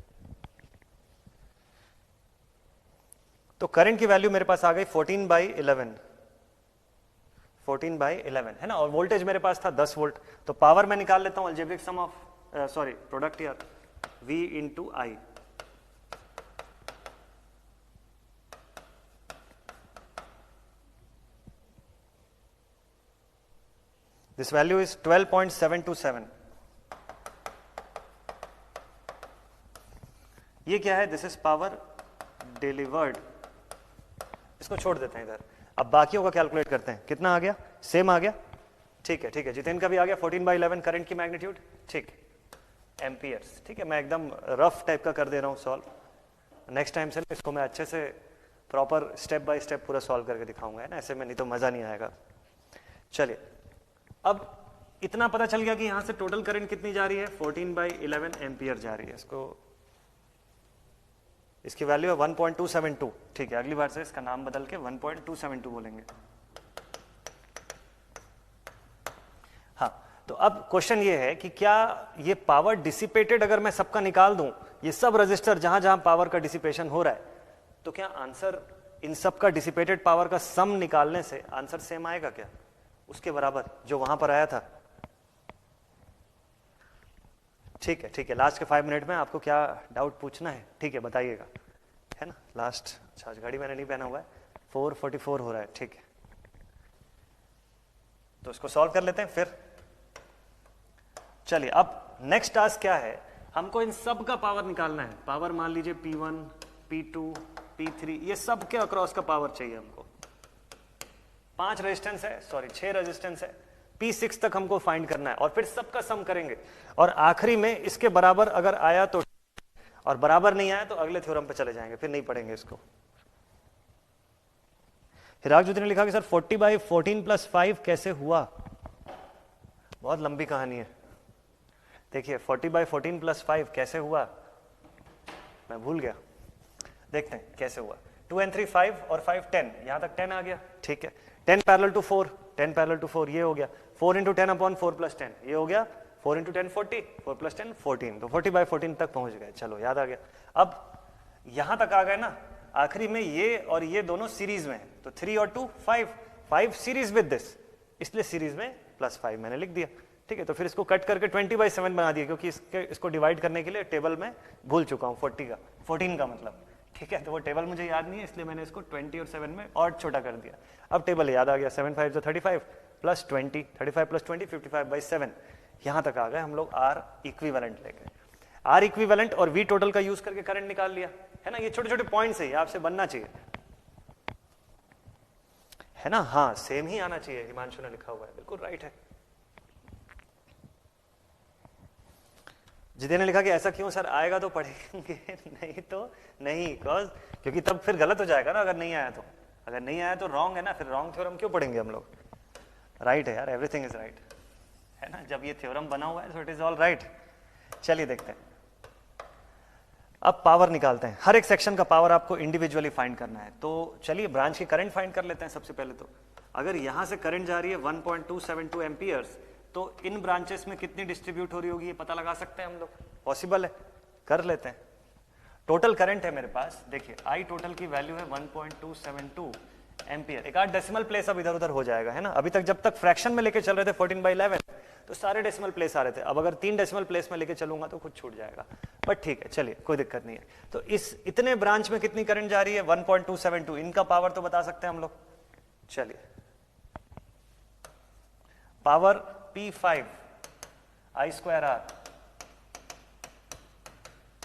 तो करंट की वैल्यू मेरे पास आ गई 14/11, 14/11 है ना, और वोल्टेज मेरे पास था 10 वोल्ट। तो पावर मैं निकाल लेता हूं अलजेब्रिक सम ऑफ प्रोडक्ट यार, V into I. This value is 12.727. ये क्या है? This is power delivered. इसको छोड़ देते हैं इधर, अब बाकियों का कैलकुलेट करते हैं। कितना आ गया? सेम आ गया, ठीक है ठीक है। जितेन का भी आ गया 14/11 करंट की मैग्नीट्यूड, ठीक, एम्पियर्स, ठीक है। मैं एकदम रफ टाइप का कर दे रहा हूँ सॉल्व, नेक्स्ट टाइम से इसको मैं अच्छे से प्रॉपर स्टेप बाय स्टेप पूरा सॉल्व करके दिखाऊंगा, है ना, ऐसे में नहीं तो मजा नहीं आएगा। चलिए, अब इतना पता चल गया कि यहां से टोटल करंट कितनी जा रही है, 14/11 एम्पियर जा रही है। इसकी वैल्यू है 1.272, ठीक है। अगली बार से इसका नाम बदल के 1.272 बोलेंगे। हाँ, तो अब क्वेश्चन ये है कि क्या ये पावर डिसिपेटेड अगर मैं सबका निकाल दूं, ये सब रजिस्टर जहां जहां पावर का डिसिपेशन हो रहा है, तो क्या आंसर इन सब का डिसिपेटेड पावर का सम निकालने से आंसर सेम आएगा क्या, उसके बराबर जो वहां पर आया था? ठीक है ठीक है। लास्ट के 5 मिनट में आपको क्या डाउट पूछना है, ठीक है, बताइएगा, है ना। लास्ट, अच्छा आज घड़ी मैंने नहीं पहना हुआ है, 4:44 हो रहा है, ठीक है। तो इसको सॉल्व कर लेते हैं फिर। चलिए, अब नेक्स्ट टास्क क्या है, हमको इन सब का पावर निकालना है। पावर मान लीजिए P1, P2, P3, ये सब के अक्रॉस का पावर चाहिए हमको। 5 रेजिस्टेंस है, सॉरी 6 रेजिस्टेंस है, P6 तक हमको फाइंड करना है और फिर सबका सम करेंगे और आखिरी में इसके बराबर अगर आया तो, और बराबर नहीं आया तो अगले थ्योरम पे चले जाएंगे, फिर नहीं पढ़ेंगे इसको। हिराजुद्दीन ने लिखा कि सर 40/14 + 5 कैसे हुआ? बहुत लंबी कहानी है। देखिए 40/14 + 5 कैसे हुआ, मैं भूल गया, देखते हैं कैसे हुआ। 2 and 3 5 और 5 10, यहां तक 10 आ गया, ठीक है। 10 पैरेलल टू 4, 10 पैरेलल टू 4, ये हो गया। 4 × 10/4 + 10, ये हो गया। 4 × 10 40, 4 + 10 14, तो 40/14 तक पहुंच गए। चलो याद आ गया। अब यहां तक आ गए ना, आखिरी में ये और ये दोनों सीरीज में है, तो 3 और 2 5 सीरीज विद दिस, इसलिए सीरीज में +5 मैंने लिख दिया, ठीक है। तो फिर इसको कट करके 20/7 बना दिया, क्योंकि इसको डिवाइड करने के लिए टेबल में भूल चुका हूं 14 का मतलब, ठीक है। तो वो टेबल मुझे याद नहीं है, इसलिए मैंने इसको 20 और 7 में और छोटा कर दिया। अब टेबल याद आ गया, 7 5 35 + 20, 35 + 20 55/7। यहां तक आ गए हम लोग R इक्विवेलेंट लेके। R इक्विवेलेंट और V टोटल का यूज करके करंट निकाल लिया, है ना। ये छोटे छोटे पॉइंट्स है, आपसे बनना चाहिए, है ना। हाँ, सेम ही आना चाहिए, हिमांशु ने लिखा हुआ है, बिल्कुल राइट है। जितेन ने लिखा कि ऐसा क्यों सर, आएगा तो पढ़ेंगे, नहीं तो नहीं, क्योंकि तब फिर गलत हो जाएगा ना अगर नहीं आया तो। अगर नहीं आया तो रॉन्ग है ना, फिर रॉन्ग थ्योरम क्यों पढ़ेंगे हम लोग? राइट है यार, एवरीथिंग इज राइट, है ना। जब ये थ्योरम बना हुआ है तो इट इज ऑल राइट। चलिए देखते हैं, अब पावर निकालते हैं। हर एक सेक्शन का पावर आपको इंडिविजुअली फाइंड करना है। तो चलिए ब्रांच की करंट फाइंड कर लेते हैं सबसे पहले। तो अगर यहां से करंट जा रही है 1.272 एम्पियर्स, तो इन ब्रांचेस में कितनी डिस्ट्रीब्यूट हो रही होगी ये पता लगा सकते हैं हम लोग, पॉसिबल है, कर लेते हैं। टोटल करंट है मेरे पास, देखिए आई टोटल की वैल्यू है 1.272 एम्पियर। एक आध डेसिमल प्लेस अब इधर उधर हो जाएगा, है ना। अभी तक जब तक फ्रैक्शन में लेके चल रहे थे 14/11 तो सारे डेसिमल प्लेस आ रहे थे। अब अगर 3 डेसिमल प्लेस में लेके चलूंगा तो कुछ छूट जाएगा, बट ठीक है, चलिए कोई दिक्कत नहीं है। तो इस इतने ब्रांच में कितनी करंट जा रही है 1.272, इनका पावर तो बता सकते हैं हम लोग। चलिए, पावर P5 I²R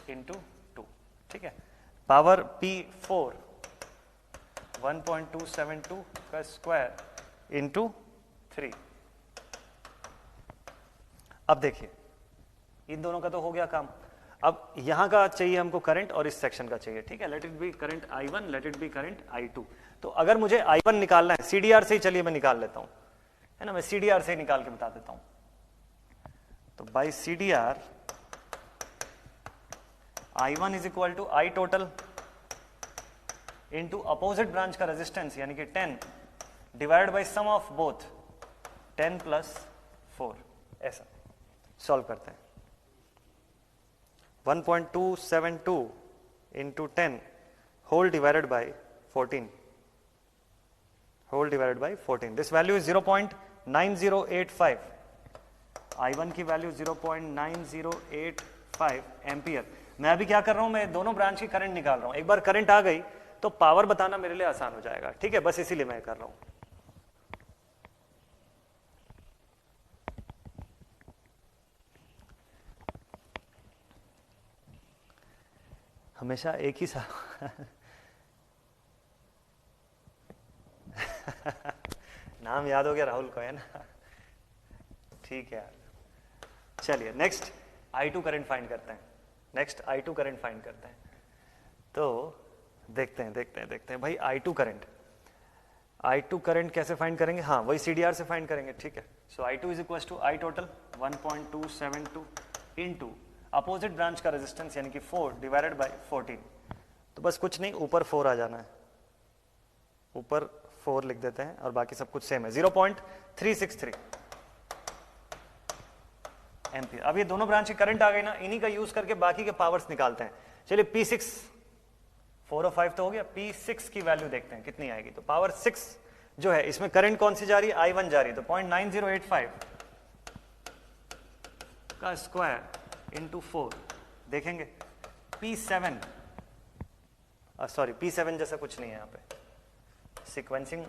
इंटू 2, ठीक है। पावर P4 1.272 का स्क्वायर इंटू 3। अब देखिए इन दोनों का तो हो गया काम। अब यहां का चाहिए हमको करंट और इस सेक्शन का चाहिए, ठीक है। Let it be current I1, let it be current I2। तो अगर मुझे I1 निकालना है, CDR से ही चलिए मैं निकाल लेता हूं, है ना। मैं CDR से ही निकाल के बता देता हूं। तो by CDR I1 is equal to I total into opposite branch का रेजिस्टेंस यानी कि 10 divide by sum of both 10 plus 4, ऐसा सॉल्व करते हैं। 1.272 into 10 whole divided by 14, whole divided by 14, this value is 0.9085, I1 की वैल्यू 0.9085 एम्पियर। मैं अभी क्या कर रहा हूं, मैं दोनों ब्रांच की करंट निकाल रहा हूं। एक बार करंट आ गई तो पावर बताना मेरे लिए आसान हो जाएगा, ठीक है, बस इसीलिए मैं कर रहा हूं। हमेशा एक ही सा नाम याद हो गया राहुल को, है ना, ठीक है यार। चलिए नेक्स्ट I2 करंट फाइंड करते हैं, नेक्स्ट I2 करंट फाइंड करते हैं। तो देखते हैं भाई I2 करंट कैसे फाइंड करेंगे, हाँ वही CDR से फाइंड करेंगे, ठीक है। So I2 is equal to I total 1.272 into opposite branch का रेजिस्टेंस यानी कि 4 डिवाइडेड बाई 14। तो बस कुछ नहीं, ऊपर 4 आ जाना है, ऊपर 4 लिख देते हैं और बाकी सब कुछ सेम है, 0.363 एम्पियर। अब ये दोनों ब्रांच की करंट आ गई ना, इन्हीं का यूज करके बाकी के पावर्स निकालते हैं। चलिए P6 4 और 5 तो हो गया, P6 की वैल्यू देखते हैं कितनी आएगी। तो पावर 6 जो है, इसमें करंट कौन सी जा रही है, I1 जा रही है, तो 0.9085 का स्क्वायर इंटू 4 देखेंगे। P7 जैसा कुछ नहीं है यहाँ पे, सीक्वेंसिंग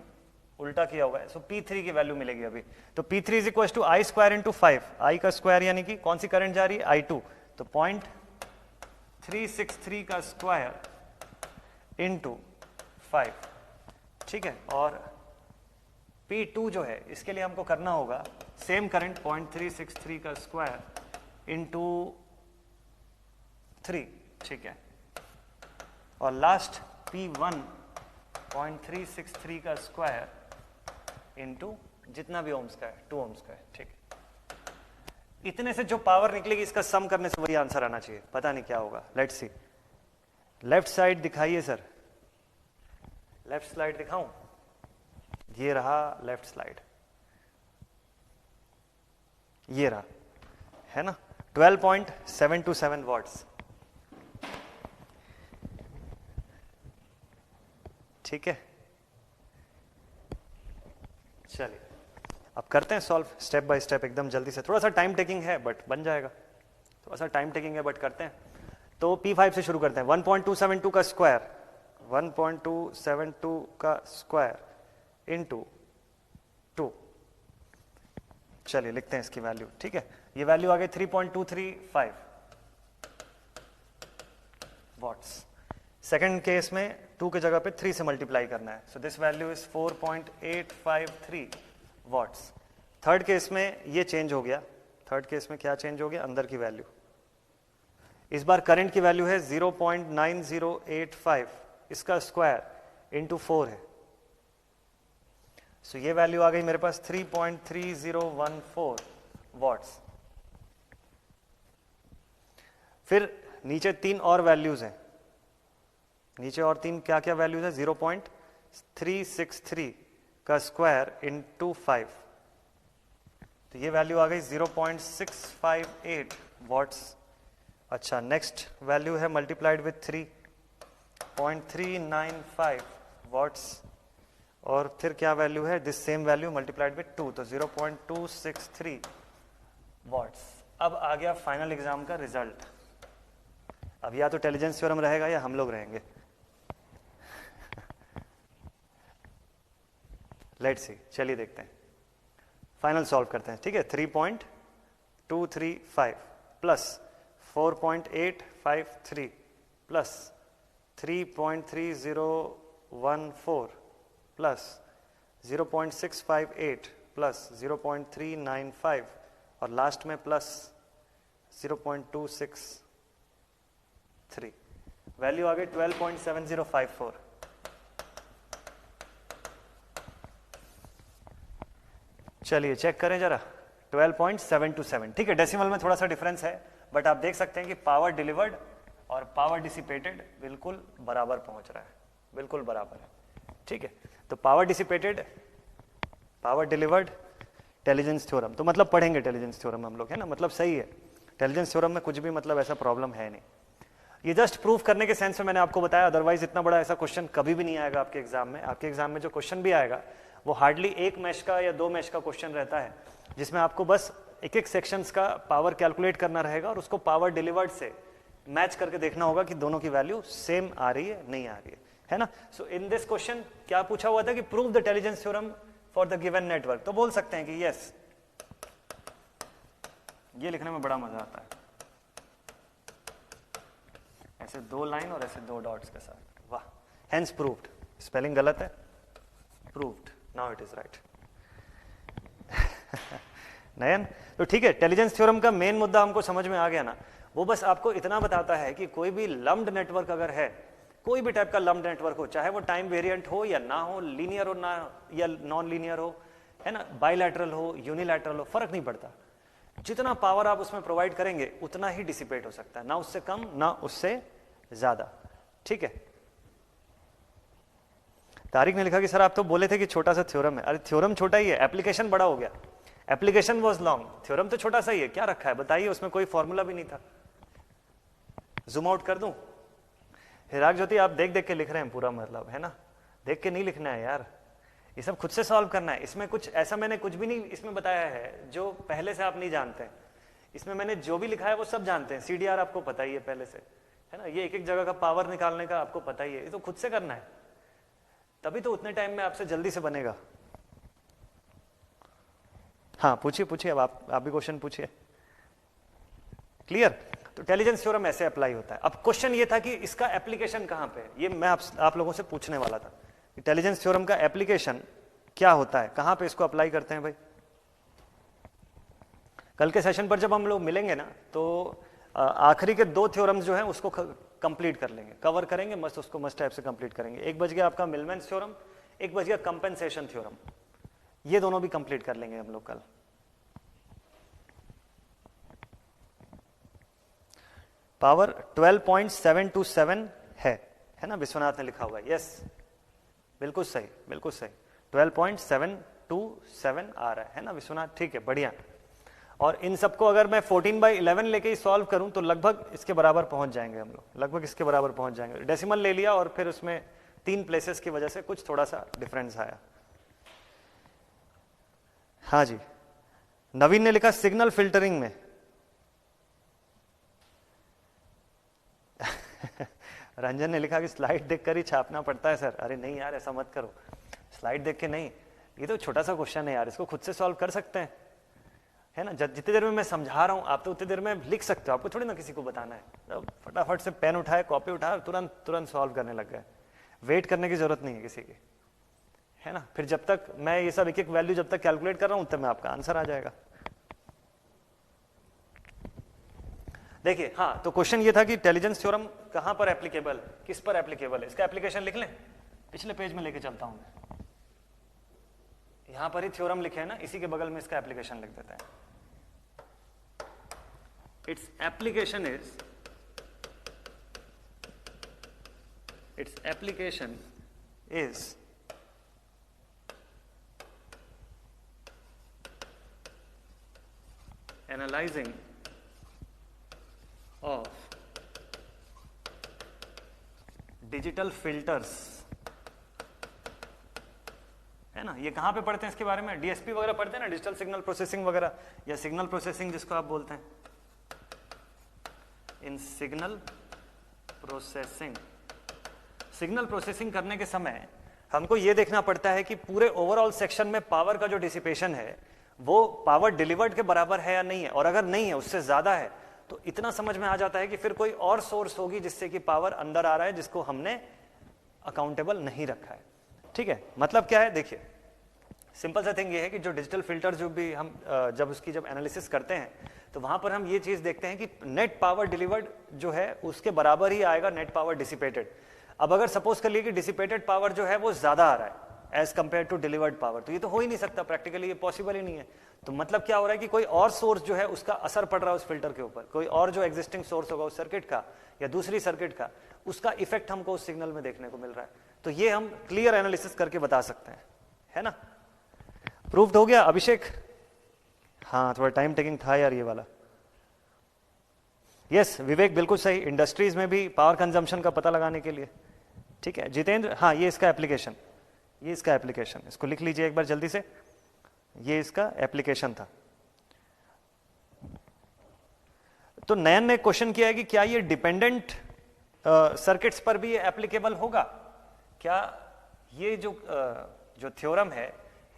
उल्टा किया हुआ है। सो P3 की वैल्यू मिलेगी अभी। तो P3 is equal to I square into 5, I का स्क्वायर यानी कि कौन सी करंट जा रही है, I2, तो 0.363 का स्क्वायर इंटू 5, ठीक है। और P2 जो है, इसके लिए हमको करना होगा सेम करंट 0.363 का स्क्वायर इंटू 3, ठीक है। और लास्ट P1 0.363 का स्क्वायर इंटू जितना भी ओम्स का है, 2 ओम्स का है, ठीक है। इतने से जो पावर निकलेगी इसका सम करने से वही आंसर आना चाहिए, पता नहीं क्या होगा, लेट्स सी। लेफ्ट साइड दिखाइए सर, लेफ्ट स्लाइड दिखाऊं, ये रहा लेफ्ट स्लाइड, ये रहा, है ना, 12.727 वॉट्स, ठीक है। चलिए अब करते हैं सॉल्व स्टेप बाय स्टेप, एकदम जल्दी से। थोड़ा सा टाइम टेकिंग है बट बन जाएगा, थोड़ा सा टाइम टेकिंग है बट करते हैं। तो P5 से शुरू करते हैं। 1.272 का स्क्वायर, 1.272 का स्क्वायर इंटू 2, चलिए लिखते हैं इसकी वैल्यू, ठीक है। ये वैल्यू आ गई 3.235 वॉट्स। सेकेंड केस में 2 के जगह पे 3 से मल्टीप्लाई करना है, so this value is 4.853 watts. Third case में ये चेंज हो गया, थर्ड केस में क्या चेंज हो गया, अंदर की वैल्यू, इस बार करंट की वैल्यू है 0.9085, इसका स्क्वायर इंटू 4 है, सो ये वैल्यू आ गई मेरे पास 3.3014 वॉट्स। फिर नीचे 3 और वैल्यूज हैं, नीचे और 3 क्या क्या वैल्यूज है, 0.363 का स्क्वायर इंटू 5, तो ये वैल्यू आ गई 0.658 वॉट्स। अच्छा, नेक्स्ट वैल्यू है मल्टीप्लाइड विथ 3.395 वॉट्स, और फिर क्या वैल्यू है, this same value multiplied with 2, तो 0.263 वॉट्स। अब आ गया फाइनल एग्जाम का रिजल्ट। अब या तो इंटेलिजेंस थ्योरम रहेगा या हम लोग रहेंगे, लेट्स सी, चलिए देखते हैं, फाइनल सॉल्व करते हैं, ठीक है। 3.235 प्लस 4.853 प्लस 3.3014 प्लस 0.658 प्लस 0.395 और लास्ट में प्लस 0.263, वैल्यू आ गई 12.7054। चलिए चेक करें जरा, 12.727, ठीक है। डेसिमल में थोड़ा सा डिफरेंस है, बट आप देख सकते हैं कि पावर डिलीवर्ड और पावर डिसिपेटेड बिल्कुल बराबर पहुंच रहा है, बिल्कुल बराबर है, ठीक है। तो power dissipated power delivered intelligence theorem, तो मतलब पढ़ेंगे इंटेलिजेंस थ्योरम हम लोग, है ना, मतलब सही है। इंटेलिजेंस थ्योरम में कुछ भी मतलब ऐसा प्रॉब्लम है नहीं, ये जस्ट प्रूफ करने के सेंस में मैंने आपको बताया, अदरवाइज इतना बड़ा ऐसा क्वेश्चन कभी भी नहीं आएगा आपके एग्जाम में। आपके एग्जाम में जो क्वेश्चन भी आएगा वो हार्डली एक मैश का या 2 मैश का क्वेश्चन रहता है, जिसमें आपको बस एक एक सेक्शंस का पावर कैलकुलेट करना रहेगा और उसको पावर डिलीवर्ड से मैच करके देखना होगा कि दोनों की वैल्यू सेम आ रही है नहीं आ रही है ना। सो इन दिस क्वेश्चन क्या पूछा हुआ था कि prove the intelligence theorem for the given network, तो बोल सकते हैं कि यस, ये लिखने में बड़ा मजा आता है, ऐसे 2 लाइन और ऐसे 2 डॉट्स के साथ, वाह, हेंस प्रूव्ड। स्पेलिंग गलत है, proved, now it is right. Nayan, तो ठीक है, इंटेलिजेंस थ्योरम का मेन मुद्दा हमको समझ में आ गया ना। वो बस आपको इतना बताता है कि कोई भी लम्प्ड नेटवर्क अगर है, कोई भी टाइप का लम्प्ड नेटवर्क हो, चाहे वो टाइम वेरिएंट हो या ना हो, लीनियर हो ना या नॉन लीनियर हो, है ना, बाइलैटरल हो यूनिलैटरल हो, फर्क नहीं पड़ता, जितना पावर आप उसमें प्रोवाइड करेंगे उतना ही डिसिपेट हो सकता है, ना उससे कम ना उससे ज्यादा, ठीक है। तारिक ने लिखा कि सर आप तो बोले थे कि छोटा सा थ्योरम है। अरे थ्योरम छोटा ही है, एप्लीकेशन बड़ा हो गया, एप्लीकेशन वाज लॉन्ग, थ्योरम तो छोटा सा ही है, क्या रखा है बताइए, उसमें कोई फॉर्मूला भी नहीं था। जूम आउट कर दूं? हिराग ज्योति आप देख देख के लिख रहे हैं पूरा, मतलब है ना, देख के नहीं लिखना है यार, ये सब खुद से सॉल्व करना है। इसमें कुछ ऐसा मैंने कुछ भी नहीं इसमें बताया है जो पहले से आप नहीं जानते हैं। इसमें मैंने जो भी लिखा है वो सब जानते हैं, CDR आपको पता ही है पहले से, है ना, ये एक एक जगह का पावर निकालने का आपको पता ही है, ये तो खुद से करना है, तभी तो उतने टाइम में आपसे जल्दी से बनेगा। हाँ पूछिए पूछिए, अब आप भी क्वेश्चन पूछिए। क्लियर? तो इंटेलिजेंस थ्योरम ऐसे अप्लाई होता है। अब क्वेश्चन ये था कि इसका एप्लीकेशन कहां पे है, ये मैं आप लोगों से पूछने वाला था। इंटेलिजेंस थ्योरम का एप्लीकेशन क्या होता है, कहां पे इसको अप्लाई करते हैं भाई। कल के सेशन पर जब हम लोग मिलेंगे ना, तो आखिरी के 2 थ्योरम्स जो हैं उसको कंप्लीट कर लेंगे, कवर करेंगे, मस्त उसको मस्त टाइप से कंप्लीट करेंगे। एक बज गया आपका मिलमेंस थ्योरम, एक बज गया कंपेंसेशन थ्योरम, ये दोनों भी कंप्लीट कर लेंगे हम लोग कल। पावर 12.727 है ना, विश्वनाथ ने लिखा हुआ है, यस बिल्कुल सही बिल्कुल सही, 12.727 आ रहा है ना विश्वनाथ, ठीक है बढ़िया। और इन सबको अगर मैं 14/11 लेके ही सॉल्व करूं तो लगभग इसके बराबर पहुंच जाएंगे हम लोग, लगभग इसके बराबर पहुंच जाएंगे। डेसिमल ले लिया और फिर उसमें 3 प्लेसेस की वजह से कुछ थोड़ा सा डिफरेंस आया। हाँ जी, नवीन ने लिखा सिग्नल फिल्टरिंग में। रंजन ने लिखा कि स्लाइड देखकर ही छापना पड़ता है सर। अरे नहीं यार, ऐसा मत करो, स्लाइड देख के नहीं, ये तो छोटा सा क्वेश्चन है यार, इसको खुद से सॉल्व कर सकते हैं, है ना। जितनी देर में मैं समझा रहा हूं आप तो उतनी देर में लिख सकते हो, आपको थोड़ी ना किसी को बताना है। तो फटाफट से पेन उठाए, कॉपी उठाए, तुरंत सॉल्व करने लग गए, वेट करने की जरूरत नहीं है किसी की, है ना। फिर जब तक मैं ये सब एक एक वैल्यू जब तक कैलकुलेट कर रहा हूं तब में आपका आंसर आ जाएगा। देखिए, हाँ, तो क्वेश्चन ये था कि इंटेलिजेंस थ्योरम कहां पर एप्लीकेबल, किस पर एप्लीकेबल है, इसका एप्लीकेशन लिख लें। पिछले पेज में लेके चलता हूं मैं, यहां पर ही थ्योरम लिखे है ना, इसी के बगल में इसका एप्लीकेशन लिख देते हैं। Its application is analysing of digital filters, है ना। ये कहां पे पढ़ते हैं इसके बारे में, DSP वगैरह पढ़ते हैं ना, डिजिटल सिग्नल प्रोसेसिंग वगैरह, या सिग्नल प्रोसेसिंग जिसको आप बोलते हैं। इन सिग्नल प्रोसेसिंग करने के समय हमको ये देखना पड़ता है कि पूरे ओवरऑल सेक्शन में पावर का जो डिसिपेशन है वो पावर डिलीवर्ड के बराबर है या नहीं है, और अगर नहीं है, उससे ज्यादा है, तो इतना समझ में आ जाता है कि फिर कोई और सोर्स होगी जिससे कि पावर अंदर आ रहा है, जिसको हमने अकाउंटेबल नहीं रखा है। ठीक है, मतलब क्या है, देखिए सिंपल सा थिंग ये है कि जो डिजिटल फिल्टर जो भी हम जब एनालिसिस करते हैं तो वहां पर हम ये चीज देखते हैं कि नेट पावर डिलीवर्ड जो है उसके बराबर ही आएगा नेट पावर डिसिपेटेड। अब अगर सपोज कर लिए कि डिसिपेटेड पावर जो है वो ज्यादा आ रहा है as compare to delivered power, तो ये तो हो ही नहीं सकता, प्रैक्टिकली ये पॉसिबल ही नहीं है। तो मतलब क्या हो रहा है कि कोई और सोर्स जो है उसका असर पड़ रहा है उस फिल्टर के ऊपर, कोई और जो एग्जिस्टिंग सोर्स होगा उस सर्किट का या दूसरी सर्किट का, उसका इफेक्ट हमको उस सिग्नल में देखने को मिल रहा है। तो ये हम क्लियर एनालिसिस करके बता सकते हैं, है ना। प्रूव्ड हो गया अभिषेक? हाँ थोड़ा टाइम टेकिंग था यार ये वाला। यस विवेक बिल्कुल सही, इंडस्ट्रीज में भी पावर कंजम्पशन का पता लगाने के लिए। ठीक है जितेंद्र, हाँ ये इसका एप्लीकेशन, ये इसका एप्लीकेशन, इसको लिख लीजिए एक बार जल्दी से, ये इसका एप्लीकेशन था। तो नयन ने क्वेश्चन किया है कि क्या ये डिपेंडेंट सर्किट्स पर भी एप्लीकेबल होगा? क्या ये जो थ्योरम है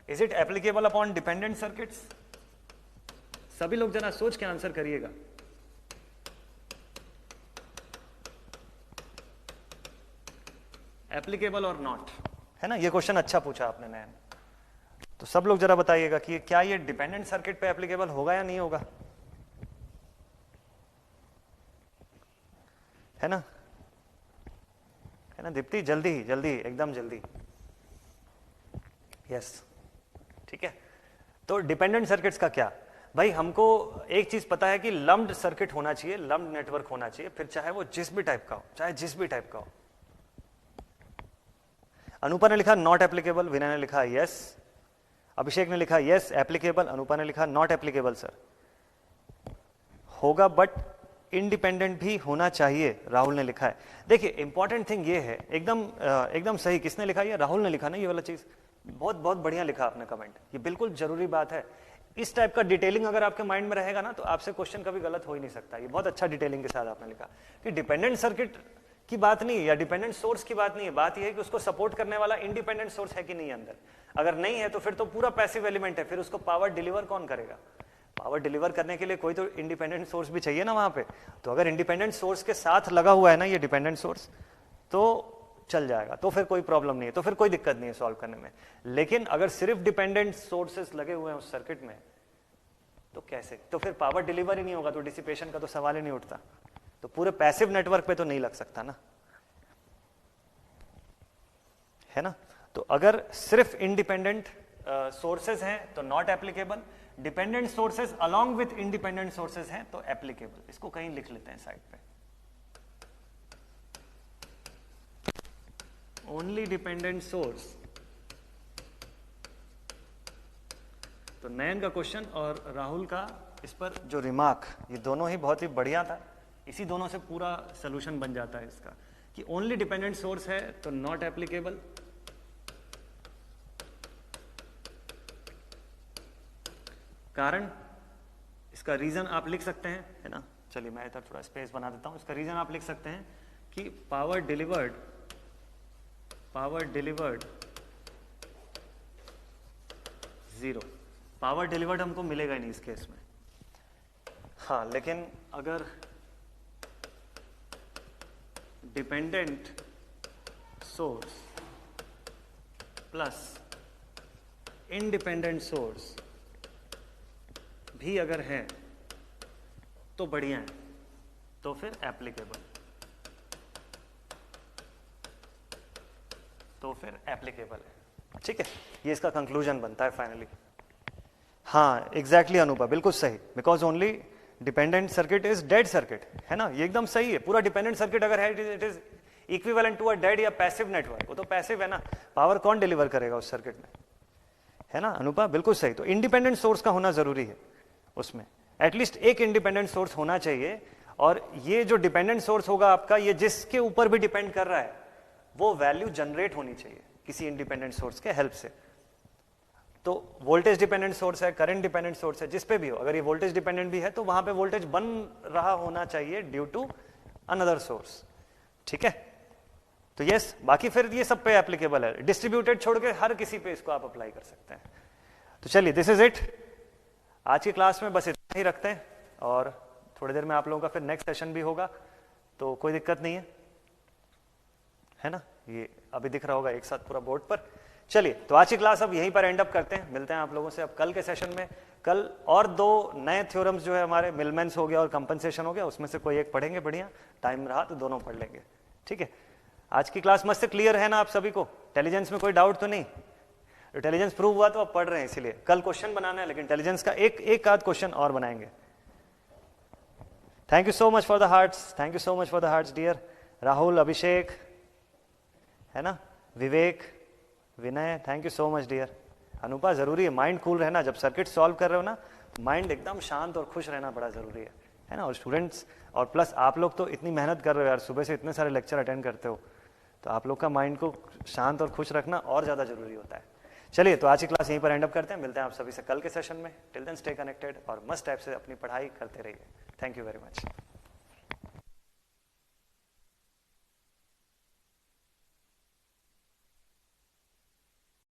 is it applicable upon dependent circuits? सभी लोग जरा सोच के आंसर करिएगा। एप्लीकेबल और नॉट, है ना? ये क्वेश्चन अच्छा पूछा आपने नयन। तो सब लोग जरा बताइएगा कि क्या ये डिपेंडेंट सर्किट पे एप्लीकेबल होगा या नहीं होगा, है ना? है ना दीप्ति? जल्दी जल्दी एकदम जल्दी। यस ठीक है। तो डिपेंडेंट सर्किट्स का क्या भाई, हमको एक चीज पता है कि लम्प्ड सर्किट होना चाहिए, लम्प्ड नेटवर्क होना चाहिए, फिर चाहे वो जिस भी टाइप का हो, चाहे जिस भी टाइप का हो। अनुपा ने लिखा नॉट एप्लीकेबल, विनय ने लिखा यस, अभिषेक ने लिखा यस एप्लीकेबल, अनुपा ने लिखा नॉट एप्लीकेबल सर। होगा बट इंडिपेंडेंट भी होना चाहिए, राहुल ने लिखा है। देखिए इंपॉर्टेंट थिंग ये है, एकदम सही, किसने लिखा? ये राहुल ने लिखा ना ये वाला चीज, बहुत बहुत बढ़िया लिखा आपने कमेंट, ये बिल्कुल जरूरी बात है। इस टाइप का डिटेलिंग अगर आपके माइंड में रहेगा ना तो आपसे क्वेश्चन कभी गलत हो ही नहीं सकता। ये बहुत अच्छा डिटेलिंग के साथ आपने लिखा कि डिपेंडेंट सर्किट की बात नहीं है या डिपेंडेंट सोर्स की बात नहीं है, बात यह है कि उसको सपोर्ट करने वाला इंडिपेंडेंट सोर्स है कि नहीं अंदर। अगर नहीं है तो फिर तो पूरा पैसिव एलिमेंट है, फिर उसको पावर डिलीवर कौन करेगा? पावर डिलीवर करने के लिए कोई तो इंडिपेंडेंट सोर्स भी चाहिए ना वहां पे। तो अगर इंडिपेंडेंट सोर्स के साथ लगा हुआ है ना ये डिपेंडेंट सोर्स, तो चल जाएगा, तो फिर कोई प्रॉब्लम नहीं है, तो फिर कोई दिक्कत नहीं है सॉल्व करने में। लेकिन अगर सिर्फ डिपेंडेंट सोर्सेस लगे हुए हैं उस सर्किट में तो कैसे? तो फिर पावर डिलीवर ही नहीं होगा, तो डिसिपेशन का तो सवाल ही नहीं उठता। तो पूरे पैसिव नेटवर्क पे तो नहीं लग सकता ना, है ना? तो अगर सिर्फ इंडिपेंडेंट सोर्सेज हैं तो not applicable, dependent sources along with independent sources हैं तो एप्लीकेबल। इसको कहीं लिख लेते हैं साइड पे, ओनली डिपेंडेंट सोर्स। तो नयन का क्वेश्चन और राहुल का इस पर जो रिमार्क, ये दोनों ही बहुत ही बढ़िया था। इसी दोनों से पूरा सोल्यूशन बन जाता है इसका कि ओनली डिपेंडेंट सोर्स है तो नॉट एप्लीकेबल, कारण इसका रीजन आप लिख सकते हैं, है ना? चलिए मैं इधर थोड़ा स्पेस बना देता हूं। इसका रीजन आप लिख सकते हैं कि power delivered zero. Power delivered हमको मिलेगा ही नहीं इस केस में। हाँ लेकिन अगर dependent source plus independent source भी अगर है तो बढ़िया है, तो फिर एप्लीकेबल, तो फिर एप्लीकेबल है। ठीक है, ये इसका कंक्लूजन बनता है फाइनली। हाँ एग्जैक्टली अनुपा, बिल्कुल सही, because only dependent circuit is dead circuit, है ना? ये एकदम सही है। पूरा डिपेंडेंट सर्किट अगर है it is equivalent to a dead या पैसिव नेटवर्क। वो तो पैसिव है ना, पावर कौन डिलीवर करेगा उस सर्किट में, है ना? अनुपा बिल्कुल सही। तो इंडिपेंडेंट सोर्स का होना जरूरी है उसमें, एटलीस्ट एक इंडिपेंडेंट सोर्स होना चाहिए। और ये जो डिपेंडेंट सोर्स होगा आपका, ये जिसके ऊपर भी डिपेंड कर रहा है वो वैल्यू जनरेट होनी चाहिए किसी इंडिपेंडेंट सोर्स के हेल्प से। तो वोल्टेज डिपेंडेंट सोर्स है, करंट डिपेंडेंट सोर्स है, जिस पे भी हो, अगर ये वोल्टेज डिपेंडेंट भी है तो वहां पे वोल्टेज बन रहा होना चाहिए ड्यू टू अनदर सोर्स। ठीक है, तो यस, बाकी फिर ये सब पे एप्लीकेबल है। डिस्ट्रीब्यूटेड छोड़ के हर किसी पे इसको आप अप्लाई कर सकते हैं। तो चलिए दिस इज इट, आज की क्लास में बस इतना ही रखते हैं और थोड़ी देर में आप लोगों का फिर नेक्स्ट सेशन भी होगा, तो कोई दिक्कत नहीं है ना? ये अभी दिख रहा होगा एक साथ पूरा बोर्ड पर। चलिए, तो आज की क्लास अब यहीं पर एंड अप करते हैं, मिलते हैं आप लोगों से अब कल के सेशन में। कल और दो नए थ्योरम्स जो है हमारे, मिलमेंस हो गया और कंपनसेशन हो गया, उसमें से कोई एक पढ़ेंगे, बढ़िया टाइम रहा तो दोनों पढ़ लेंगे। ठीक है, आज की क्लास मस्त क्लियर है ना आप सभी को? इंटेलिजेंस में कोई डाउट तो नहीं? इंटेलिजेंस प्रूव हुआ तो आप पढ़ रहे हैं, इसीलिए कल क्वेश्चन बनाना है, लेकिन इंटेलिजेंस का एक आध क्वेश्चन और बनाएंगे। Thank you so much for the hearts, thank you so much for the hearts dear Rahul, Abhishek, है ना, Vivek, Vinay, thank you so much dear. Anupa जरूरी है, माइंड कूल रहना, जब सर्किट सॉल्व कर रहे हो ना माइंड एकदम शांत और खुश रहना बड़ा जरूरी है ना। और स्टूडेंट्स और प्लस आप लोग तो इतनी मेहनत कर रहे हो यार, सुबह से इतने सारे लेक्चर अटेंड करते हो, तो आप लोग का माइंड को शांत और खुश रखना और ज़्यादा जरूरी होता है। चलिए तो आज की क्लास यहीं पर एंड अप करते हैं, मिलते हैं आप सभी से कल के सेशन में। टिल देन स्टे कनेक्टेड और मस्ट टाइप से अपनी पढ़ाई करते रहिए। Thank you very much.